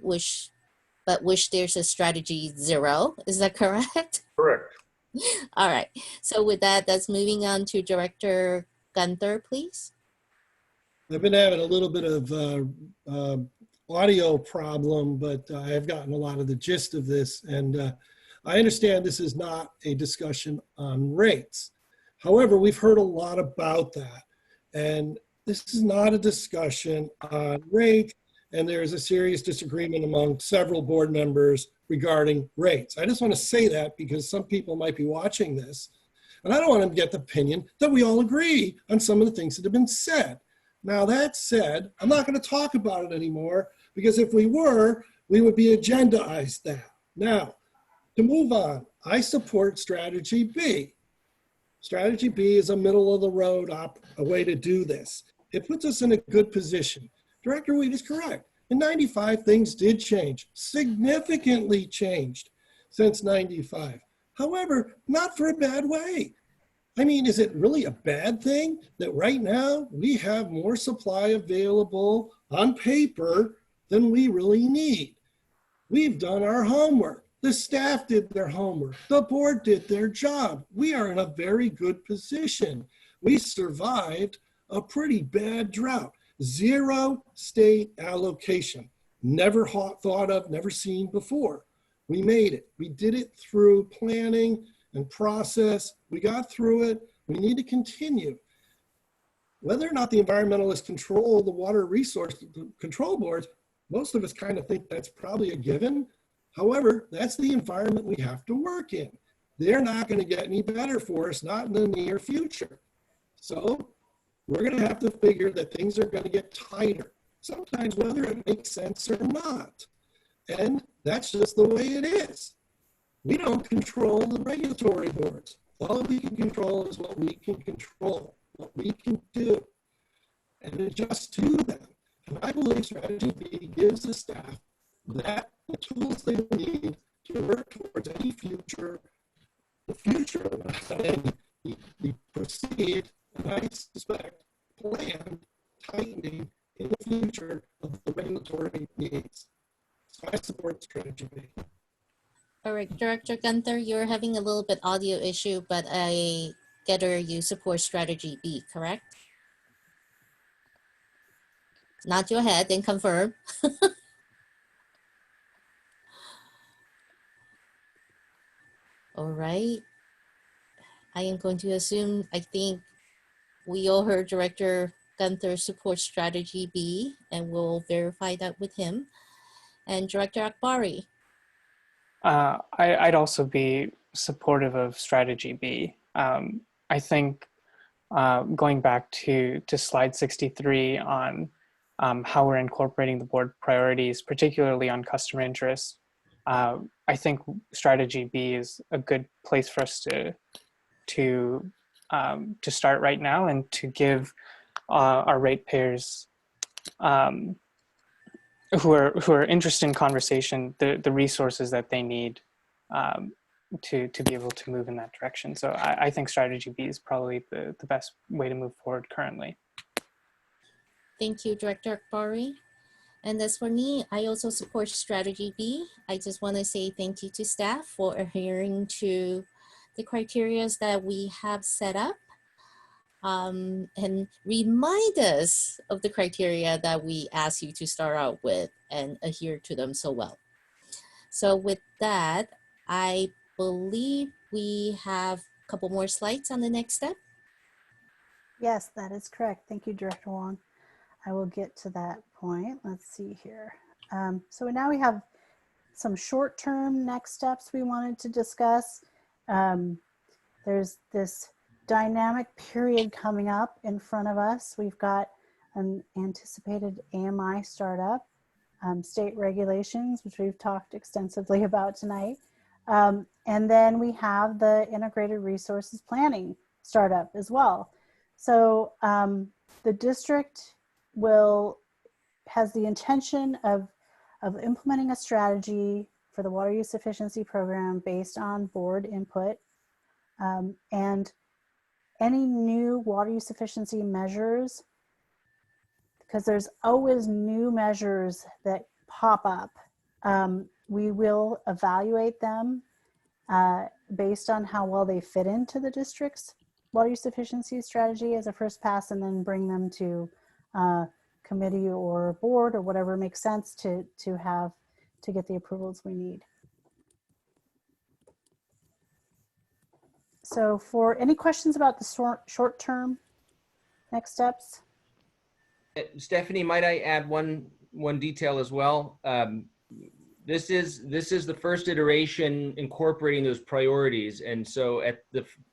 but wish there's a strategy 0. Is that correct? Correct. All right. So with that, that's moving on to Director Gunther, please. I've been having a little bit of audio problem, but I've gotten a lot of the gist of this. And I understand this is not a discussion on rates. However, we've heard a lot about that. And this is not a discussion on rates. And there is a serious disagreement among several board members regarding rates. I just want to say that because some people might be watching this. And I don't want to get the opinion that we all agree on some of the things that have been said. Now that said, I'm not going to talk about it anymore because if we were, we would be agendized that. Now, to move on, I support strategy B. Strategy B is a middle of the road a way to do this. It puts us in a good position. Director Weed is correct. In 95, things did change, significantly changed since 95. However, not for a bad way. I mean, is it really a bad thing that right now we have more supply available on paper than we really need? We've done our homework. The staff did their homework. The board did their job. We are in a very good position. We survived a pretty bad drought. 0 state allocation. Never thought of, never seen before. We made it. We did it through planning and process. We got through it. We need to continue. Whether or not the environmentalists control the water resource control boards, most of us kind of think that's probably a given. However, that's the environment we have to work in. they're not going to get any better for us, not in the near future. So we're going to have to figure that things are going to get tighter, sometimes whether it makes sense or not. And that's just the way it is. We don't control the regulatory boards. All we can control is what we can control, what we can do, and adjust to them. And I believe Strategy B gives the staff that the tools they need to work towards any future, and the perceived, and I suspect, planned tightening in the future of the regulatory needs. So I support Strategy B. All right, Director Gunther, you're having a little bit audio issue, but I gather you support Strategy B, correct? Nod your head and confirm. All right. I am going to assume, I think we all heard Director Gunther support Strategy B, and we'll verify that with him. And Director Akbari. I'd also be supportive of Strategy B. I think going back to slide 63 on how we're incorporating the board priorities, particularly on customer interest, I think Strategy B is a good place for us to start right now and to give our ratepayers who are interested in conversation the resources that they need to be able to move in that direction. So I think Strategy B is probably the best way to move forward currently. Thank you, Director Akbari. And as for me, I also support Strategy B. I just want to say thank you to staff for adhering to the criteria that we have set up, and remind us of the criteria that we asked you to start out with and adhere to them so well. So with that, I believe we have a couple more slides on the next step. Yes, that is correct. Thank you, Director Huang. I will get to that point. Let's see here. So now we have some short-term next steps we wanted to discuss. There's this dynamic period coming up in front of us. We've got an anticipated AMI startup, state regulations, which we've talked extensively about tonight. And then we have the integrated resources planning startup as well. So the district has the intention of implementing a strategy for the water use efficiency program based on board input. And any new water use efficiency measures, because there's always new measures that pop up, we will evaluate them based on how well they fit into the district's water use efficiency strategy as a first pass, and then bring them to committee or board or whatever makes sense to get the approvals we need. So for any questions about the short-term next steps? Stephanie, might I add one detail as well? This is the first iteration incorporating those priorities, and so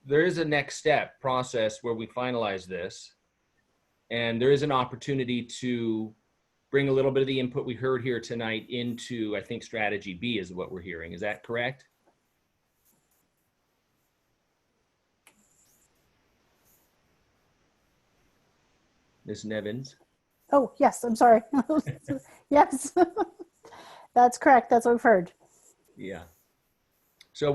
there is a next step process where we finalize this, and there is an opportunity to bring a little bit of the input we heard here tonight into, I think, Strategy B is what we're hearing. Is that correct? Ms. Nevins? Oh, yes, I'm sorry. Yes, that's correct. That's what we've heard. Yeah. So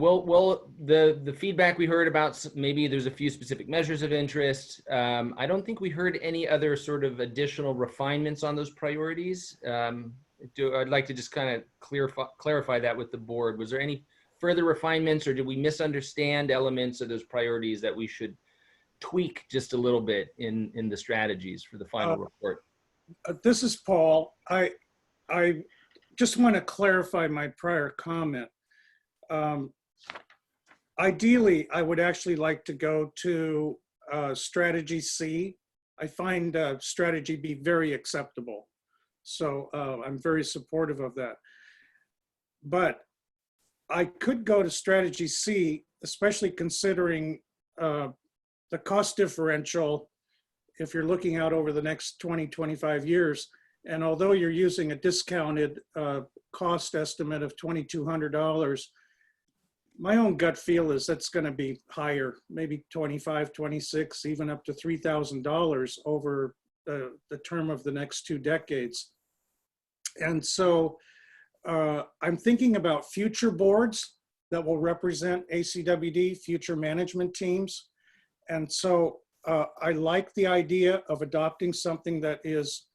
the feedback we heard about, maybe there's a few specific measures of interest. I don't think we heard any other sort of additional refinements on those priorities. I'd like to just kind of clarify that with the board. Was there any further refinements, or did we misunderstand elements of those priorities that we should tweak just a little bit in the strategies for the final report? This is Paul. I just want to clarify my prior comment. Ideally, I would actually like to go to Strategy C. I find Strategy B very acceptable. So I'm very supportive of that. But I could go to strategy C, especially considering the cost differential if you're looking out over the next 20, 25 years. And although you're using a discounted cost estimate of $2,200, my own gut feel is that's going to be higher, maybe 25, 26, even up to $3,000 over the term of the next 2 decades. And so I'm thinking about future boards that will represent ACWD, future management teams. And so I like the idea of adopting something that is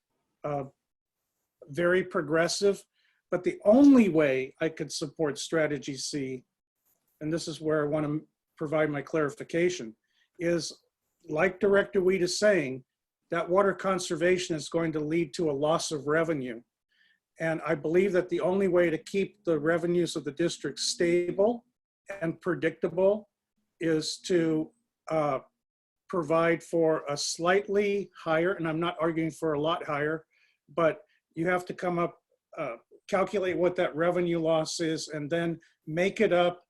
very progressive, but the only way I could support strategy C, and this is where I want to provide my clarification, is like Director Weed is saying, that water conservation is going to lead to a loss of revenue. And I believe that the only way to keep the revenues of the district stable and predictable is to provide for a slightly higher, and I'm not arguing for a lot higher, but you have to come up, calculate what that revenue loss is, and then make it up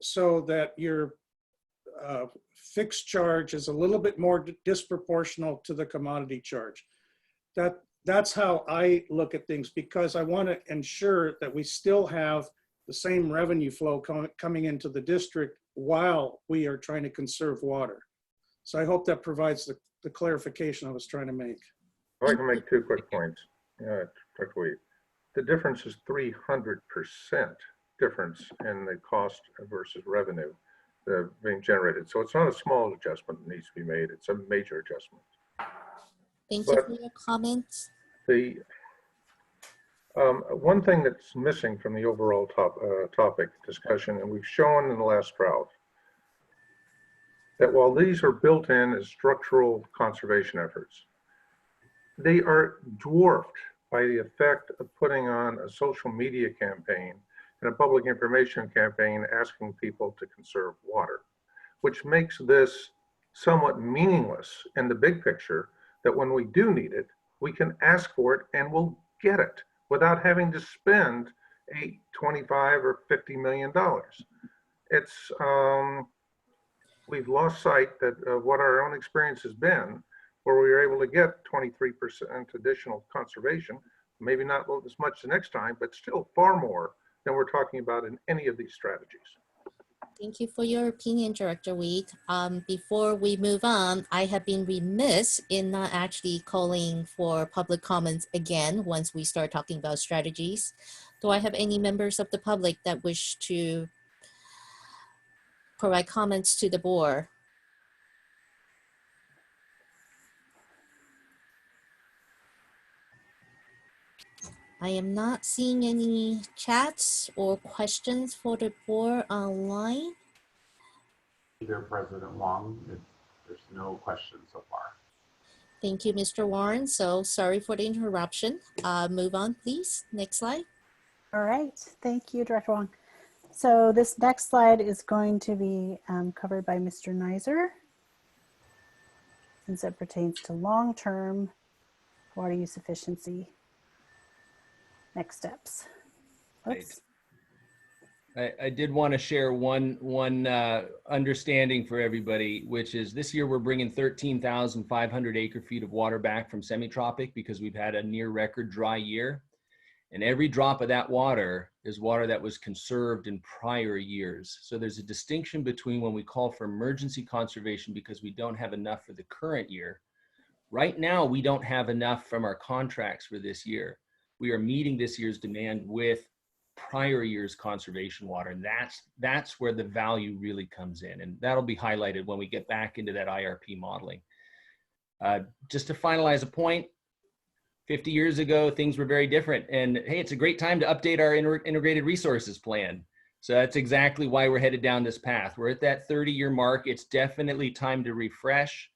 so that your fixed charge is a little bit more disproportional to the commodity charge. That's how I look at things, because I want to ensure that we still have the same revenue flow coming into the district while we are trying to conserve water. So I hope that provides the clarification I was trying to make. If I can make 2 quick points, Dr. Weed. The difference is 300% difference in the cost versus revenue being generated. So it's not a small adjustment that needs to be made. It's a major adjustment. Thank you for your comments. The one thing that's missing from the overall topic discussion, and we've shown in the last drought, that while these are built in as structural conservation efforts, they are dwarfed by the effect of putting on a social media campaign and a public information campaign asking people to conserve water, which makes this somewhat meaningless in the big picture, that when we do need it, we can ask for it and we'll get it without having to spend $25 or $50 million. It's, we've lost sight that of what our own experience has been, where we were able to get 23% additional conservation, maybe not as much the next time, but still far more than we're talking about in any of these strategies. Thank you for your opinion, Director Weed. Before we move on, I have been remiss in not actually calling for public comments again once we start talking about strategies. Do I have any members of the public that wish to provide comments to the board? I am not seeing any chats or questions for the board online. Either President Huang, there's no questions so far. Thank you, Mr. Warren. So sorry for the interruption. Move on, please. Next slide. All right, thank you, Director Huang. So this next slide is going to be covered by Mr. Neiser, since it pertains to long-term water use efficiency. Next steps. Oops. I did want to share one understanding for everybody, which is this year we're bringing 13,500 acre feet of water back from semi-tropic because we've had a near record dry year. And every drop of that water is water that was conserved in prior years. So there's a distinction between when we call for emergency conservation because we don't have enough for the current year. Right now, we don't have enough from our contracts for this year. We are meeting this year's demand with prior year's conservation water. And that's where the value really comes in. And that'll be highlighted when we get back into that IRP modeling. Just to finalize a point, 50 years ago, things were very different. And hey, it's a great time to update our integrated resources plan. So that's exactly why we're headed down this path. We're at that 30-year mark. It's definitely time to refresh.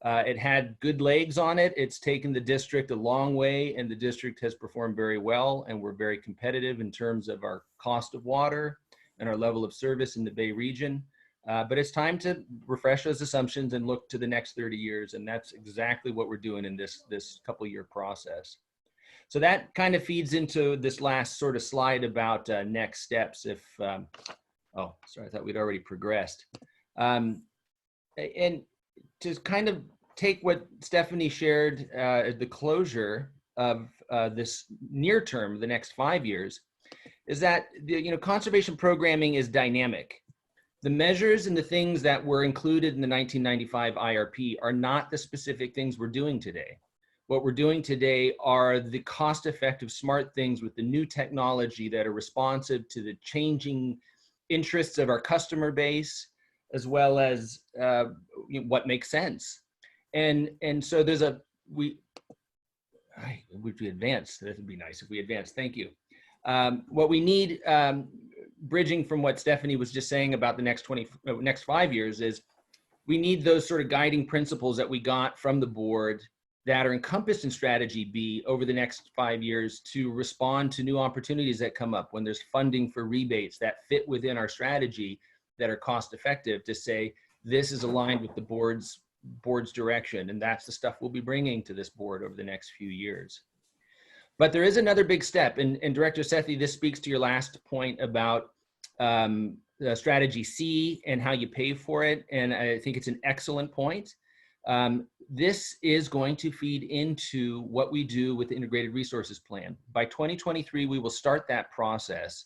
It had good legs on it. It's taken the district a long way, and the district has performed very well, and we're very competitive in terms of our cost of water and our level of service in the Bay region. But it's time to refresh those assumptions and look to the next 30 years, and that's exactly what we're doing in this couple-year process. So that kind of feeds into this last sort of slide about next steps. If, oh, sorry, I thought we'd already progressed. And to kind of take what Stephanie shared at the closure of this near term, the next 5 years, is that conservation programming is dynamic. The measures and the things that were included in the 1995 IRP are not the specific things we're doing today. What we're doing today are the cost-effective, smart things with the new technology that are responsive to the changing interests of our customer base, as well as what makes sense. And so there's we advance. That would be nice if we advance. Thank you. What we need, bridging from what Stephanie was just saying about the next 5 years, is we need those sort of guiding principles that we got from the board that are encompassed in strategy B over the next 5 years to respond to new opportunities that come up when there's funding for rebates that fit within our strategy that are cost effective, to say this is aligned with the board's direction, and that's the stuff we'll be bringing to this board over the next few years. But there is another big step, and Director Sethy, this speaks to your last point about strategy C and how you pay for it, and I think it's an excellent point. This is going to feed into what we do with the Integrated Resources Plan. By 2023, we will start that process,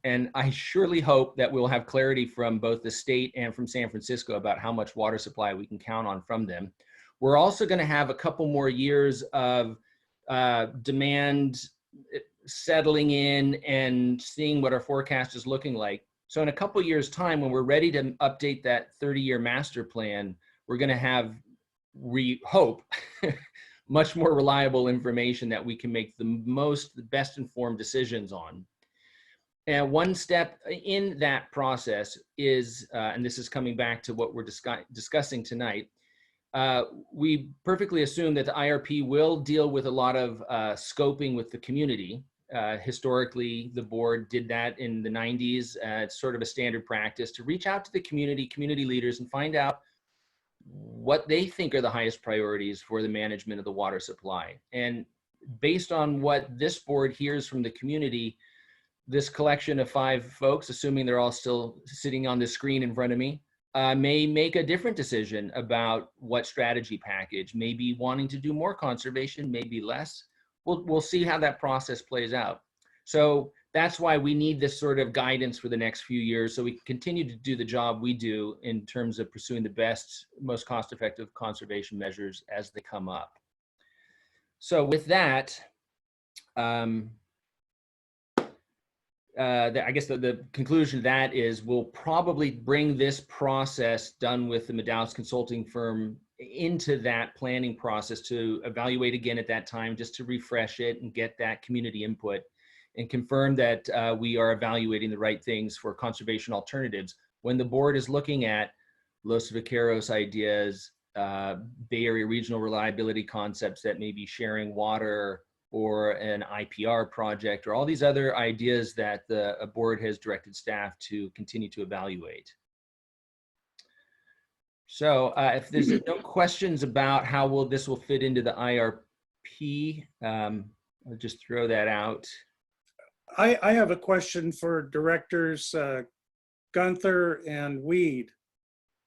and I surely hope that we'll have clarity from both the state and from San Francisco about how much water supply we can count on from them. We're also going to have a couple more years of demand settling in and seeing what our forecast is looking like. So in a couple years' time, when we're ready to update that 30-year master plan, we're going to have, we hope, much more reliable information that we can make the best informed decisions on. And one step in that process is, and this is coming back to what we're discussing tonight, we perfectly assume that the IRP will deal with a lot of scoping with the community. Historically, the board did that in the 90s. It's sort of a standard practice to reach out to the community leaders and find out what they think are the highest priorities for the management of the water supply. And based on what this board hears from the community, this collection of 5 folks, assuming they're all still sitting on the screen in front of me, may make a different decision about what strategy package, maybe wanting to do more conservation, maybe less. We'll see how that process plays out. So that's why we need this sort of guidance for the next few years, so we can continue to do the job we do in terms of pursuing the best, most cost-effective conservation measures as they come up. So with that, I guess the conclusion of that is we'll probably bring this process done with the Medal's consulting firm into that planning process to evaluate again at that time, just to refresh it and get that community input and confirm that we are evaluating the right things for conservation alternatives when the board is looking at Los Vaqueros ideas, Bay Area regional reliability concepts that may be sharing water, or an IPR project, or all these other ideas that the board has directed staff to continue to evaluate. So if there's no questions about how this will fit into the IRP, I'll just throw that out. I have a question for directors Gunther and Weed,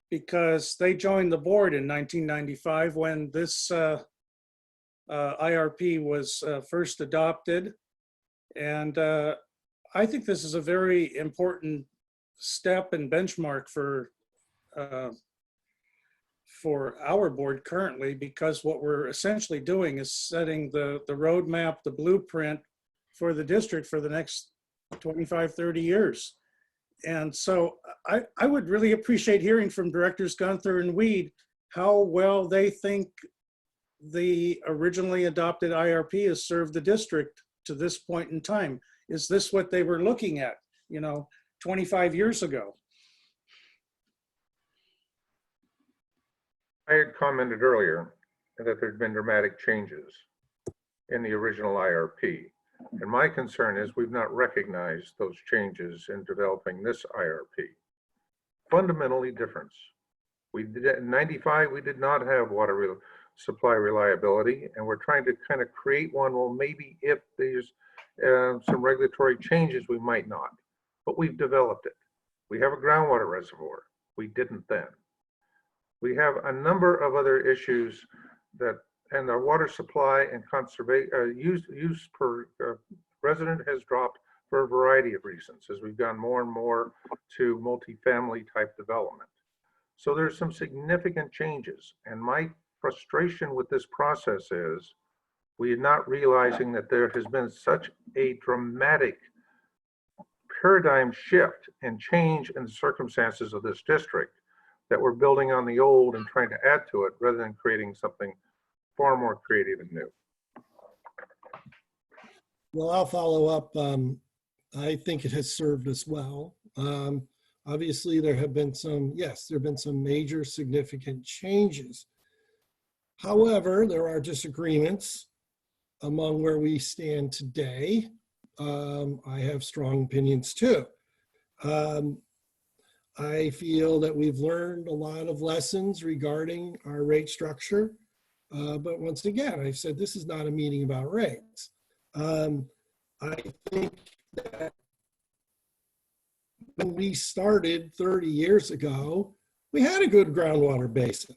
because they joined the board in 1995 when this IRP was first adopted. And I think this is a very important step and benchmark for our board currently, because what we're essentially doing is setting the roadmap, the blueprint for the district for the next 25, 30 years. And so I would really appreciate hearing from directors Gunther and Weed how well they think the originally adopted IRP has served the district to this point in time. Is this what they were looking at, 25 years ago? I had commented earlier that there'd been dramatic changes in the original IRP. And my concern is we've not recognized those changes in developing this IRP. Fundamentally difference. We did in 95, we did not have supply reliability. And we're trying to kind of create one, well, maybe if there's some regulatory changes, we might not, but we've developed it. We have a groundwater reservoir. We didn't then. We have a number of other issues that, and our water supply and conservation use per resident has dropped for a variety of reasons as we've gone more and more to multifamily type development. So there's some significant changes, and my frustration with this process is we are not realizing that there has been such a dramatic paradigm shift and change in the circumstances of this district that we're building on the old and trying to add to it rather than creating something far more creative and new. Well, I'll follow up. I think it has served us well. Obviously, there have been some, yes, there have been some major significant changes. However, there are disagreements among where we stand today. I have strong opinions too. I feel that we've learned a lot of lessons regarding our rate structure. But once again, I've said this is not a meeting about rates. I think that when we started 30 years ago, we had a good groundwater basin.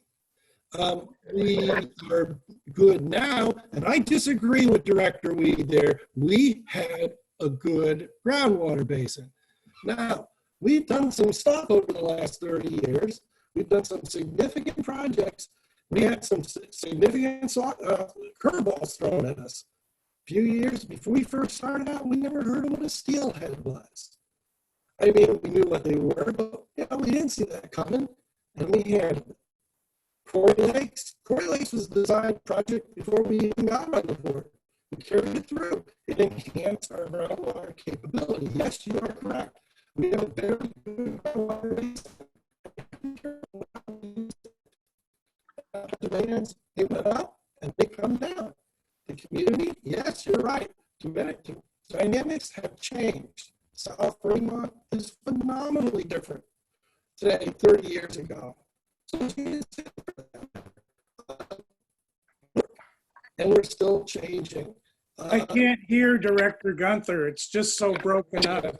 We are good now, and I disagree with Director Weed there. We had a good groundwater basin. Now, we've done some stuff over the last 30 years. We've done some significant projects. We had some significant curveballs thrown at us. A few years before we first started out, we never heard of what a steelhead was. I mean, we knew what they were, but we didn't see that coming, and we handled it. Corey Lakes was a design project before we even got on the board. We carried it through. It enhanced our groundwater capability. Yes, you are correct. We have a very good groundwater basin. Demands, they went up and they come down. The community, yes, you're right. Dynamics have changed. South Fremont is phenomenally different today, 30 years ago. And we're still changing. I can't hear Director Gunther. It's just so broken up.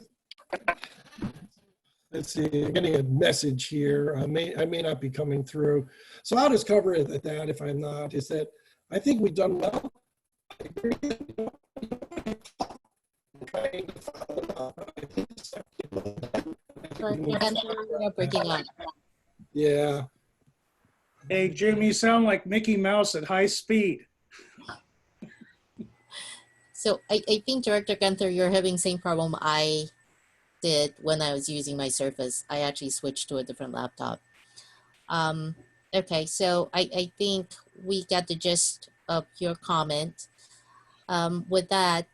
Let's see, I'm getting a message here. I may not be coming through. So I'll just cover it at that if I'm not, is that I think we've done well. I agree. Trying to follow up. I think You're breaking up. Yeah. Hey, Jim, you sound like Mickey Mouse at high speed. So I think, Director Gunther, you're having the same problem I did when I was using my Surface. I actually switched to a different laptop. Okay, so I think we got the gist of your comment. With that,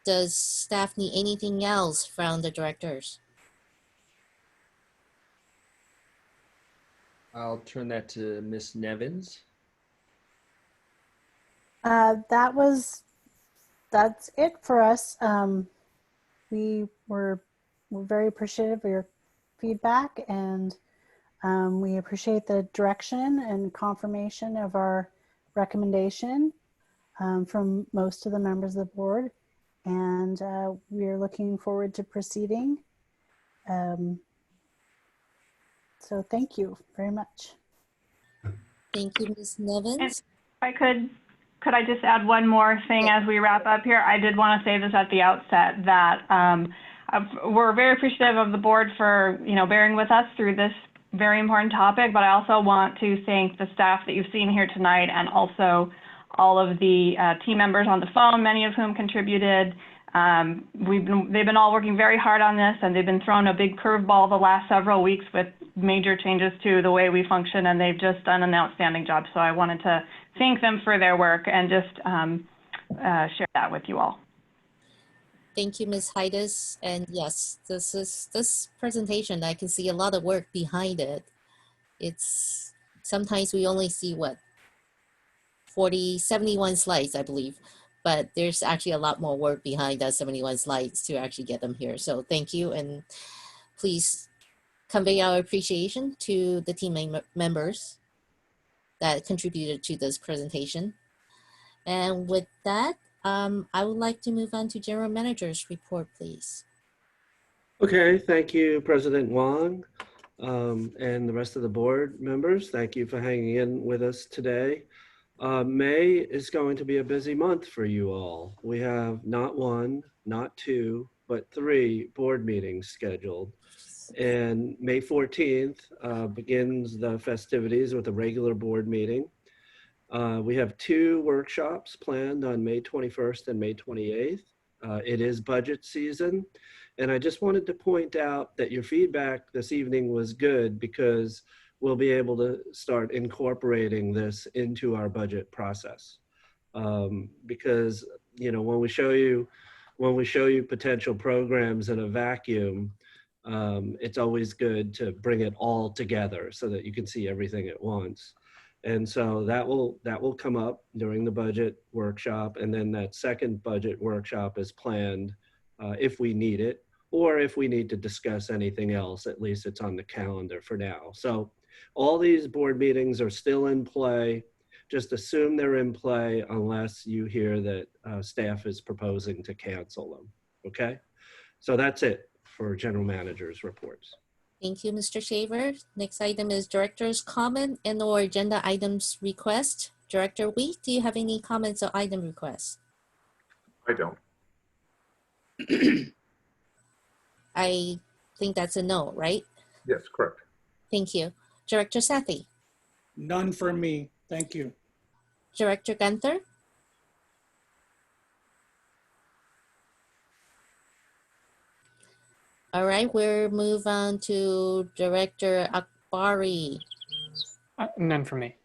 does staff need anything else from the directors? I'll turn that to Ms. Nevins. That's it for us. We're very appreciative of your feedback, and we appreciate the direction and confirmation of our recommendation from most of the members of the board. And we are looking forward to proceeding. So thank you very much. Thank you, Ms. Nevins. And if I could I just add one more thing as we wrap up here? I did want to say this at the outset that we're very appreciative of the board for bearing with us through this very important topic, but I also want to thank the staff that you've seen here tonight, and also all of the team members on the phone, many of whom contributed. They've been all working very hard on this, and they've been thrown a big curveball the last several weeks with major changes to the way we function, and they've just done an outstanding job. So I wanted to thank them for their work and just share that with you all. Thank you, Ms. Heides. And yes, this presentation, I can see a lot of work behind it. It's sometimes we only see what, 71 slides, I believe, but there's actually a lot more work behind that 71 slides to actually get them here. So thank you, and please convey our appreciation to the team members that contributed to this presentation. And with that, I would like to move on to General Manager's report, please. Okay, thank you, President Huang, and the rest of the board members. Thank you for hanging in with us today. May is going to be a busy month for you all. We have not one, not two, but 3 board meetings scheduled. And May 14th begins the festivities with a regular board meeting. We have 2 workshops planned on May 21st and May 28th. It is budget season. And I just wanted to point out that your feedback this evening was good because we'll be able to start incorporating this into our budget process. Because, you know, when we show you potential programs in a vacuum, it's always good to bring it all together so that you can see everything at once. And so that will come up during the budget workshop. And then that second budget workshop is planned if we need it, or if we need to discuss anything else, at least it's on the calendar for now. So all these board meetings are still in play. Just assume they're in play unless you hear that staff is proposing to cancel them, okay? So that's it for General Manager's reports. Thank you, Mr. Shaver. Next item is Director's comment and or agenda items request. Director Wee, do you have any comments or item requests? I don't. I think that's a no, right? Yes, correct. Thank you. Director Sethy. None for me. Thank you. Director Gunther. All right, we'll move on to Director Akbari. None for me.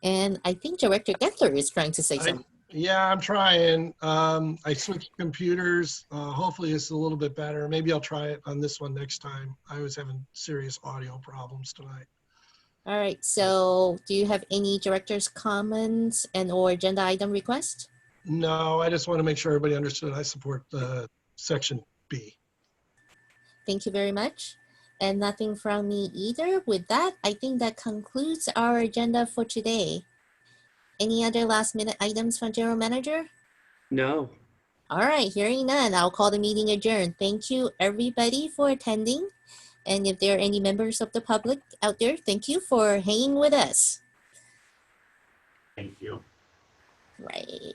And I think Director Gunther is trying to say something. Yeah, I'm trying. I switched computers. Hopefully it's a little bit better. Maybe I'll try it on this one next time. I was having serious audio problems tonight. All right, so do you have any director's comments and or agenda item request? No, I just want to make sure everybody understood I support section B. Thank you very much. And nothing from me either. With that, I think that concludes our agenda for today. Any other last minute items from General Manager? No. All right, hearing none, I'll call the meeting adjourned. Thank you everybody for attending. And if there are any members of the public out there, thank you for hanging with us. Thank you. Right.